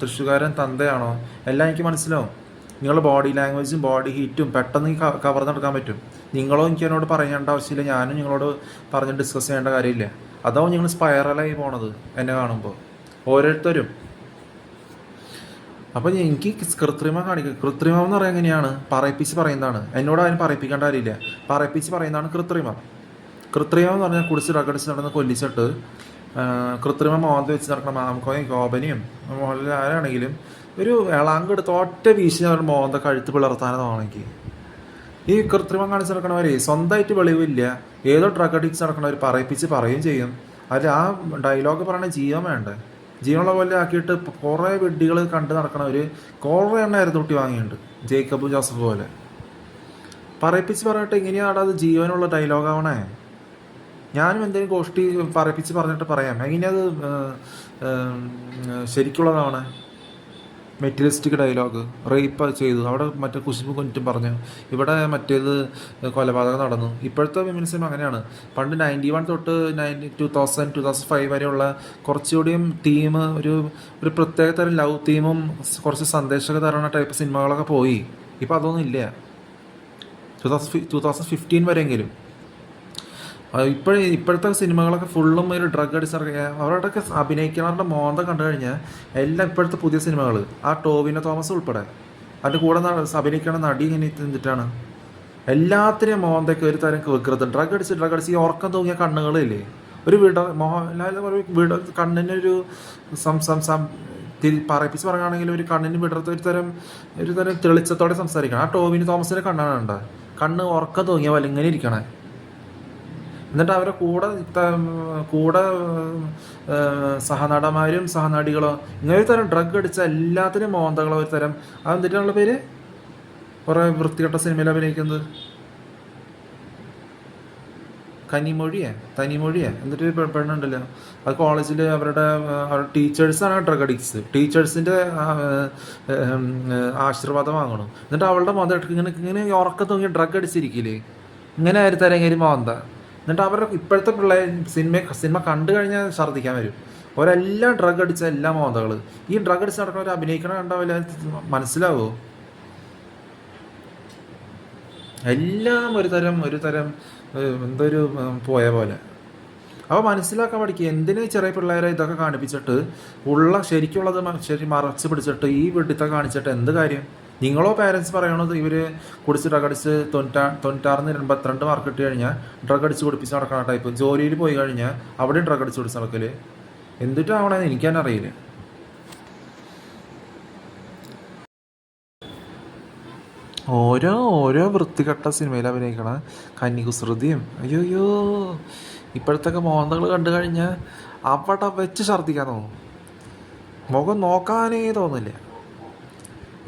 തൃശ്ശൂകാരൻ തന്തയാണോ എല്ലാം എനിക്ക് മനസ്സിലാവും. നിങ്ങളുടെ ബോഡി ലാംഗ്വേജും ബോഡി ഹീറ്റും പെട്ടെന്ന് കവർന്നെടുക്കാൻ പറ്റും. നിങ്ങളോ എനിക്ക് എന്നോട് പറയേണ്ട ആവശ്യമില്ല, ഞാനും നിങ്ങളോട് പറഞ്ഞ് ഡിസ്കസ് ചെയ്യേണ്ട കാര്യമില്ല. അതാവും നിങ്ങൾ സ്പൈറലായി പോണത് എന്നെ കാണുമ്പോൾ ഓരോരുത്തരും. അപ്പോൾ എനിക്ക് കൃത്രിമം എന്ന് പറയാൻ എങ്ങനെയാണ്, പറയിപ്പിച്ച് പറയുന്നതാണ്. എന്നോട് അതിന് പറയിപ്പിക്കേണ്ട കാര്യമില്ല, പറയിപ്പിച്ച് പറയുന്നതാണ് കൃത്രിമം എന്ന് പറഞ്ഞാൽ കുടിച്ച് നടന്ന് കൊല്ലിച്ചിട്ട് കൃത്രിമം മോന്ത വെച്ച് നടക്കണം മാമക്കോയും ഗോപനിയും മോഹൻലാൽ ആരാണെങ്കിലും ഒരു ഇളാങ്കെടുത്ത് ഒറ്റ വീശി അവർ മോന്ത കഴുത്ത് പിളർത്താനെന്നാണെങ്കിൽ ഈ കൃത്രിമം കാണിച്ച് നടക്കണവരെ സ്വന്തമായിട്ട് വെളിവില്ല, ഏതോ ഡ്രഗ് അഡിക്ട്സ് നടക്കണവർ പറയിപ്പിച്ച് പറയുകയും ചെയ്യും. അത് ആ ഡയലോഗ് പറയണ ജീവൻ വേണ്ടേ? ജീവനുള്ള പോലെ ആക്കിയിട്ട് കുറേ വെഡ്ഡികൾ കണ്ട് നടക്കണവർ കുറേ എണ്ണമായിരുന്നു കുട്ടി വാങ്ങിയിട്ടുണ്ട്. ജേക്കബ് ജോസഫ് പോലെ പറയിപ്പിച്ച് പറഞ്ഞിട്ട് എങ്ങനെയാണ് അത് ജീവനുള്ള ഡയലോഗാവണേ? ഞാനും എന്തെങ്കിലും ഗോഷ്ടി പറയിപ്പിച്ച് പറഞ്ഞിട്ട് പറയാം, എങ്ങനെയത് ശരിക്കുള്ളതാണ്? മെറ്റീരിയലിസ്റ്റിക് ഡയലോഗ്, റേപ്പ് ചെയ്തു അവിടെ മറ്റേ കുശുമ്പ് കൊന്നിട്ടും പറഞ്ഞു, ഇവിടെ മറ്റേത് കൊലപാതകം നടന്നു. ഇപ്പോഴത്തെ ഫെമിനിസം അങ്ങനെയാണ്. പണ്ട് 91 തൊട്ട് 2005 വരെയുള്ള കുറച്ചുകൂടിയും തീം ഒരു പ്രത്യേക തരം ലവ് തീമും കുറച്ച് സന്ദേശമൊക്കെ തരണ ടൈപ്പ് സിനിമകളൊക്കെ പോയി. ഇപ്പം അതൊന്നും ഇല്ല. 2015 വരെയെങ്കിലും ഇപ്പോഴത്തെ സിനിമകളൊക്കെ ഫുള്ളും ഒരു ഡ്രഗ് അഡിക്ഷൻ. അവരുടെയൊക്കെ അഭിനയിക്കുന്നവരുടെ മോന്ത കണ്ടു കഴിഞ്ഞാൽ എല്ലാം ഇപ്പോഴത്തെ പുതിയ സിനിമകൾ, ആ ടോവിനോ തോമസ് ഉൾപ്പെടെ അതിൻ്റെ കൂടെ അഭിനയിക്കുന്ന നടി ഇങ്ങനെ തിന്നിട്ടാണ് എല്ലാത്തിനെയും മോന്തയ്ക്ക് ഒരു തരം വികൃതം. ഡ്രഗ് അടിച്ച് ഈ ഉറക്കം തൂങ്ങിയ കണ്ണുകളില്ലേ, ഒരു മോഹൻലാൽ കണ്ണിനൊരു പറയിപ്പിച്ച് പറയുകയാണെങ്കിൽ ഒരു കണ്ണിന് വിടർത്ത ഒരു തരം തെളിച്ചത്തോടെ സംസാരിക്കണം. ആ ടോവിനോ തോമസിൻ്റെ കണ്ണാണ് കണ്ട, കണ്ണ് ഉറക്കം തൂങ്ങിയ പോലെ ഇങ്ങനെ ഇരിക്കണേ. എന്നിട്ട് അവരെ കൂടെ സഹനടന്മാരും സഹനടികളോ ഇങ്ങനെ ഒരു തരം ഡ്രഗ് അടിച്ച എല്ലാത്തിനും മോന്തകളോ ഒരു തരം. അതെന്തിട്ടാണുള്ള പേര്? കുറേ വൃത്തികെട്ട സിനിമയിൽ അഭിനയിക്കുന്നത് തനിമൊഴിയെ എന്നിട്ട് പെണ്ണുണ്ടല്ലോ, അത് കോളേജിൽ അവരുടെ ടീച്ചേഴ്സാണ് ഡ്രഗ് അഡിക്ട്സ്. ടീച്ചേഴ്സിൻ്റെ ആശീർവാദം വാങ്ങണം. എന്നിട്ട് അവളുടെ മോന്ത ഇങ്ങനെ ഉറക്കം തൂങ്ങി ഡ്രഗ് അടിച്ചിരിക്കില്ലേ, ഇങ്ങനെ ആയിരുന്നു തരങ്ങേരി മോന്ത. എന്നിട്ട് അവരുടെ ഇപ്പോഴത്തെ പിള്ളേർ സിനിമ കണ്ടു കഴിഞ്ഞാൽ ഛർദ്ദിക്കാൻ വരും. അവരെല്ലാം ഡ്രഗ് അടിച്ച എല്ലാ മോന്തകൾ. ഈ ഡ്രഗ് അടിച്ച് നടക്കുന്നവർ അഭിനയിക്കണ കണ്ടാവില്ല, മനസ്സിലാവോ? എല്ലാം ഒരു തരം എന്തൊരു പോയ പോലെ. അപ്പോൾ മനസ്സിലാക്കാൻ പഠിക്കുക. എന്തിന് ചെറിയ പിള്ളേരെ ഇതൊക്കെ കാണിപ്പിച്ചിട്ട് ശരിക്കുള്ളത് മറച്ച് പിടിച്ചിട്ട് ഈ വെട്ടിത്തെ കാണിച്ചിട്ട് എന്ത് കാര്യം? നിങ്ങളോ പാരൻസ് പറയണത് ഇവർ കുടിച്ച് ഡ്രഗ് അടിച്ച് 96 82 മാർക്ക് കിട്ടി കഴിഞ്ഞാൽ ഡ്രഗ് അടിച്ച് കുടിപ്പിച്ച് നടക്കുന്ന ടൈപ്പ്. ജോലിയിൽ പോയി കഴിഞ്ഞാൽ അവിടെയും ഡ്രഗ് അടിച്ച് കുടിച്ച് നടക്കൽ എന്തിട്ടാവണമെന്ന് എനിക്ക് തന്നെ അറിയില്ല. ഓരോ വൃത്തികെട്ട സിനിമയിൽ അഭിനയിക്കണ കന്നികുസൃതിയും അയ്യോ ഇപ്പോഴത്തൊക്കെ മോന്തകൾ കണ്ടു കഴിഞ്ഞാൽ അവിടെ വെച്ച് ഛർദ്ദിക്കാൻ തോന്നും. മുഖം നോക്കാനേ തോന്നില്ല.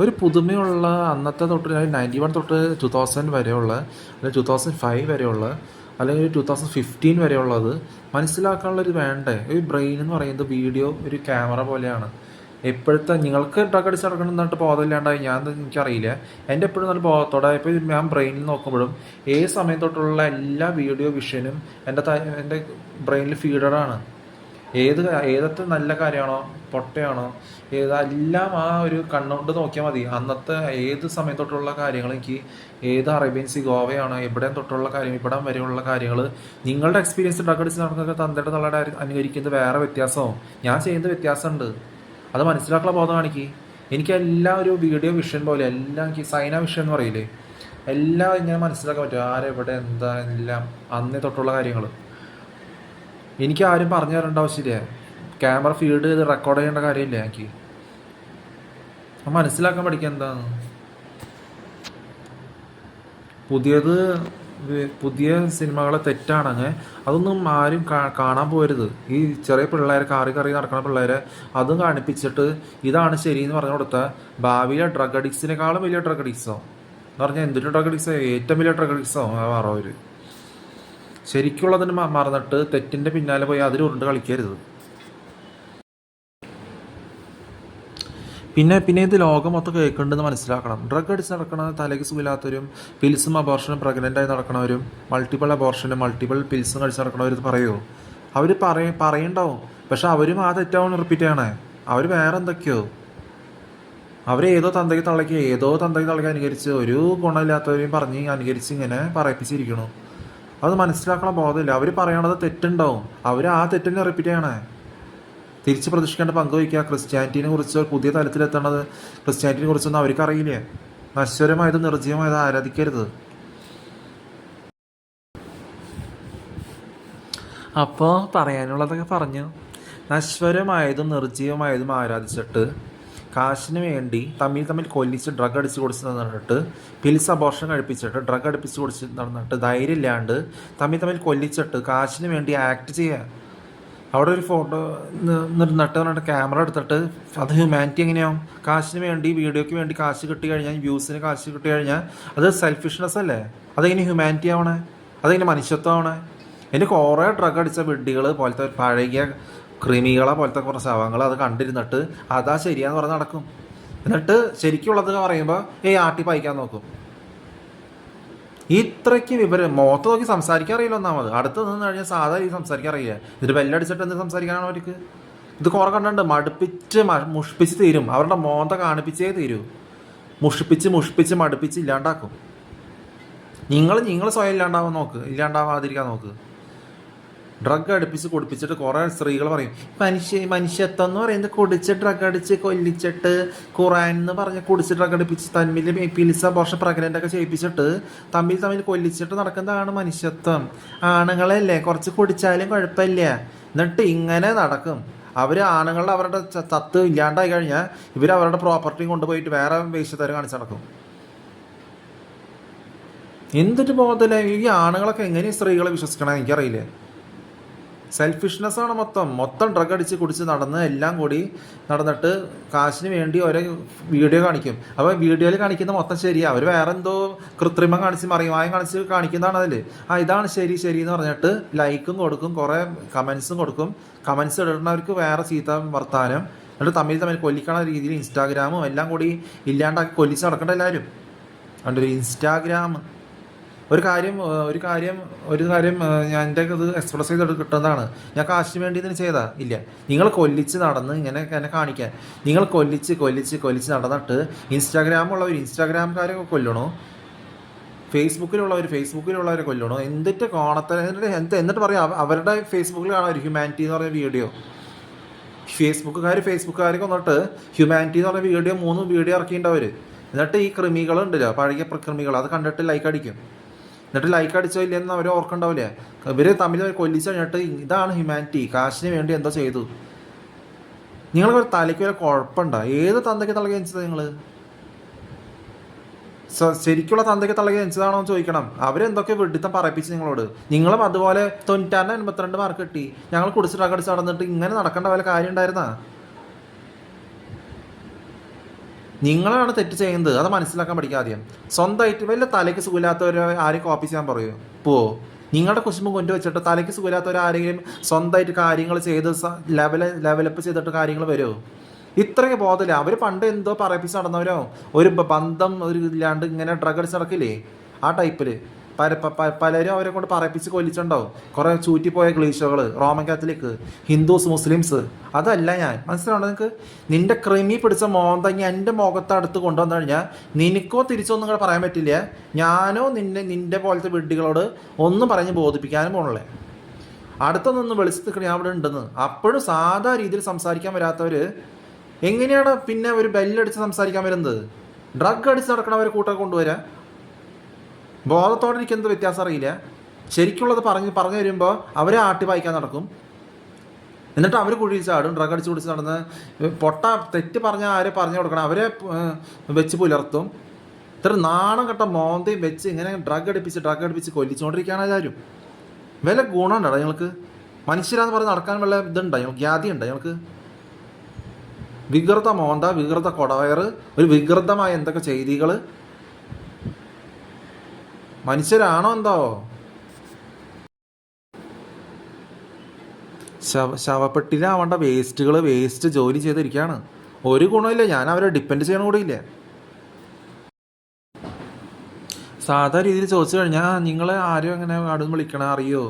ഒരു പുതുമയുള്ള അന്നത്തെ തൊട്ട് 91 തൊട്ട് 2000 വരെയുള്ള, അല്ലെങ്കിൽ 2005 വരെയുള്ള, അല്ലെങ്കിൽ 2015 വരെയുള്ളത് മനസ്സിലാക്കാനുള്ളൊരു വേണ്ടേ? ഒരു ബ്രെയിൻ എന്ന് പറയുന്നത് വീഡിയോ ഒരു ക്യാമറ പോലെയാണ്. എപ്പോഴത്തെ നിങ്ങൾക്ക് ഡ്രഗ് അടിച്ച് നടക്കണം എന്നിട്ട് ബോധമില്ലാണ്ടായി എനിക്കറിയില്ല. എൻ്റെ എപ്പോഴും നല്ല ബോധത്തോടെ ഇപ്പോൾ ഞാൻ ബ്രെയിനിൽ നോക്കുമ്പോഴും ഏത് സമയം തൊട്ടുള്ള എല്ലാ വീഡിയോ വിഷനും എൻ്റെ ബ്രെയിനിൽ ഫീഡഡാണ്. ഏതൊക്കെ നല്ല കാര്യമാണോ പൊട്ടയാണോ എല്ലാം ആ ഒരു കണ്ണുകൊണ്ട് നോക്കിയാൽ മതി. അന്നത്തെ ഏത് സമയം തൊട്ടുള്ള കാര്യങ്ങൾ എനിക്ക് ഏത് അറേബ്യൻ സീ ഗോവയാണോ എവിടെ തൊട്ടുള്ള കാര്യം ഇവിടം വരെയുള്ള കാര്യങ്ങൾ നിങ്ങളുടെ എക്സ്പീരിയൻസ് ഡ്രഗ് അടിച്ച് നടക്കുന്നൊക്കെ തന്നിട്ട് തള്ളയുടെ അനുകരിക്കുന്നത് വേറെ വ്യത്യാസവും ഞാൻ ചെയ്യുന്നത് വ്യത്യാസമുണ്ട്. അത് മനസ്സിലാക്കാനുള്ള ബോധം കാണിക്ക്. എനിക്കെല്ലാം ഒരു വീഡിയോ വിഷൻ പോലെ എല്ലാം എനിക്ക് സൈന വിഷൻ എന്ന് പറയില്ലേ, എല്ലാം ഇങ്ങനെ മനസ്സിലാക്കാൻ പറ്റും. ആരെവിടെ എന്താ എല്ലാം അന്നേ തൊട്ടുള്ള കാര്യങ്ങൾ എനിക്ക് ആരും പറഞ്ഞു തരേണ്ട ആവശ്യമില്ല. ക്യാമറ ഫീഡ് ചെയ്ത് റെക്കോർഡ് ചെയ്യേണ്ട കാര്യമില്ല. എനിക്ക് മനസ്സിലാക്കാൻ പഠിക്കുക എന്താണ് പുതിയ സിനിമകളെ തെറ്റാണെങ്കിൽ അതൊന്നും ആരും കാണാൻ പോരുത്. ഈ ചെറിയ പിള്ളേരെ കറി നടക്കുന്ന പിള്ളേരെ അതും കാണിപ്പിച്ചിട്ട് ഇതാണ് ശരിയെന്ന് പറഞ്ഞു കൊടുത്താൽ ഭാവിയിലെ ഡ്രഗ് അഡിക്ട്സിനേക്കാളും വലിയ ഡ്രഗ് അഡിക്ട്സോ എന്ന് പറഞ്ഞാൽ എന്തൊരു ഡ്രഗ് അഡിക്ട്സോ ഏറ്റവും വലിയ ഡ്രഗ് അഡിക്ട്സോ മാറവർ. ശരിക്കുള്ളതിന് മറന്നിട്ട് തെറ്റിൻ്റെ പിന്നാലെ പോയി അതിൽ ഉരുണ്ട് കളിക്കരുത്. പിന്നെ ഇത് ലോകം മൊത്തം കേൾക്കുന്നുണ്ടെന്ന് മനസ്സിലാക്കണം. ഡ്രഗ് അടിച്ച് നടക്കണ തലയ്ക്ക് സുഖമില്ലാത്തവരും പിൽസും അബോർഷനും പ്രഗ്നൻ്റായി നടക്കണവരും മൾട്ടിപ്പിൾ പിൽസും കഴിച്ച് നടക്കണവർ ഇത് പറയുമോ? അവർ പറയണ്ടാവും. പക്ഷെ അവരും ആ തെറ്റാവും റിപ്പീറ്റ് ചെയ്യണേ. അവർ വേറെ എന്തൊക്കെയോ ഏതോ തന്തയ്ക്ക് തള്ളയ്ക്ക് അനുകരിച്ച് ഒരു ഗുണമില്ലാത്തവരെയും പറഞ്ഞ് അനുകരിച്ച് ഇങ്ങനെ പറയിപ്പിച്ചിരിക്കണു. അത് മനസ്സിലാക്കണ ബോധമില്ല. അവർ പറയണത് തെറ്റുണ്ടാവും, അവർ ആ തെറ്റിനെ റിപ്പീറ്റ് ചെയ്യണേ. തിരിച്ച് പ്രതീക്ഷിക്കേണ്ട പങ്കുവയ്ക്കുക. ക്രിസ്ത്യാനിറ്റിനെ കുറിച്ച് പുതിയ തലത്തിലെത്തണത് ക്രിസ്ത്യാനിറ്റിനെ കുറിച്ചൊന്നും അവർക്കറിയില്ലേ. നശ്വരമായത് നിർജ്ജീവമായത് ആരാധിക്കരുത്. അപ്പോൾ പറയാനുള്ളതൊക്കെ പറഞ്ഞു. നശ്വരമായതും നിർജ്ജീവമായതും ആരാധിച്ചിട്ട് കാശിന് വേണ്ടി തമ്മിൽ കൊല്ലിച്ച് ഡ്രഗ് അടിച്ച് കുടിച്ച് നടന്നിട്ട് പിൽസ് അബോർഷൻ കഴിപ്പിച്ചിട്ട് ഡ്രഗ് അടിപ്പിച്ച് കുടിച്ച് നടന്നിട്ട് ധൈര്യമില്ലാണ്ട് തമ്മിൽ കൊല്ലിച്ചിട്ട് കാശിന് വേണ്ടി ആക്ട് ചെയ്യുക. അവിടെ ഒരു ഫോട്ടോ നട്ട് പറഞ്ഞിട്ട് ക്യാമറ എടുത്തിട്ട് അത് ഹ്യൂമാനിറ്റി എങ്ങനെയാവും? കാശിന് വേണ്ടി വീഡിയോയ്ക്ക് വേണ്ടി കാശ് കിട്ടി കഴിഞ്ഞാൽ, വ്യൂസിന് കാശ് കിട്ടി കഴിഞ്ഞാൽ അത് സെൽഫിഷ്നെസ് അല്ലേ? അതെങ്ങനെ ഹ്യൂമാനിറ്റി ആവണേ? അതെങ്ങനെ മനുഷ്യത്വം ആവണേ? എനിക്ക് കുറേ ഡ്രഗ് അടിച്ച വിഡ്ഢികൾ പോലത്തെ പഴകിയ ക്രിമികളെ പോലത്തെ കുറച്ച് ശവങ്ങൾ അത് കണ്ടിരുന്നിട്ട് അതാ ശരിയാന്ന് പറഞ്ഞ് നടക്കും. എന്നിട്ട് ശരിക്കുള്ളത് പറയുമ്പോൾ ആട്ടി പായിക്കാൻ നോക്കും. ഇത്രയ്ക്ക് വിവരം മുഖത്ത് നോക്കി സംസാരിക്കാൻ അറിയില്ല. ഒന്നാമത് അടുത്ത് നിന്ന് കഴിഞ്ഞാൽ സാധാ രീതി സംസാരിക്കാൻ അറിയില്ല. ഇതിൽ ബെല്ലടിച്ചിട്ട് എന്ത് സംസാരിക്കാനാണ് അവർക്ക്? ഇത് കുറേ കണ്ടുണ്ട് മുഷിപ്പിച്ച് തീരും. അവരുടെ മോന്ത കാണിപ്പിച്ചേ തീരൂ. മുഷിപ്പിച്ച് മടുപ്പിച്ച് ഇല്ലാണ്ടാക്കും. നിങ്ങൾ സ്വയം ഇല്ലാണ്ടാവാതിരിക്കാൻ നോക്ക്. ഡ്രഗ് അടുപ്പിച്ച് കുടിപ്പിച്ചിട്ട് കുറേ സ്ത്രീകൾ പറയും മനുഷ്യത്വം എന്ന് പറയുന്നത് കുടിച്ച് ഡ്രഗ് അടിച്ച് കൊല്ലിച്ചിട്ട് ഖുറാൻ എന്ന് പറഞ്ഞ് കുടിച്ച് ഡ്രഗ് അടുപ്പിച്ച് തമ്മിൽ പിൽസ് അബോർഷൻ പ്രഗ്നൻ്റ് ഒക്കെ ചെയ്യിപ്പിച്ചിട്ട് തമ്മിൽ കൊല്ലിച്ചിട്ട് നടക്കുന്നതാണ് മനുഷ്യത്വം. ആണുങ്ങളല്ലേ കുറച്ച് കുടിച്ചാലും കുഴപ്പമില്ല. എന്നിട്ട് ഇങ്ങനെ നടക്കും. ആണുങ്ങളുടെ അവരുടെ തത്ത് ഇല്ലാണ്ടായി കഴിഞ്ഞാൽ അവരുടെ പ്രോപ്പർട്ടി കൊണ്ടുപോയിട്ട് വേറെ വേശ്യത്തരം കാണിച്ച് നടക്കും. എന്തൊരു ബോധമില്ല. ഈ ആണുങ്ങളൊക്കെ എങ്ങനെ സ്ത്രീകളെ വിശ്വസിക്കണം എനിക്കറിയില്ല. സെൽഫിഷ്നെസ്സാണ് മൊത്തം ഡ്രഗ് അടിച്ച് കുടിച്ച് നടന്ന് എല്ലാം കൂടി നടന്നിട്ട് കാശിന് വേണ്ടി ഓരോ വീഡിയോ കാണിക്കും. അപ്പോൾ വീഡിയോയിൽ കാണിക്കുന്ന മൊത്തം ശരിയാണ്. അവർ വേറെ എന്തോ കൃത്രിമം കാണിച്ച് മറിമായം കാണിച്ച് കാണിക്കുന്നതാണ് അതിൽ. ഇതാണ് ശരി എന്ന് പറഞ്ഞിട്ട് ലൈക്കും കൊടുക്കും, കുറേ കമൻസും കൊടുക്കും. കമൻസ് ഇടുന്നവർക്ക് വേറെ ചീത്ത വർത്താനം. എന്നിട്ട് തമ്മിൽ കൊല്ലിക്കണ രീതിയിൽ ഇൻസ്റ്റാഗ്രാമും എല്ലാം കൂടി ഇല്ലാണ്ടാക്കി കൊല്ലിച്ച് നടക്കേണ്ട എല്ലാവരും. അതുകൊണ്ട് ഇൻസ്റ്റാഗ്രാം ഒരു കാര്യം ഞാൻ എൻ്റെ ഇത് എക്സ്പ്രസ് ചെയ്തിട്ട് കിട്ടുന്നതാണ്. ഞാൻ കാശിന് വേണ്ടി ഇതിന് ചെയ്താ ഇല്ല. നിങ്ങൾ കൊല്ലിച്ച് നടന്ന് ഇങ്ങനെ എന്നെ കാണിക്കാൻ, നിങ്ങൾ കൊല്ലിച്ച് നടന്നിട്ട് ഇൻസ്റ്റാഗ്രാംകാരൊക്കെ കൊല്ലണോ, ഫേസ്ബുക്കിലുള്ളവരെ കൊല്ലണോ? എന്നിട്ട് എന്നിട്ട് പറയാം അവരുടെ ഫേസ്ബുക്കിൽ കാണാം ഒരു ഹ്യൂമാനിറ്റി എന്ന് പറഞ്ഞ വീഡിയോ. ഫേസ്ബുക്കുകാർ കൊന്നിട്ട് ഹ്യൂമാനിറ്റി എന്ന് പറഞ്ഞ വീഡിയോ 3 വീഡിയോ ഇറക്കിയിട്ടുണ്ടവർ. എന്നിട്ട് ഈ ക്രിമികളുണ്ടല്ലോ, പഴകിയ ക്രിമികൾ, അത് കണ്ടിട്ട് ലൈക്ക് അടിക്കും. എന്നിട്ട് ലൈക്ക് അടിച്ചോ ഇല്ലെന്ന് അവർ ഓർക്കണ്ടാവില്ലേ? ഇവർ തമ്മിൽ കൊല്ലിച്ച് കഴിഞ്ഞിട്ട് ഇതാണ് ഹ്യൂമാനിറ്റി, കാശിന് വേണ്ടി എന്തോ ചെയ്തു. നിങ്ങൾ തലയ്ക്ക് വരെ കുഴപ്പമുണ്ടോ? ഏത് തന്തയ്ക്ക് തലകി ജനിച്ചത് നിങ്ങൾ? ശരിക്കുള്ള തന്തയ്ക്ക് തലകി ജനിച്ചതാണോ എന്ന് ചോദിക്കണം. അവരെന്തൊക്കെ വെഡിത്തം പറയിപ്പിച്ച് നിങ്ങളോട്. നിങ്ങളും അതുപോലെ 92 മാർക്ക് കിട്ടി, ഞങ്ങൾ കുടിച്ചിട്ട് അകടിച്ച് നടന്നിട്ട് ഇങ്ങനെ നടക്കേണ്ട വല്ല കാര്യം ഉണ്ടായിരുന്നാ? നിങ്ങളാണ് തെറ്റ് ചെയ്യുന്നത്. അത് മനസ്സിലാക്കാൻ പഠിക്കുക ആദ്യം. സ്വന്തമായിട്ട് വല്ല തലയ്ക്ക് സുഖമില്ലാത്തവരെ ആരെയും കോപ്പി ചെയ്യാൻ പറയൂ. നിങ്ങളുടെ കുശുമ്പ് കൊണ്ടുവച്ചിട്ട് തലയ്ക്ക് സുഖമില്ലാത്തവർ ആരെങ്കിലും സ്വന്തമായിട്ട് കാര്യങ്ങൾ ചെയ്ത് ലെവലപ്പ് ചെയ്തിട്ട് കാര്യങ്ങൾ വരുമോ? ഇത്രയും ബോധമില്ല. അവർ പണ്ട് എന്തോ പറയിപ്പിച്ച് നടന്നവരോ, ഒരു ബന്ധം ഇല്ലാണ്ട് ഇങ്ങനെ ഡ്രഗ് അടിച്ച് നടക്കില്ലേ, ആ ടൈപ്പിൽ പലരും അവരെ കൊണ്ട് പറയിപ്പിച്ച് കൊല്ലിച്ചുണ്ടാവും. കുറേ ചൂറ്റിപ്പോയ ക്ലീശകൾ, റോമൻ കാത്തലിക്, ഹിന്ദുസ്, മുസ്ലിംസ്. അതല്ല ഞാൻ. മനസ്സിലാവണം നിങ്ങൾക്ക്? നിന്റെ ക്രിമി പിടിച്ച മോന്തങ്ങി എൻ്റെ മുഖത്ത് അടുത്ത് കൊണ്ടുവന്നു കഴിഞ്ഞാൽ നിനക്കോ തിരിച്ചൊന്നും കൂടെ പറയാൻ പറ്റില്ല. ഞാനോ നിന്റെ പോലത്തെ വിഡ്ഢികളോട് ഒന്നും പറഞ്ഞ് ബോധിപ്പിക്കാനും പോകണല്ലേ. അടുത്തൊന്നും വിളിച്ച് നിൽക്കണേ അവിടെ ഉണ്ടെന്ന്. അപ്പോഴും സാധാ രീതിയിൽ സംസാരിക്കാൻ വരാത്തവർ എങ്ങനെയാണ് പിന്നെ ഒരു ബെല്ലടിച്ച് സംസാരിക്കാൻ വരുന്നത്? ഡ്രഗ് അടിച്ച് നടക്കണവരെ കൂട്ടൊക്കെ കൊണ്ടുവരാം. ബോധത്തോടെ എനിക്കെന്ത് വ്യത്യാസം അറിയില്ല. ശരിക്കുള്ളത് പറഞ്ഞു വരുമ്പോൾ അവരെ ആട്ടി വായിക്കാൻ നടക്കും. എന്നിട്ട് അവർ കുഴിയിൽ ചാടും. ഡ്രഗ് അടിച്ച് കുടിച്ച് നടന്ന് തെറ്റ് പറഞ്ഞാൽ ആരെ പറഞ്ഞു കൊടുക്കണം, അവരെ വെച്ച് പുലർത്തും. ഇത്ര നാണം കെട്ട മോന്തയും വെച്ച് ഇങ്ങനെ ഡ്രഗ് അടുപ്പിച്ച് കൊല്ലിച്ചുകൊണ്ടിരിക്കുകയാണ് എല്ലാവരും. വല്ല ഗുണമുണ്ടോ ഞങ്ങൾക്ക്? മനുഷ്യരാന്ന് പറഞ്ഞ് നടക്കാൻ വല്ല ഇതുണ്ടോ? ഗ്യാതി ഉണ്ടോ ഞങ്ങൾക്ക്? വികൃത മോന്ത, വികൃത കൊടവയർ, ഒരു വികൃതമായ എന്തൊക്കെ ചെയ്തികൾ. മനുഷ്യരാണോ എന്തോ? ശവപ്പെട്ടിലാവേണ്ട വേസ്റ്റ് ജോലി ചെയ്തിരിക്കുകയാണ്. ഒരു ഗുണമില്ല. ഞാൻ അവരെ ഡിപ്പെൻഡ് ചെയ്യണ കൂടെ ഇല്ല. സാധാ രീതിയിൽ ചോദിച്ചു കഴിഞ്ഞാൽ നിങ്ങൾ ആരും അങ്ങനെ അടുന്ന് വിളിക്കണേ അറിയോ?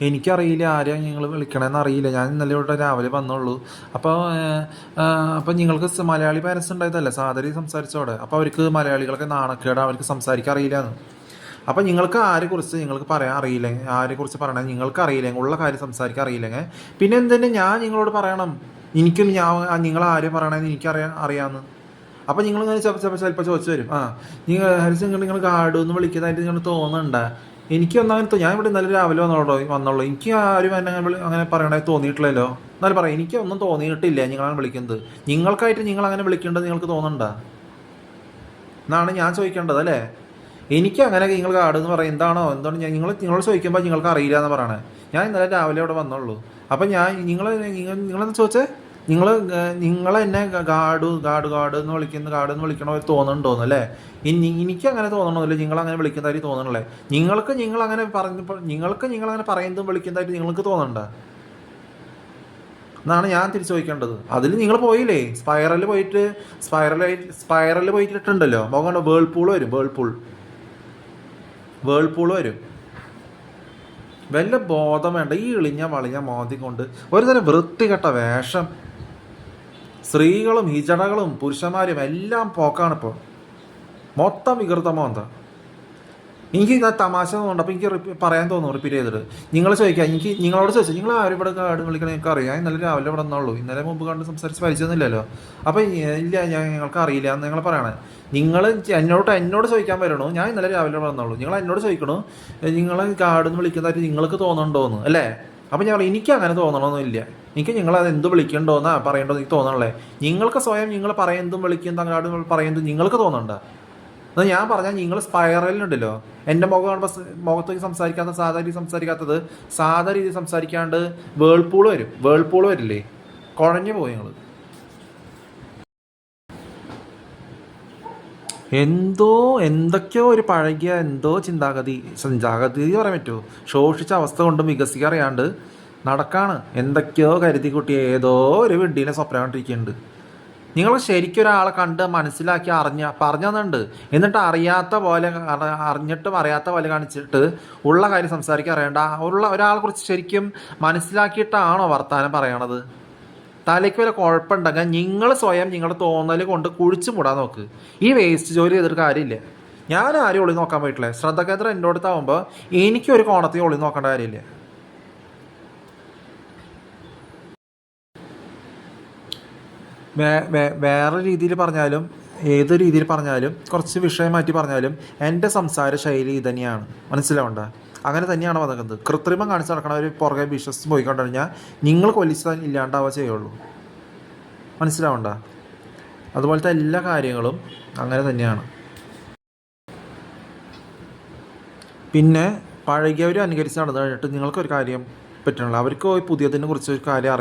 എനിക്കറിയില്ല ആരെയാണ് നിങ്ങൾ വിളിക്കണമെന്ന് അറിയില്ല. ഞാൻ ഇന്നലെ ഇവിടെ രാവിലെ വന്നുള്ളൂ. അപ്പോൾ നിങ്ങൾക്ക് മലയാളി പാരൻസ് ഉണ്ടായതല്ലേ സാധാ രീതി സംസാരിച്ചോടെ. അപ്പോൾ അവർക്ക് മലയാളികളൊക്കെ നാണക്കേടാണ്, അവർക്ക് സംസാരിക്കാൻ അറിയില്ലാന്ന്. അപ്പം നിങ്ങൾക്ക് ആരെക്കുറിച്ച് നിങ്ങൾക്ക് പറയാൻ അറിയില്ലെങ്കിൽ, ആരെക്കുറിച്ച് പറയണേ നിങ്ങൾക്ക് അറിയില്ലെങ്കിൽ, ഉള്ള കാര്യം സംസാരിക്കാൻ അറിയില്ലെങ്കിൽ പിന്നെ എന്തിനാ ഞാൻ നിങ്ങളോട് പറയണം? നിങ്ങൾ ആരെ പറയണമെന്ന് അറിയാമെന്ന്. അപ്പം നിങ്ങളിങ്ങനെ ചിലപ്പോൾ ചോദിച്ചു വരും, നിങ്ങൾ ഗാഡു എന്ന് വിളിക്കുന്നതായിട്ട് നിങ്ങൾ തോന്നുന്നുണ്ടോ? എനിക്കൊന്നും അങ്ങനെ ഞാൻ ഇവിടെ ഇന്നലെ രാവിലെ വന്നുള്ളൂ എനിക്ക് ആരും എന്നെ അങ്ങനെ പറയണേ തോന്നിയിട്ടില്ലല്ലോ. എന്നാലും പറയാം, എനിക്കൊന്നും തോന്നിയിട്ടില്ല നിങ്ങളാണ് വിളിക്കുന്നത്. നിങ്ങൾക്കായിട്ട് നിങ്ങൾ അങ്ങനെ വിളിക്കേണ്ടത് നിങ്ങൾക്ക് തോന്നണ്ട എന്നാണ് ഞാൻ ചോദിക്കേണ്ടത് അല്ലേ. എനിക്ക് അങ്ങനെ നിങ്ങൾ കാർഡ് എന്ന് പറയും എന്താണ് നിങ്ങൾ ചോദിക്കുമ്പോൾ നിങ്ങൾക്ക് അറിയില്ല എന്ന് പറയണേ. ഞാൻ ഇന്നലെ രാവിലെ ഇവിടെ വന്നുള്ളൂ. അപ്പം നിങ്ങളെന്ന് ചോദിച്ചേ, നിങ്ങളെന്നെ ഗാഡ് എന്ന് വിളിക്കണ തോന്നുന്നുണ്ടോന്ന് അല്ലേ. എനിക്ക് അങ്ങനെ തോന്നണമെന്നില്ല, നിങ്ങളങ്ങനെ വിളിക്കുന്നതായിട്ട് തോന്നണല്ലേ. നിങ്ങളങ്ങനെ പറയുന്നതും വിളിക്കുന്നതായിട്ട് നിങ്ങൾക്ക് തോന്നണ്ട എന്നാണ് ഞാൻ തിരിച്ചു ചോദിക്കേണ്ടത്. അതിൽ നിങ്ങൾ പോയില്ലേ, സ്പൈറലിൽ പോയിട്ടിട്ടുണ്ടല്ലോ മുഖം. വേൾപൂൾ വരും. വല്ല ബോധം വേണ്ട ഈ ഇളിഞ്ഞ വളിഞ്ഞ മോതി കൊണ്ട് ഒരു തരം വൃത്തികെട്ട വേഷം. സ്ത്രീകളും ഹിജടകളും പുരുഷന്മാരും എല്ലാം പോക്കാണിപ്പോൾ, മൊത്തം വികൃതമോ എന്താ. എനിക്ക് ഇതാ തമാശ തോന്നുന്നുണ്ട്. അപ്പോൾ എനിക്ക് പറയാൻ തോന്നുന്നു റിപ്പീറ്റ് ചെയ്തിട്ട്. നിങ്ങൾ ചോദിക്കുക, നിങ്ങളോട് ചോദിച്ചാൽ നിങ്ങൾ ആരും ഇവിടെ കാർഡ് വിളിക്കണേ നിങ്ങൾക്ക് അറിയാം. ഇന്നലെ രാവിലെ ഇവിടെ വന്നുള്ളൂ, ഇന്നലെ മുമ്പ് കണ്ട് സംസാരിച്ച് പരിചയമൊന്നുമില്ലല്ലോ. അപ്പോൾ ഇല്ല ഞങ്ങൾക്ക് അറിയില്ല എന്ന് നിങ്ങൾ പറയണേ. നിങ്ങൾ എന്നോട് ചോദിക്കാൻ വരണോ, ഞാൻ ഇന്നലെ രാവിലെ വന്നുള്ളൂ, നിങ്ങൾ എന്നോട് ചോദിക്കണോ നിങ്ങൾ കാർഡ് എന്ന് വിളിക്കുന്നതായിട്ട് നിങ്ങൾക്ക് തോന്നുന്നുണ്ടോയെന്ന് അല്ലേ. അപ്പം ഞാൻ പറയും എനിക്ക് അങ്ങനെ തോന്നണമെന്നില്ല, എനിക്ക് നിങ്ങളത് എന്ത് വിളിക്കണ്ടോന്നാ പറയേണ്ടത് എനിക്ക് തോന്നണല്ലേ. നിങ്ങൾക്ക് സ്വയം നിങ്ങൾ പറയുന്നതും വിളിക്കുന്നതും കാർഡ് പറയുന്നതും നിങ്ങൾക്ക് തോന്നണ്ട. എന്നാൽ ഞാൻ പറഞ്ഞാൽ നിങ്ങൾ സ്പൈറലുണ്ടല്ലോ, എൻ്റെ മുഖം കാണുമ്പോൾ മുഖത്തേക്ക് സംസാരിക്കാത്ത സാധാ രീതി സംസാരിക്കാണ്ട് വേൾപൂൾ വരില്ലേ, കുഴഞ്ഞു പോയി നിങ്ങൾ. എന്തൊക്കെയോ ഒരു പഴകിയ ചിന്താഗതി പറയാൻ പറ്റുമോ, ശോഷിച്ച അവസ്ഥ കൊണ്ട് വികസിക്കറിയാണ്ട് നടക്കാണ്. എന്തൊക്കെയോ കരുതി കുട്ടി ഏതോ ഒരു വിഡ്ഢീനെ സ്വപ്നം കണ്ടിരിക്കുന്നുണ്ട്. നിങ്ങൾ ശരിക്കും ഒരാളെ കണ്ട് മനസ്സിലാക്കി പറഞ്ഞു തന്നുണ്ട്, എന്നിട്ട് അറിഞ്ഞിട്ടും അറിയാത്ത പോലെ കാണിച്ചിട്ട് ഉള്ള കാര്യം സംസാരിക്കാൻ അറിയണ്ട. ഒരാളെ കുറിച്ച് ശരിക്കും മനസ്സിലാക്കിയിട്ടാണോ വർത്താനം പറയണത്? തലയ്ക്ക് വല്ല കുഴപ്പമുണ്ടെങ്കിൽ നിങ്ങൾ സ്വയം നിങ്ങളുടെ തോന്നൽ കൊണ്ട് കുഴിച്ചു മൂടാൻ നോക്ക്. ഈ വേസ്റ്റ് ജോലി ചെയ്തിട്ട് കാര്യമില്ല. ഞാൻ ആരും ഒളി നോക്കാൻ പോയിട്ടില്ല. ശ്രദ്ധകേന്ദ്രം എൻ്റെ അടുത്താവുമ്പോൾ എനിക്കൊരു കോണത്തിൽ ഒളി നോക്കേണ്ട കാര്യമില്ല. വേറെ രീതിയിൽ പറഞ്ഞാലും ഏത് രീതിയിൽ പറഞ്ഞാലും കുറച്ച് വിഷയം മാറ്റി പറഞ്ഞാലും എൻ്റെ സംസാര ശൈലി ഇതന്നെയാണ്, മനസ്സിലാവണ്ട. അങ്ങനെ തന്നെയാണ് വന്നത്. കൃത്രിമം കാണിച്ച് നടക്കണവർ പുറകെ വിശ്വസിച്ച് പോയിക്കൊണ്ട് കഴിഞ്ഞാൽ നിങ്ങൾ കൊല്ലിച്ചാൽ ഇല്ലാണ്ടാവുക ചെയ്യുള്ളൂ, മനസ്സിലാവണ്ട. അതുപോലത്തെ എല്ലാ കാര്യങ്ങളും അങ്ങനെ തന്നെയാണ്. പിന്നെ പഴകിയവർ അനുകരിച്ച് നടന്നു കഴിഞ്ഞിട്ട് നിങ്ങൾക്കൊരു കാര്യം പറ്റണില്ല. അവർക്ക് പുതിയതിനെ കുറിച്ച് ഒരു കാര്യം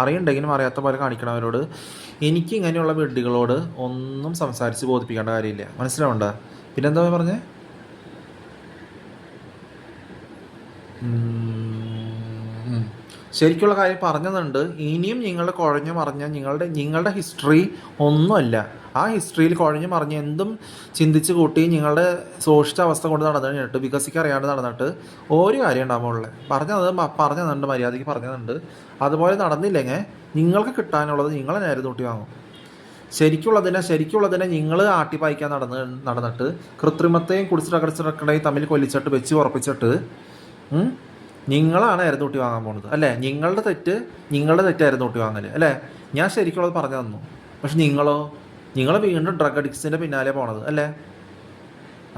അറിയണ്ടെങ്കിലും അറിയാത്ത പോലെ കാണിക്കണവരോട് എനിക്ക് ഇങ്ങനെയുള്ള വിഡ്ഢികളോട് ഒന്നും സംസാരിച്ച് ബോധിപ്പിക്കേണ്ട കാര്യമില്ല, മനസ്സിലാവണ്ട. പിന്നെന്താ പറഞ്ഞേ, ശരിക്കുള്ള കാര്യം പറഞ്ഞതുണ്ട്. ഇനിയും നിങ്ങൾ കുഴഞ്ഞു മറിഞ്ഞ നിങ്ങളുടെ ഹിസ്റ്ററി ഒന്നുമല്ല. ആ ഹിസ്റ്ററിയിൽ കുഴഞ്ഞു മറിഞ്ഞ് എന്തും ചിന്തിച്ച് കൂട്ടി നിങ്ങളുടെ സോഷ്യൽ അവസ്ഥ കൊണ്ട് നടന്നു കഴിഞ്ഞിട്ട് വികസിക്കറിയാണ്ട് നടന്നിട്ട് ഒരു കാര്യം ഉണ്ടാകുമ്പോഴേ പറഞ്ഞതുണ്ട് മര്യാദയ്ക്ക് പറഞ്ഞതുണ്ട്. അതുപോലെ നടന്നില്ലെങ്കിൽ നിങ്ങൾക്ക് കിട്ടാനുള്ളത് നിങ്ങൾ നേരെ തൂട്ടി വാങ്ങും. ശരിക്കുള്ളതിനെ നിങ്ങൾ ആട്ടിപ്പായിക്കാൻ നടന്നിട്ട് കൃത്രിമത്തെയും കുടിച്ചിട്ടകടിച്ചിടക്കടയും തമ്മിൽ കൊല്ലിച്ചിട്ട് വെച്ച് ഉറപ്പിച്ചിട്ട് നിങ്ങളാണ് അരന്നൂട്ടി വാങ്ങാൻ പോകുന്നത് അല്ലേ. നിങ്ങളുടെ തെറ്റ് അരന്നൂട്ടി വാങ്ങൽ അല്ലേ. ഞാൻ ശരിക്കുള്ളത് പറഞ്ഞു തന്നു, പക്ഷെ നിങ്ങൾ വീണ്ടും ഡ്രഗ് അഡിക്ട്സിൻ്റെ പിന്നാലെ പോണത് അല്ലേ.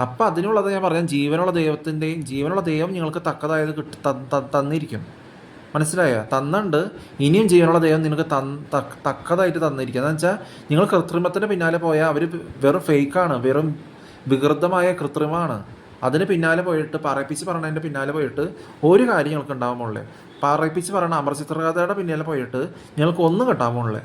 അപ്പം അതിനുള്ളത് ഞാൻ പറഞ്ഞ ജീവനുള്ള ദൈവം നിങ്ങൾക്ക് തക്കതായത് തന്നിരിക്കും, മനസ്സിലായോ. തന്നുണ്ട്, ഇനിയും ജീവനുള്ള ദൈവം നിങ്ങൾക്ക് തക്കതായിട്ട് തന്നിരിക്കും. എന്ന് വെച്ചാൽ നിങ്ങൾ കൃത്രിമത്തിൻ്റെ പിന്നാലെ പോയാൽ അവർ വെറും ഫേക്കാണ്, വെറും വികൃതമായ കൃത്രിമമാണ്. അതിന് പിന്നാലെ പോയിട്ട് പറയിപ്പിച്ച് പറയണതിൻ്റെ പിന്നാലെ പോയിട്ട് ഒരു കാര്യം ഞങ്ങൾക്ക് ഉണ്ടാകുമ്പോഴേ, പറയിപ്പിച്ച് പറയണ അമർചിത്രകഥയുടെ പിന്നാലെ പോയിട്ട് ഞങ്ങൾക്ക് ഒന്നും കിട്ടാൻ പോകണല്ലേ.